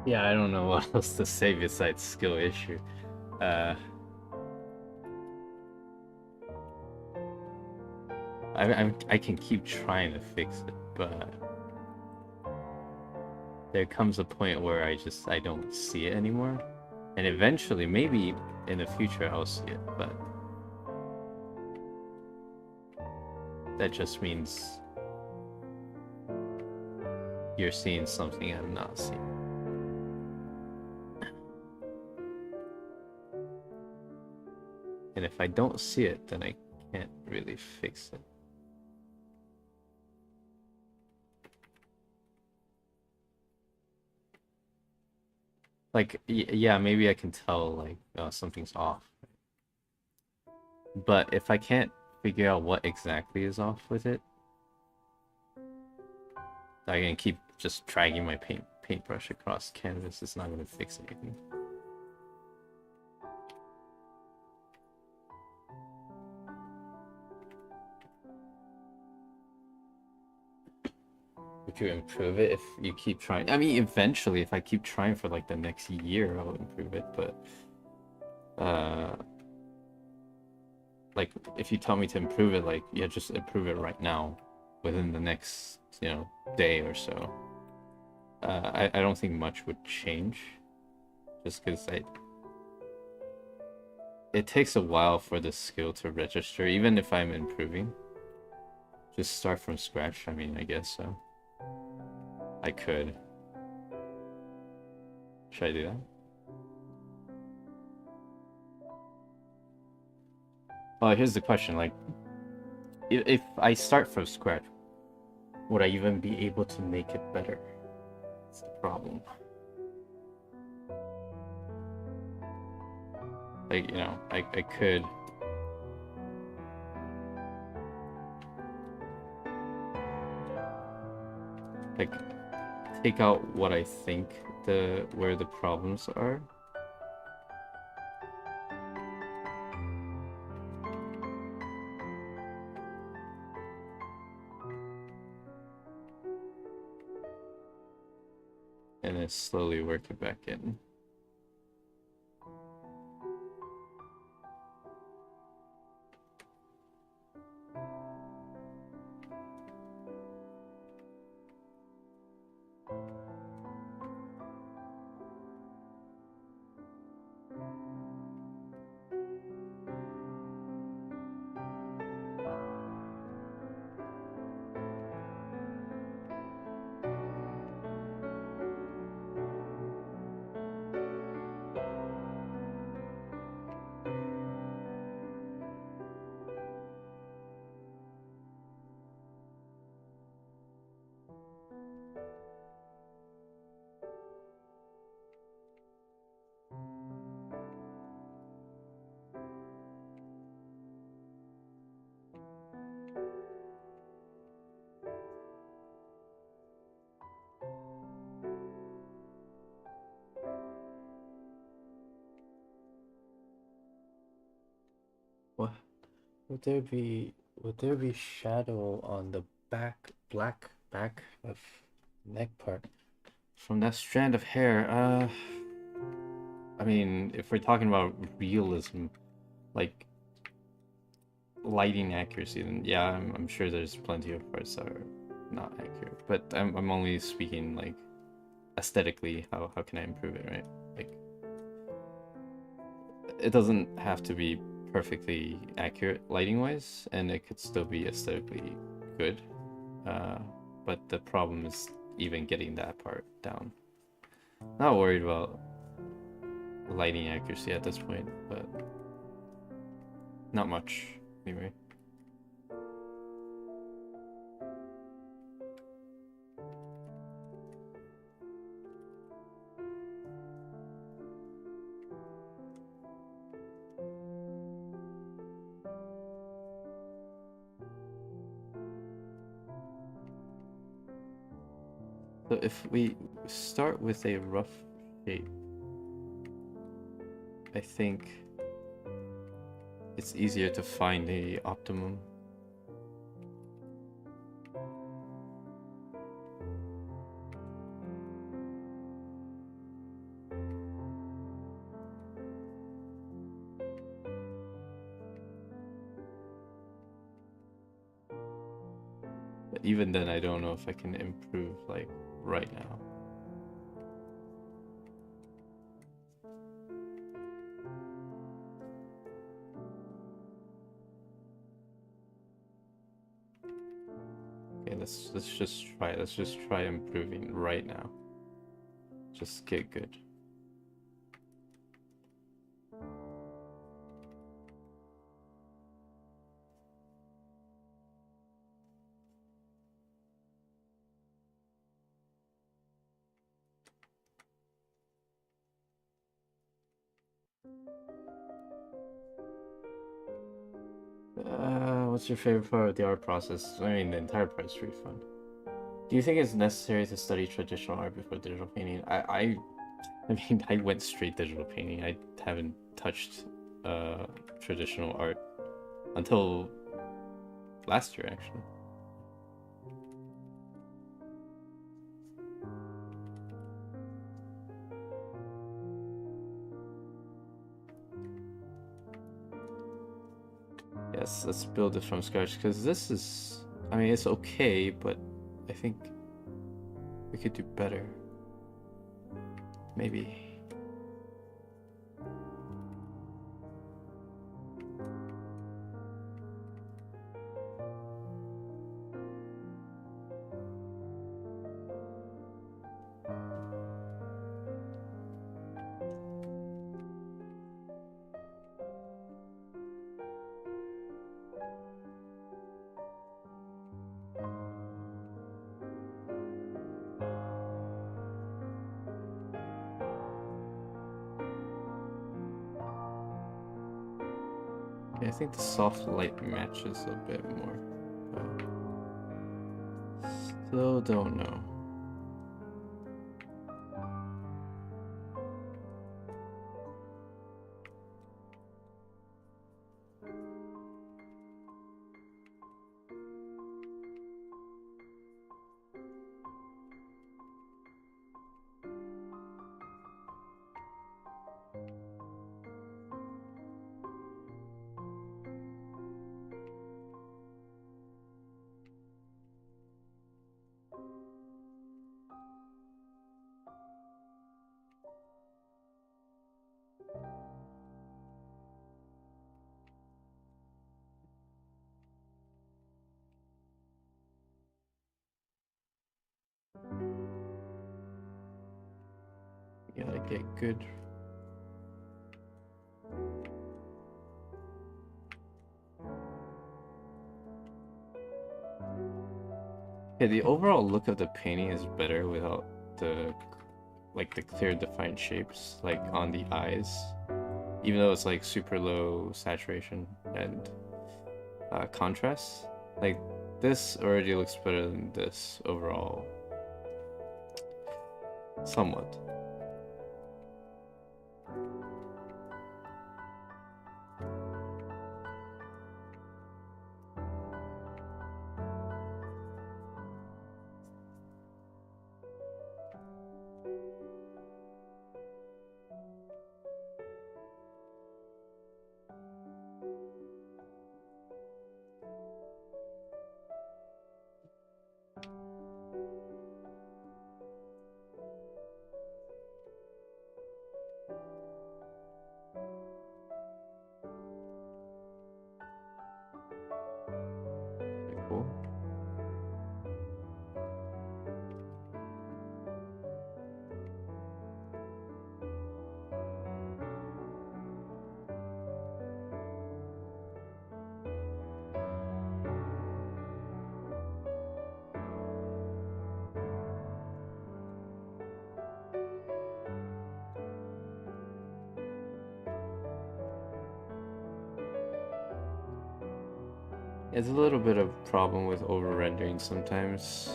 Yeah, I don't know what else to say besides skill issue. Uh, I can keep trying to fix it, but there comes a point where I don't see it anymore, and eventually, maybe in the future, I'll see it, but that just means you're seeing something I'm not seeing. And if I don't see it, then I can't really fix it. Like, yeah, maybe I can tell, like, something's off. But if I can't figure out what exactly is off with it, I can keep just dragging my paintbrush across canvas. It's not going to fix anything. Would you improve it if you keep trying? I mean, eventually, if I keep trying for like the next year, I'll improve it. But like if you tell me to improve it, like yeah, just improve it right now, within the next day or so. I don't think much would change, just because it takes a while for the skill to register, even if I'm improving. Just start from scratch. I mean, I guess so. I could. Should I do that? Well, here's the question, like, if I start from scratch, would I even be able to make it better? That's the problem. Like, I could... like, take out what I think where the problems are. And then slowly work it back in. What would there be shadow on the black back of neck part from that strand of hair? I mean, if we're talking about realism, like lighting accuracy, then yeah, I'm sure there's plenty of parts that are not accurate. But I'm only speaking like aesthetically. How can I improve it, right? Like, it doesn't have to be perfectly accurate lighting wise, and it could still be aesthetically good. But the problem is even getting that part down. Not worried about lighting accuracy at this point, but not much anyway. So if we start with a rough shape, I think it's easier to find the optimum. But even then, I don't know if I can improve like right now. Okay, let's just try it. Let's just try improving right now. Just get good. What's your favorite part of the art process? I mean, the entire part is pretty fun. Do you think it's necessary to study traditional art before digital painting? I mean, I went straight digital painting. I haven't touched traditional art until last year, actually. Yes, let's build it from scratch because this is, I mean, it's okay, but I think we could do better. Maybe. I think the soft light matches a bit more, but still don't know. You gotta get good. Yeah, the overall look of the painting is better without the the clear defined shapes like on the eyes, even though it's like super low saturation and contrast. Like this already looks better than this overall, somewhat. Cool. It's a little bit of problem with over rendering sometimes.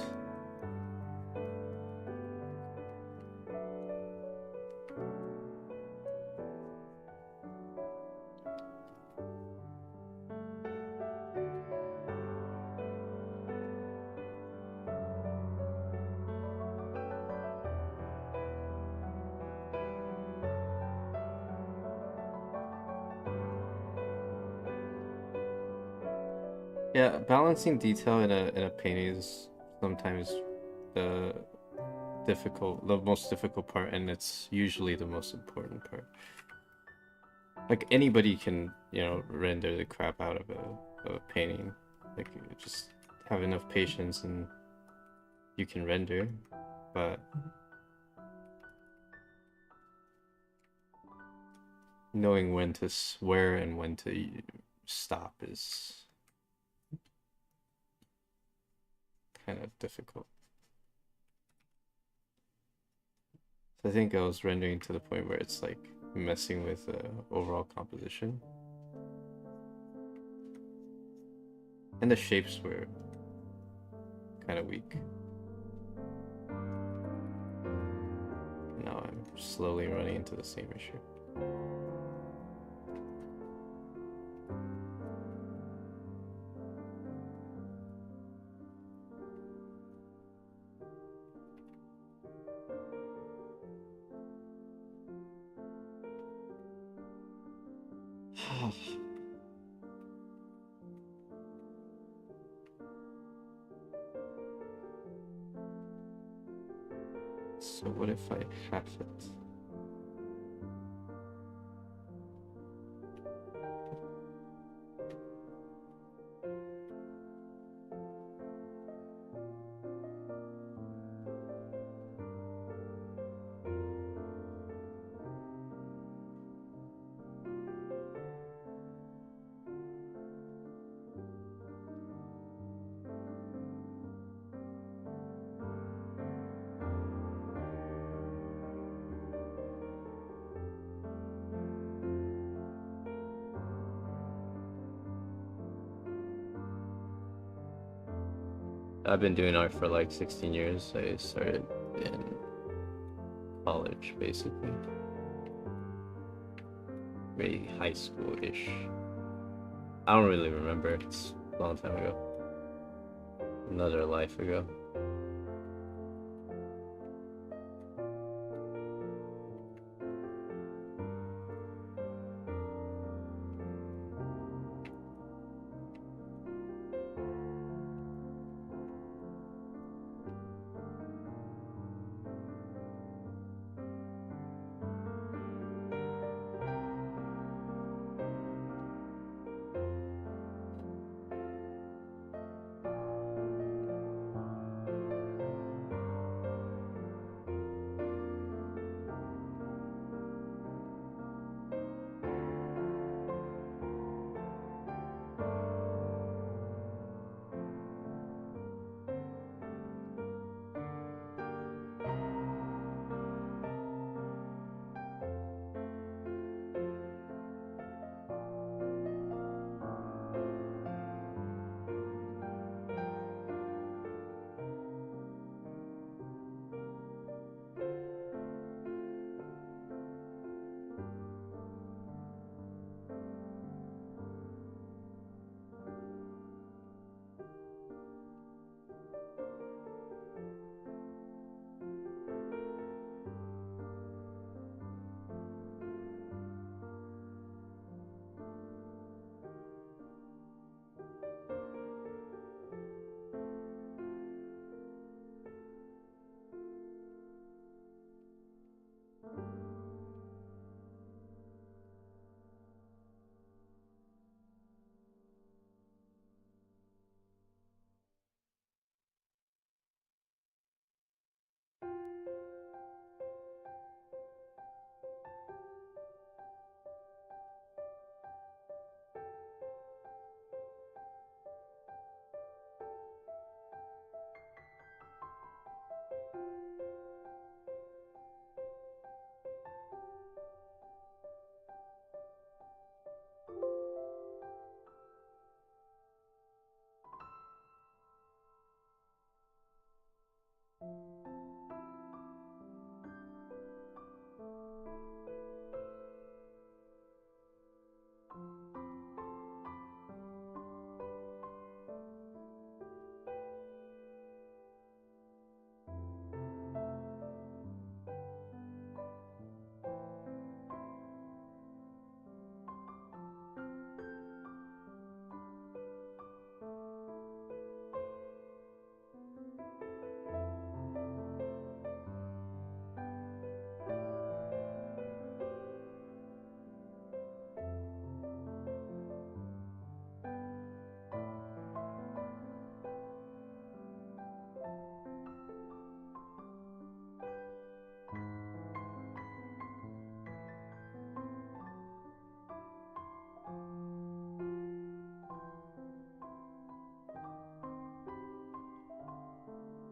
Yeah, balancing detail in a painting is sometimes the the most difficult part, and it's usually the most important part. Like anybody can, you know, render the crap out of a painting. Like it just have enough patience and you can render, but knowing when to swear and when to stop is kind of difficult. So I think I was rendering to the point where it's like messing with the overall composition. And the shapes were kind of weak. Now I'm slowly running into the same issue. So what if I half it? I've been doing art for like 16 years. I started in college, basically. Maybe high school-ish. I don't really remember. It's a long time ago. Another life ago.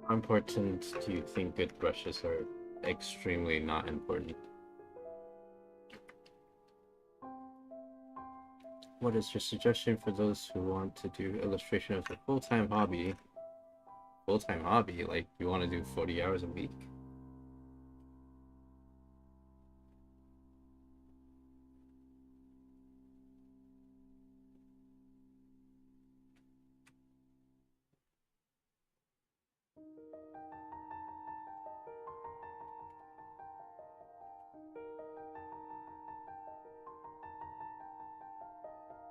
How important do you think good brushes are? Extremely not important. What is your suggestion for those who want to do illustration as a full-time hobby? Full-time hobby? Like, you want to do 40 hours a week?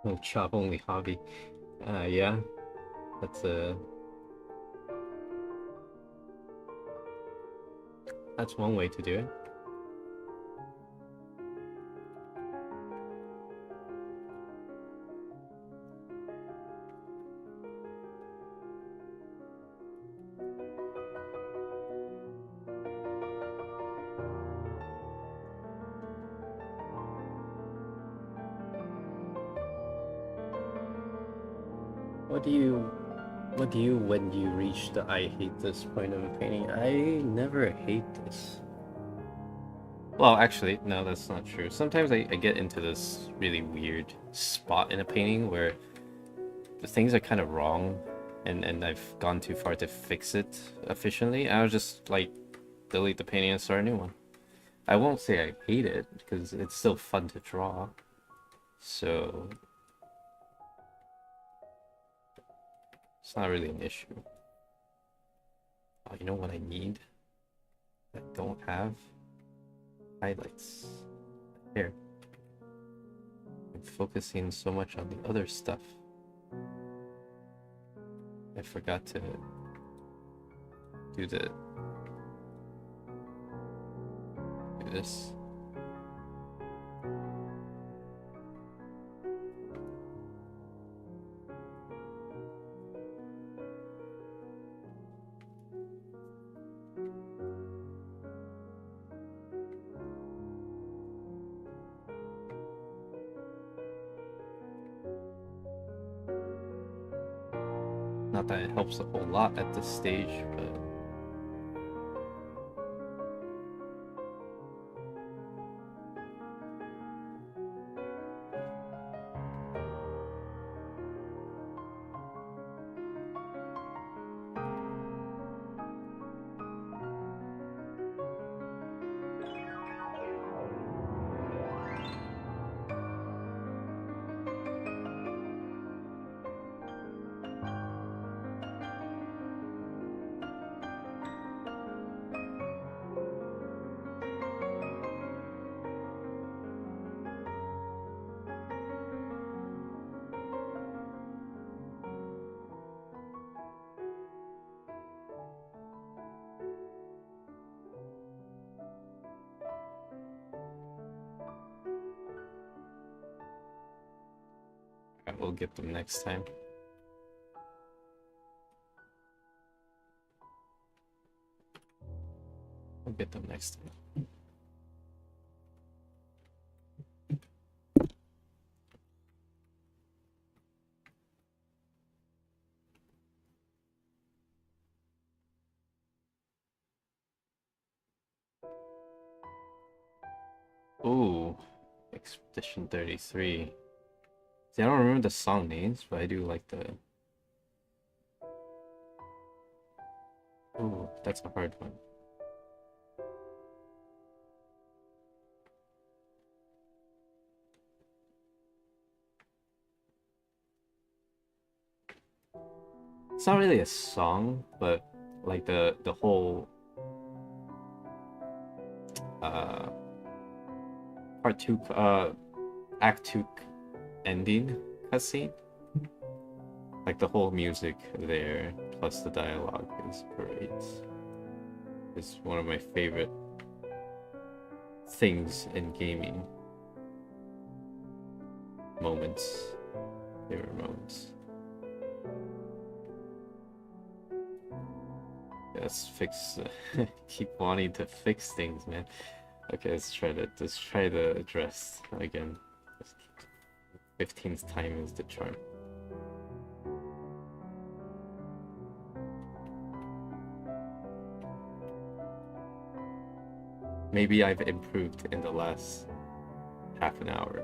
No job-only hobby. Yeah. That's that's one way to do it. What do you when you reach the I hate this point of a painting? I never hate this. Well, actually, no, that's not true. Sometimes I get into this really weird spot in a painting where the things are kind of wrong and I've gone too far to fix it efficiently. I'll just like delete the painting and start a new one. I won't say I hate it because it's still fun to draw. So it's not really an issue. Oh, you know what I need? I don't have highlights. Here. I'm focusing so much on the other stuff. I forgot to do this. Not that it helps a whole lot at this stage, but we'll get them next time. We'll get them next time. Ooh, Expedition 33. See, I don't remember the song names, but I do like the... Ooh, that's a hard one. It's not really a song, but like the whole part 2 act 2 ending cutscene, like the whole music there plus the dialogue is great. It's one of my favorite things in gaming. Favorite moments. Let's fix. Keep wanting to fix things, man. Okay, let's try the address again. 15th time is the charm. Maybe I've improved in the last half an hour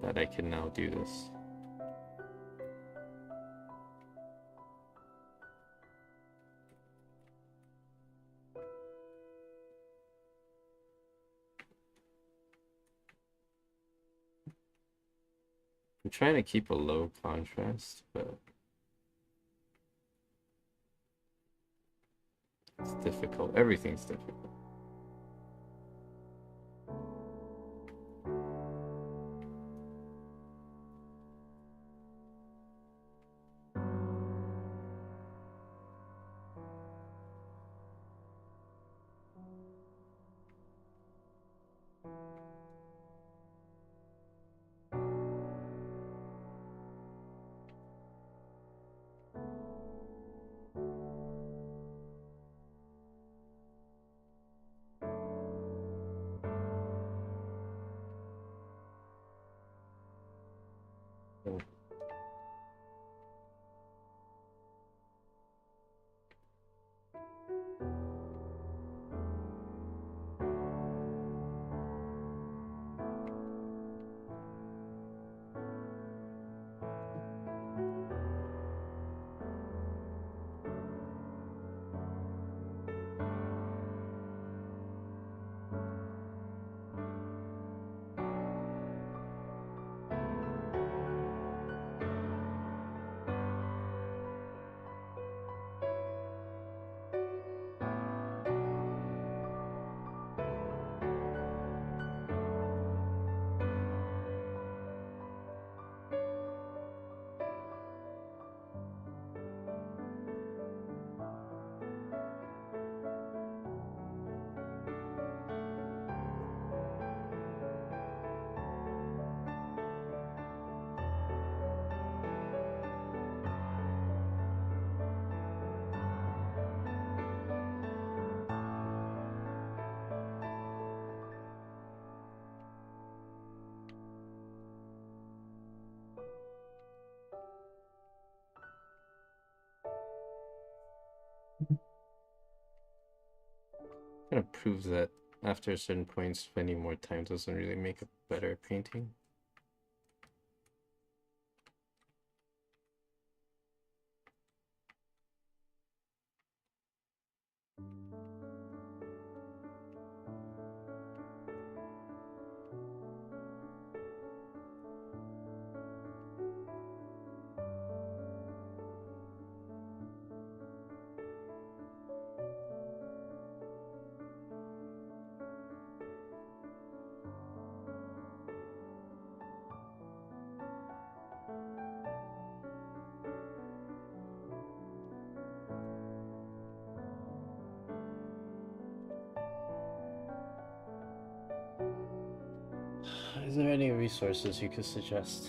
that I can now do this. I'm trying to keep a low contrast, but it's difficult. Everything's difficult. So, kind of proves that after a certain point, spending more time doesn't really make a better painting. Is there any resources you could suggest?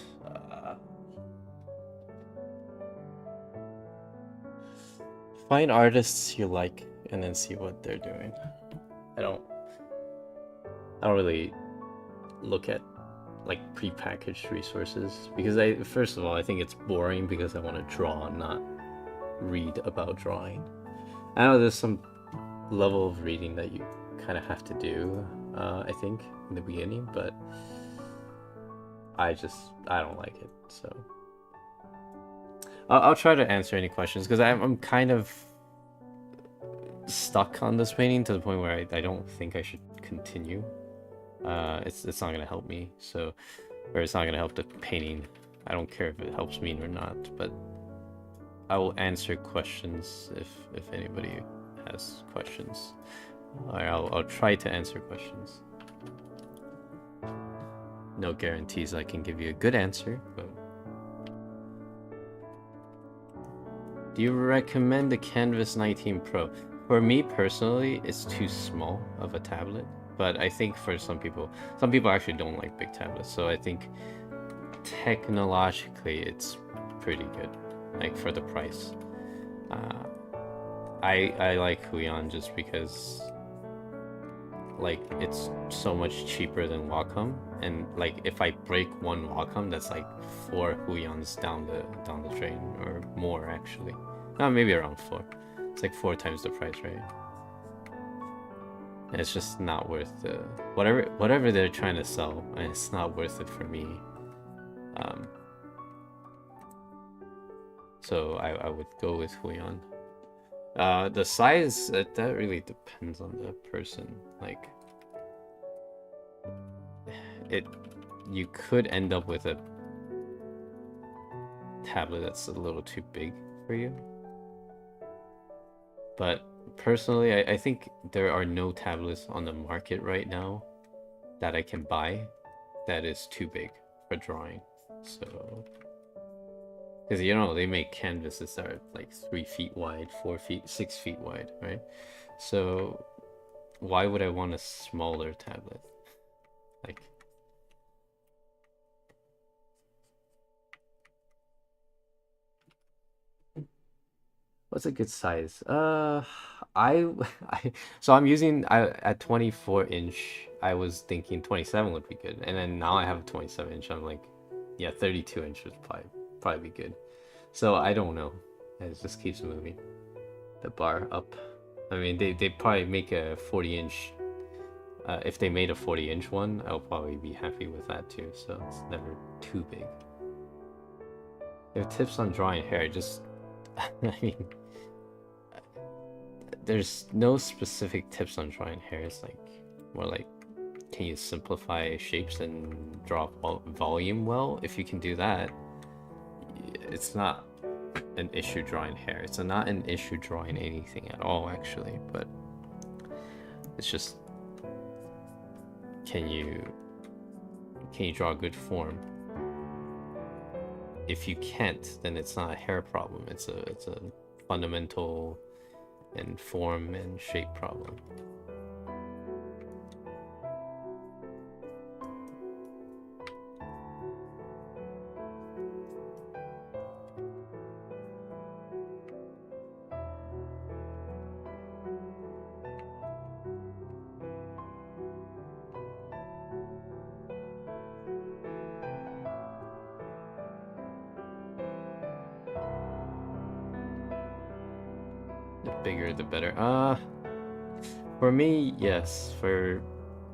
Find artists you like and then see what they're doing. I don't really look at like prepackaged resources because first of all I think it's boring because I want to draw, not read about drawing. I know there's some level of reading that you kind of have to do, I think, in the beginning, but I don't like it. So I'll try to answer any questions because I'm kind of stuck on this painting to the point where I don't think I should continue. It's not gonna help me, so, or it's not gonna help the painting. I don't care if it helps me or not, but I will answer questions if anybody has questions. Or I'll try to answer questions. No guarantees I can give you a good answer, but... Do you recommend the Canvas 19 Pro? For me personally, it's too small of a tablet, but I think for some people actually don't like big tablets, so I think technologically it's pretty good, like for the price. I like Huion just because like it's so much cheaper than Wacom, and like if I break one Wacom, that's like 4 Huions down the drain, or more actually. Maybe around 4. It's like 4 times the price, right? And it's just not worth the whatever they're trying to sell, and it's not worth it for me. So I would go with Huion. The size, that really depends on the person. Like, you could end up with a tablet that's a little too big for you. But personally, I think there are no tablets on the market right now that I can buy that is too big for drawing. So, because you know, they make canvases that are like 3 feet wide, 4 feet, 6 feet wide, right? So why would I want a smaller tablet? Like, what's a good size? So I'm using at 24-inch. I was thinking 27 would be good, and then now I have a 27-inch. I'm like, yeah, 32-inch would probably be good. So I don't know. It just keeps moving the bar up. I mean, they probably make a 40-inch. If they made a 40-inch one, I'll probably be happy with that too. So it's never too big. If tips on drawing hair, just I mean, there's no specific tips on drawing hair. It's like more like, can you simplify shapes and draw volume well? If you can do that, it's not an issue drawing hair. It's not an issue drawing anything at all, actually. But it's just, can you draw a good form? If you can't, then it's not a hair problem. It's a fundamental and form and shape problem. The bigger the better. For me, yes.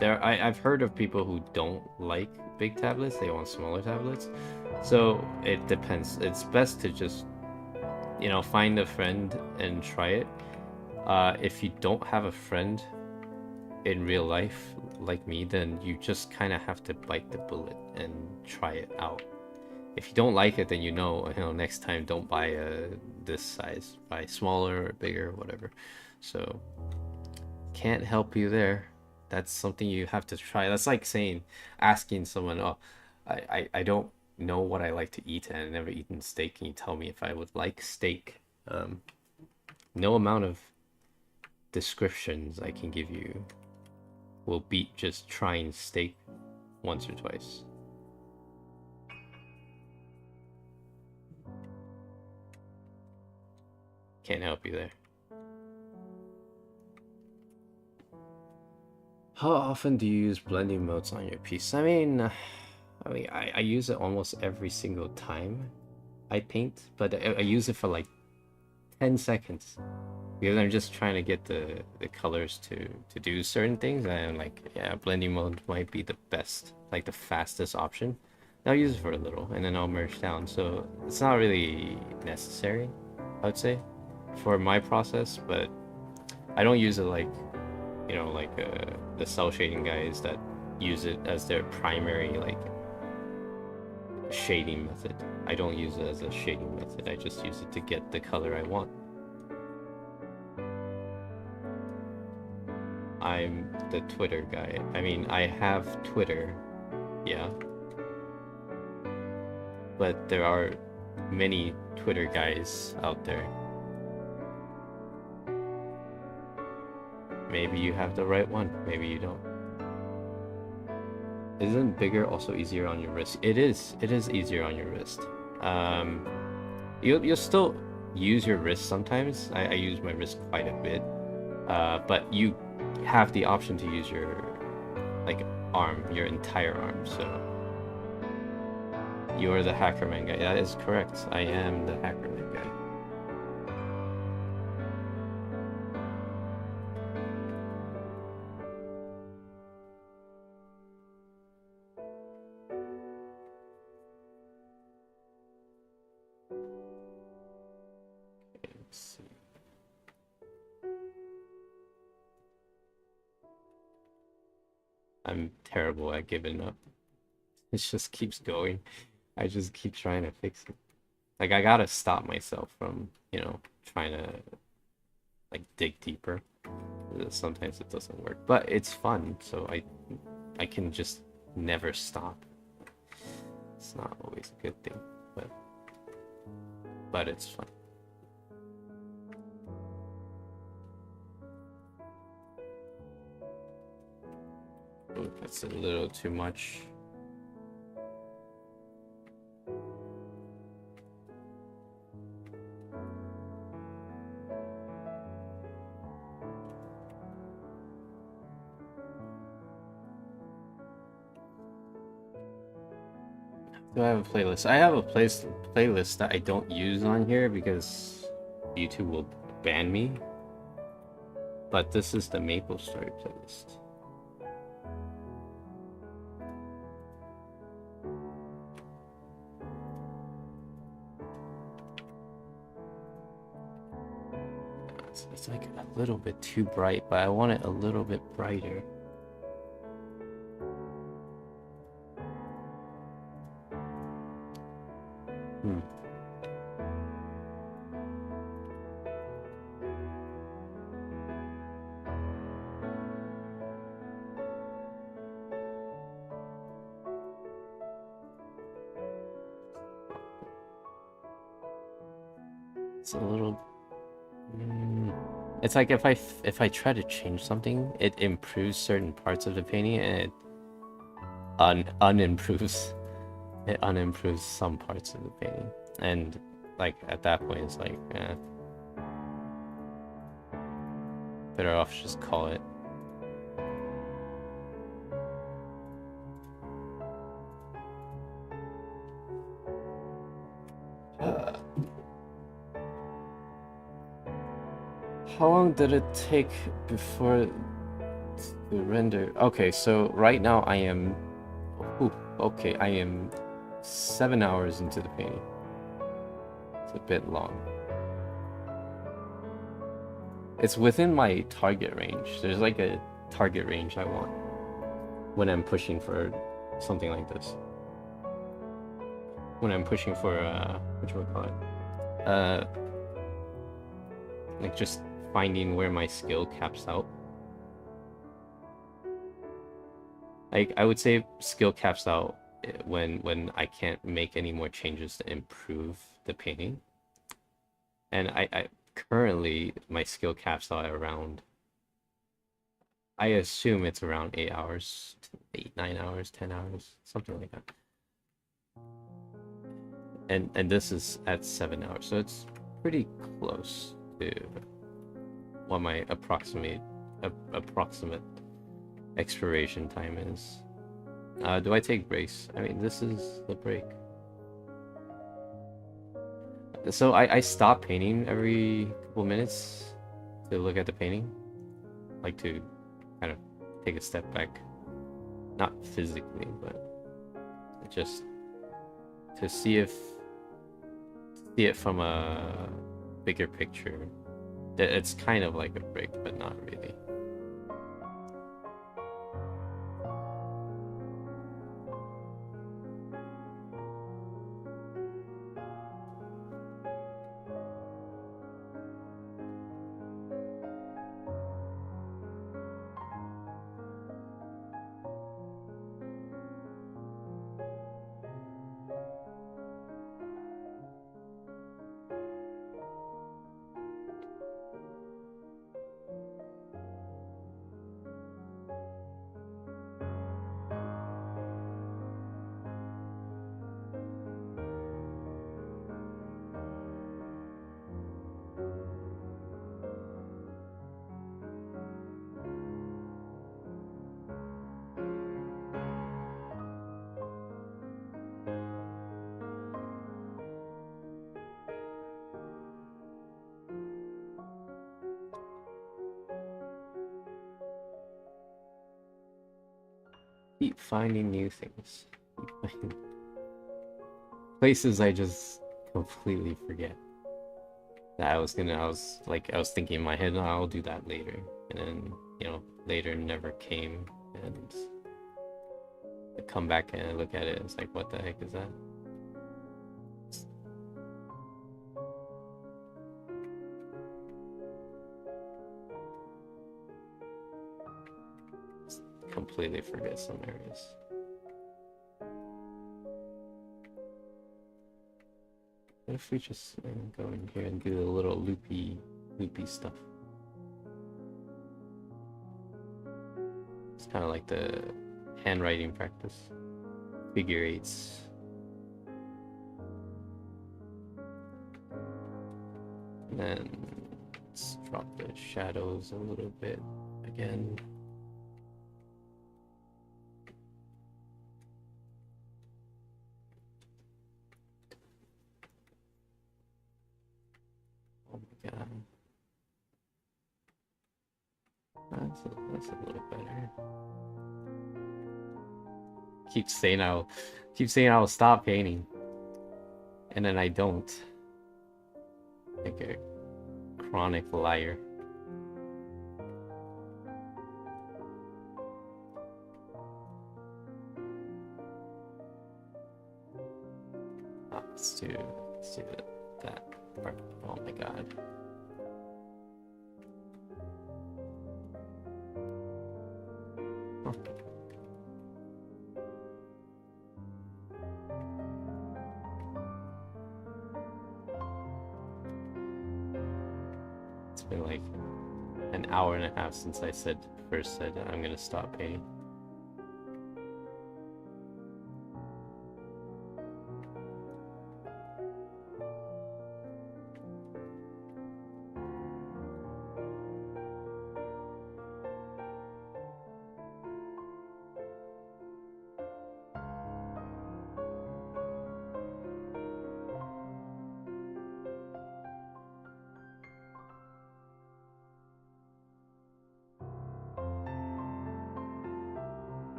I've heard of people who don't like big tablets. They want smaller tablets. So it depends. It's best to just, find a friend and try it. If you don't have a friend in real life like me, then you just kind of have to bite the bullet and try it out. If you don't like it, then next time don't buy this size. Buy smaller or bigger, whatever. So can't help you there. That's something you have to try. That's like asking someone, oh, I don't know what I like to eat and I've never eaten steak. Can you tell me if I would like steak? No amount of descriptions I can give you will beat just trying steak once or twice. Can't help you there. How often do you use blending modes on your piece? I mean, I use it almost every single time I paint, but I use it for like 10 seconds because I'm just trying to get the colors to do certain things, and like, yeah, blending mode might be the best, like the fastest option. I'll use it for a little and then I'll merge down, so it's not really necessary, I would say, for my process. But I don't use it like, the cell shading guys that use it as their primary like shading method. I don't use it as a shading method. I just use it to get the color I want. I'm the Twitter guy. I mean, I have Twitter, yeah, but there are many Twitter guys out there. Maybe you have the right one, maybe you don't. Isn't bigger also easier on your wrist? It is easier on your wrist. You'll still use your wrist sometimes. I use my wrist quite a bit. But you have the option to use your arm, your entire arm, so you're the Hackerman guy. That is correct. I am the Hackerman guy. I'm terrible at giving up. It just keeps going. I just keep trying to fix it. Like I gotta stop myself from, trying to like dig deeper. Sometimes it doesn't work, but it's fun, so I can just never stop. It's not always a good thing, but it's fun. Ooh, that's a little too much. Do I have a playlist? I have a playlist that I don't use on here because YouTube will ban me. But this is the Maple Story playlist. It's like a little bit too bright, but I want it a little bit brighter. It's a little. It's like if I try to change something, it improves certain parts of the painting, and it unimproves it unimproves some parts of the painting, and like at that point, it's like, better off just call it. How long did it take before to render? Okay, so right now I am. Okay, I am 7 hours into the painting. It's a bit long. It's within my target range. There's like a target range I want when I'm pushing for something like this. When I'm pushing for what you would call it? Like just finding where my skill caps out. Like I would say skill caps out when I can't make any more changes to improve the painting. And I currently my skill caps out around, I assume it's around 8 hours, 8, 9 hours, 10 hours, something like that. And this is at 7 hours, so it's pretty close to what my approximate expiration time is. Do I take breaks? I mean, this is the break. So I stop painting every couple minutes to look at the painting, like to kind of take a step back, not physically, but just to see it from a bigger picture. It's kind of like a break, but not really. Keep finding new things. Places I just completely forget. That I was thinking in my head, oh, I'll do that later. And then, later never came. And I come back and I look at it, it's like, what the heck is that? Completely forget some areas. What if we just go in here and do a little loopy stuff? It's kind of like the handwriting practice. Figure eights. And then let's drop the shadows a little bit again. Oh my god. That's a little better. Keep saying I'll stop painting, and then I don't. Like a chronic liar. Oh, let's do that part. Oh my god. Huh. It's been like an hour and a half since I first said I'm gonna stop painting.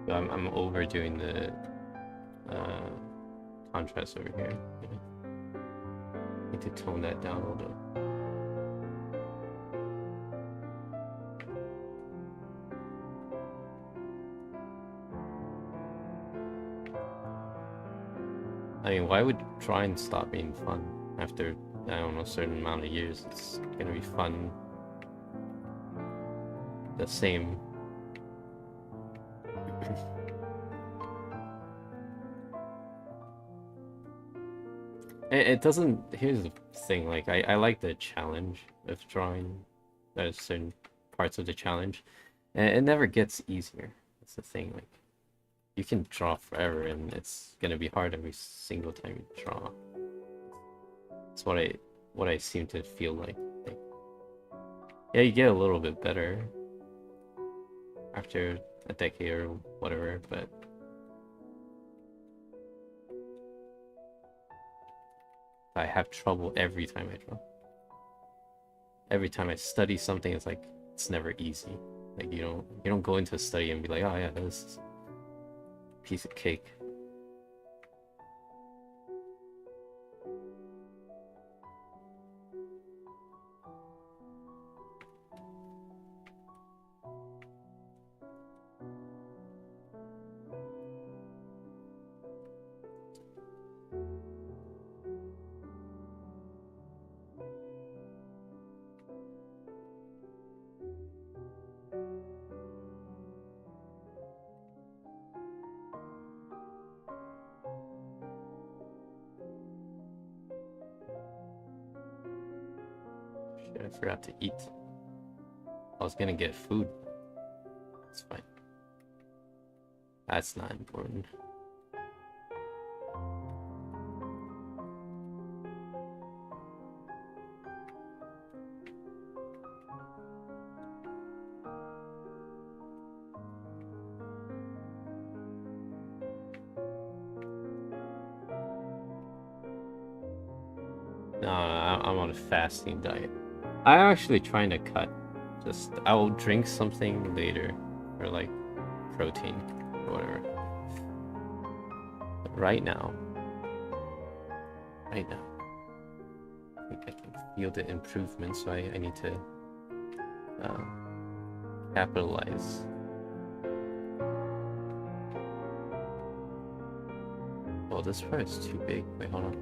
I'm overdoing the contrast over here. Yeah. Need to tone that down a little bit. I mean, why would drawing stop being fun after, I don't know, a certain amount of years? It's gonna be fun the same. It doesn't. Here's the thing, like I like the challenge of drawing. There's certain parts of the challenge, and it never gets easier. That's the thing. Like you can draw forever, and it's gonna be hard every single time you draw. That's what I seem to feel like. Yeah, you get a little bit better after a decade or whatever, but I have trouble every time I draw. Every time I study something, it's like it's never easy. Like you don't go into a study and be like, oh yeah, this is a piece of cake. I forgot to eat. I was gonna get food. It's fine. That's not important. No, I'm on a fasting diet. I'm actually trying to cut. Just I'll drink something later, or like protein or whatever. But right now, I think I can feel the improvement. So I need to Capitalize. Oh, this part is too big. Wait, hold on.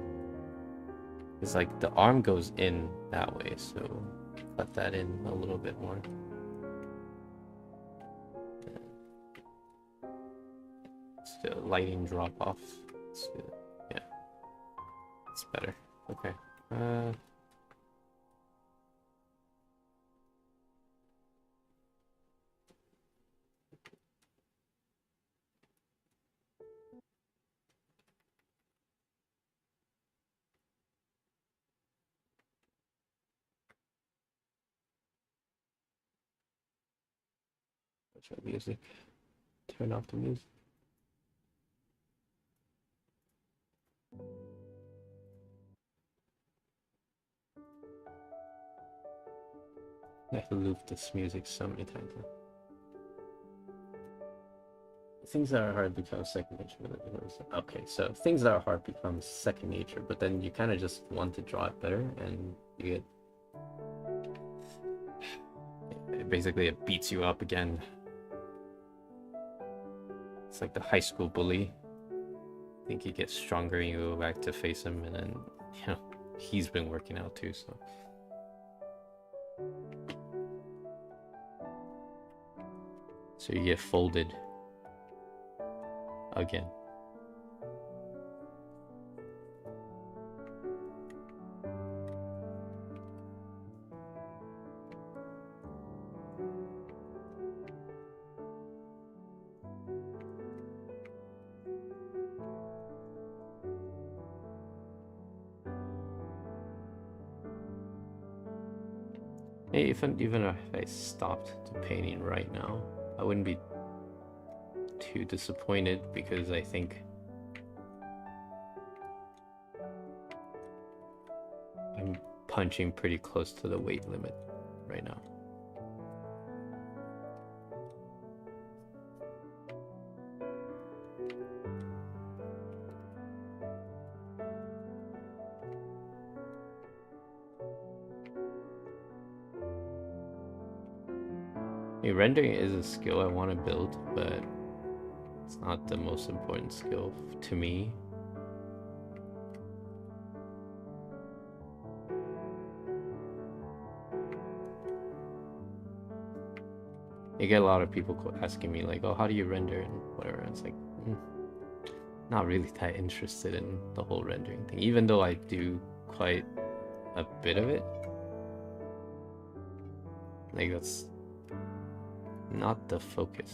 It's like the arm goes in that way, so cut that in a little bit more. Still lighting drop off. Yeah, it's better. Okay. What's our music? Turn off the music. I've looped this music so many times now. Things that are hard become second nature. Okay, so things that are hard become second nature, but then you kind of just want to draw it better, and you get basically it beats you up again. It's like the high school bully. I think he gets stronger and you go back to face him, and then he's been working out too, so. So you get folded again. Hey, even if I stopped the painting right now, I wouldn't be too disappointed, because I think I'm punching pretty close to the weight limit right now. Rendering is a skill I want to build, but it's not the most important skill to me. You get a lot of people asking me like, oh, how do you render and whatever. And it's like, not really that interested in the whole rendering thing, even though I do quite a bit of it. Like, that's not the focus.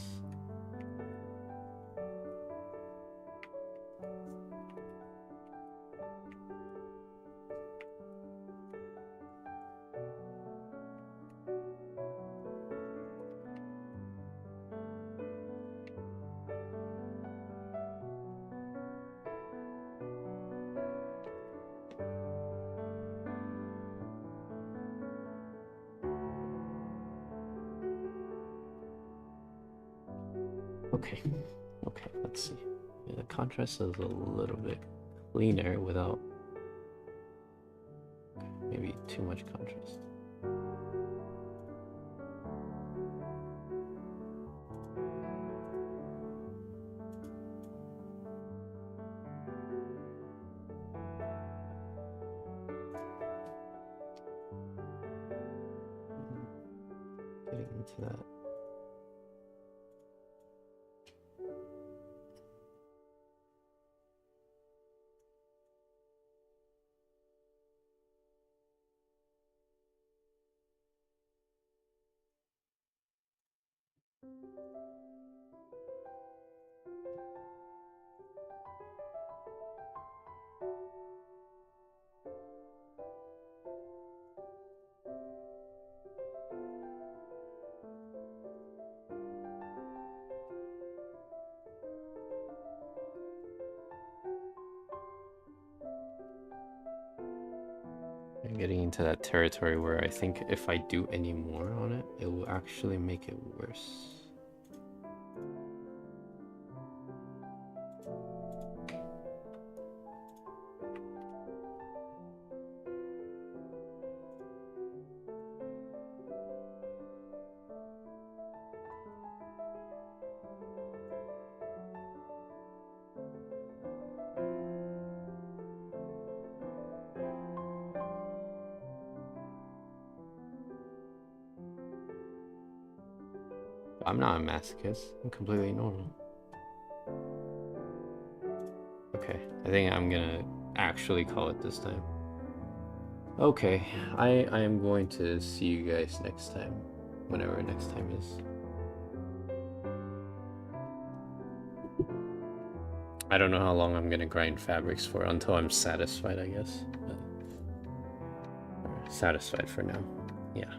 Okay, let's see. Yeah, the contrast is a little bit cleaner without maybe too much contrast. Getting into that. I'm getting into that territory where I think if I do any more on it, it will actually make it worse. I'm not a masochist. I'm completely normal. Okay, I think I'm gonna actually call it this time. Okay, I am going to see you guys next time, whenever next time is. I don't know how long I'm gonna grind fabrics for, until I'm satisfied, I guess. But satisfied for now. Yeah.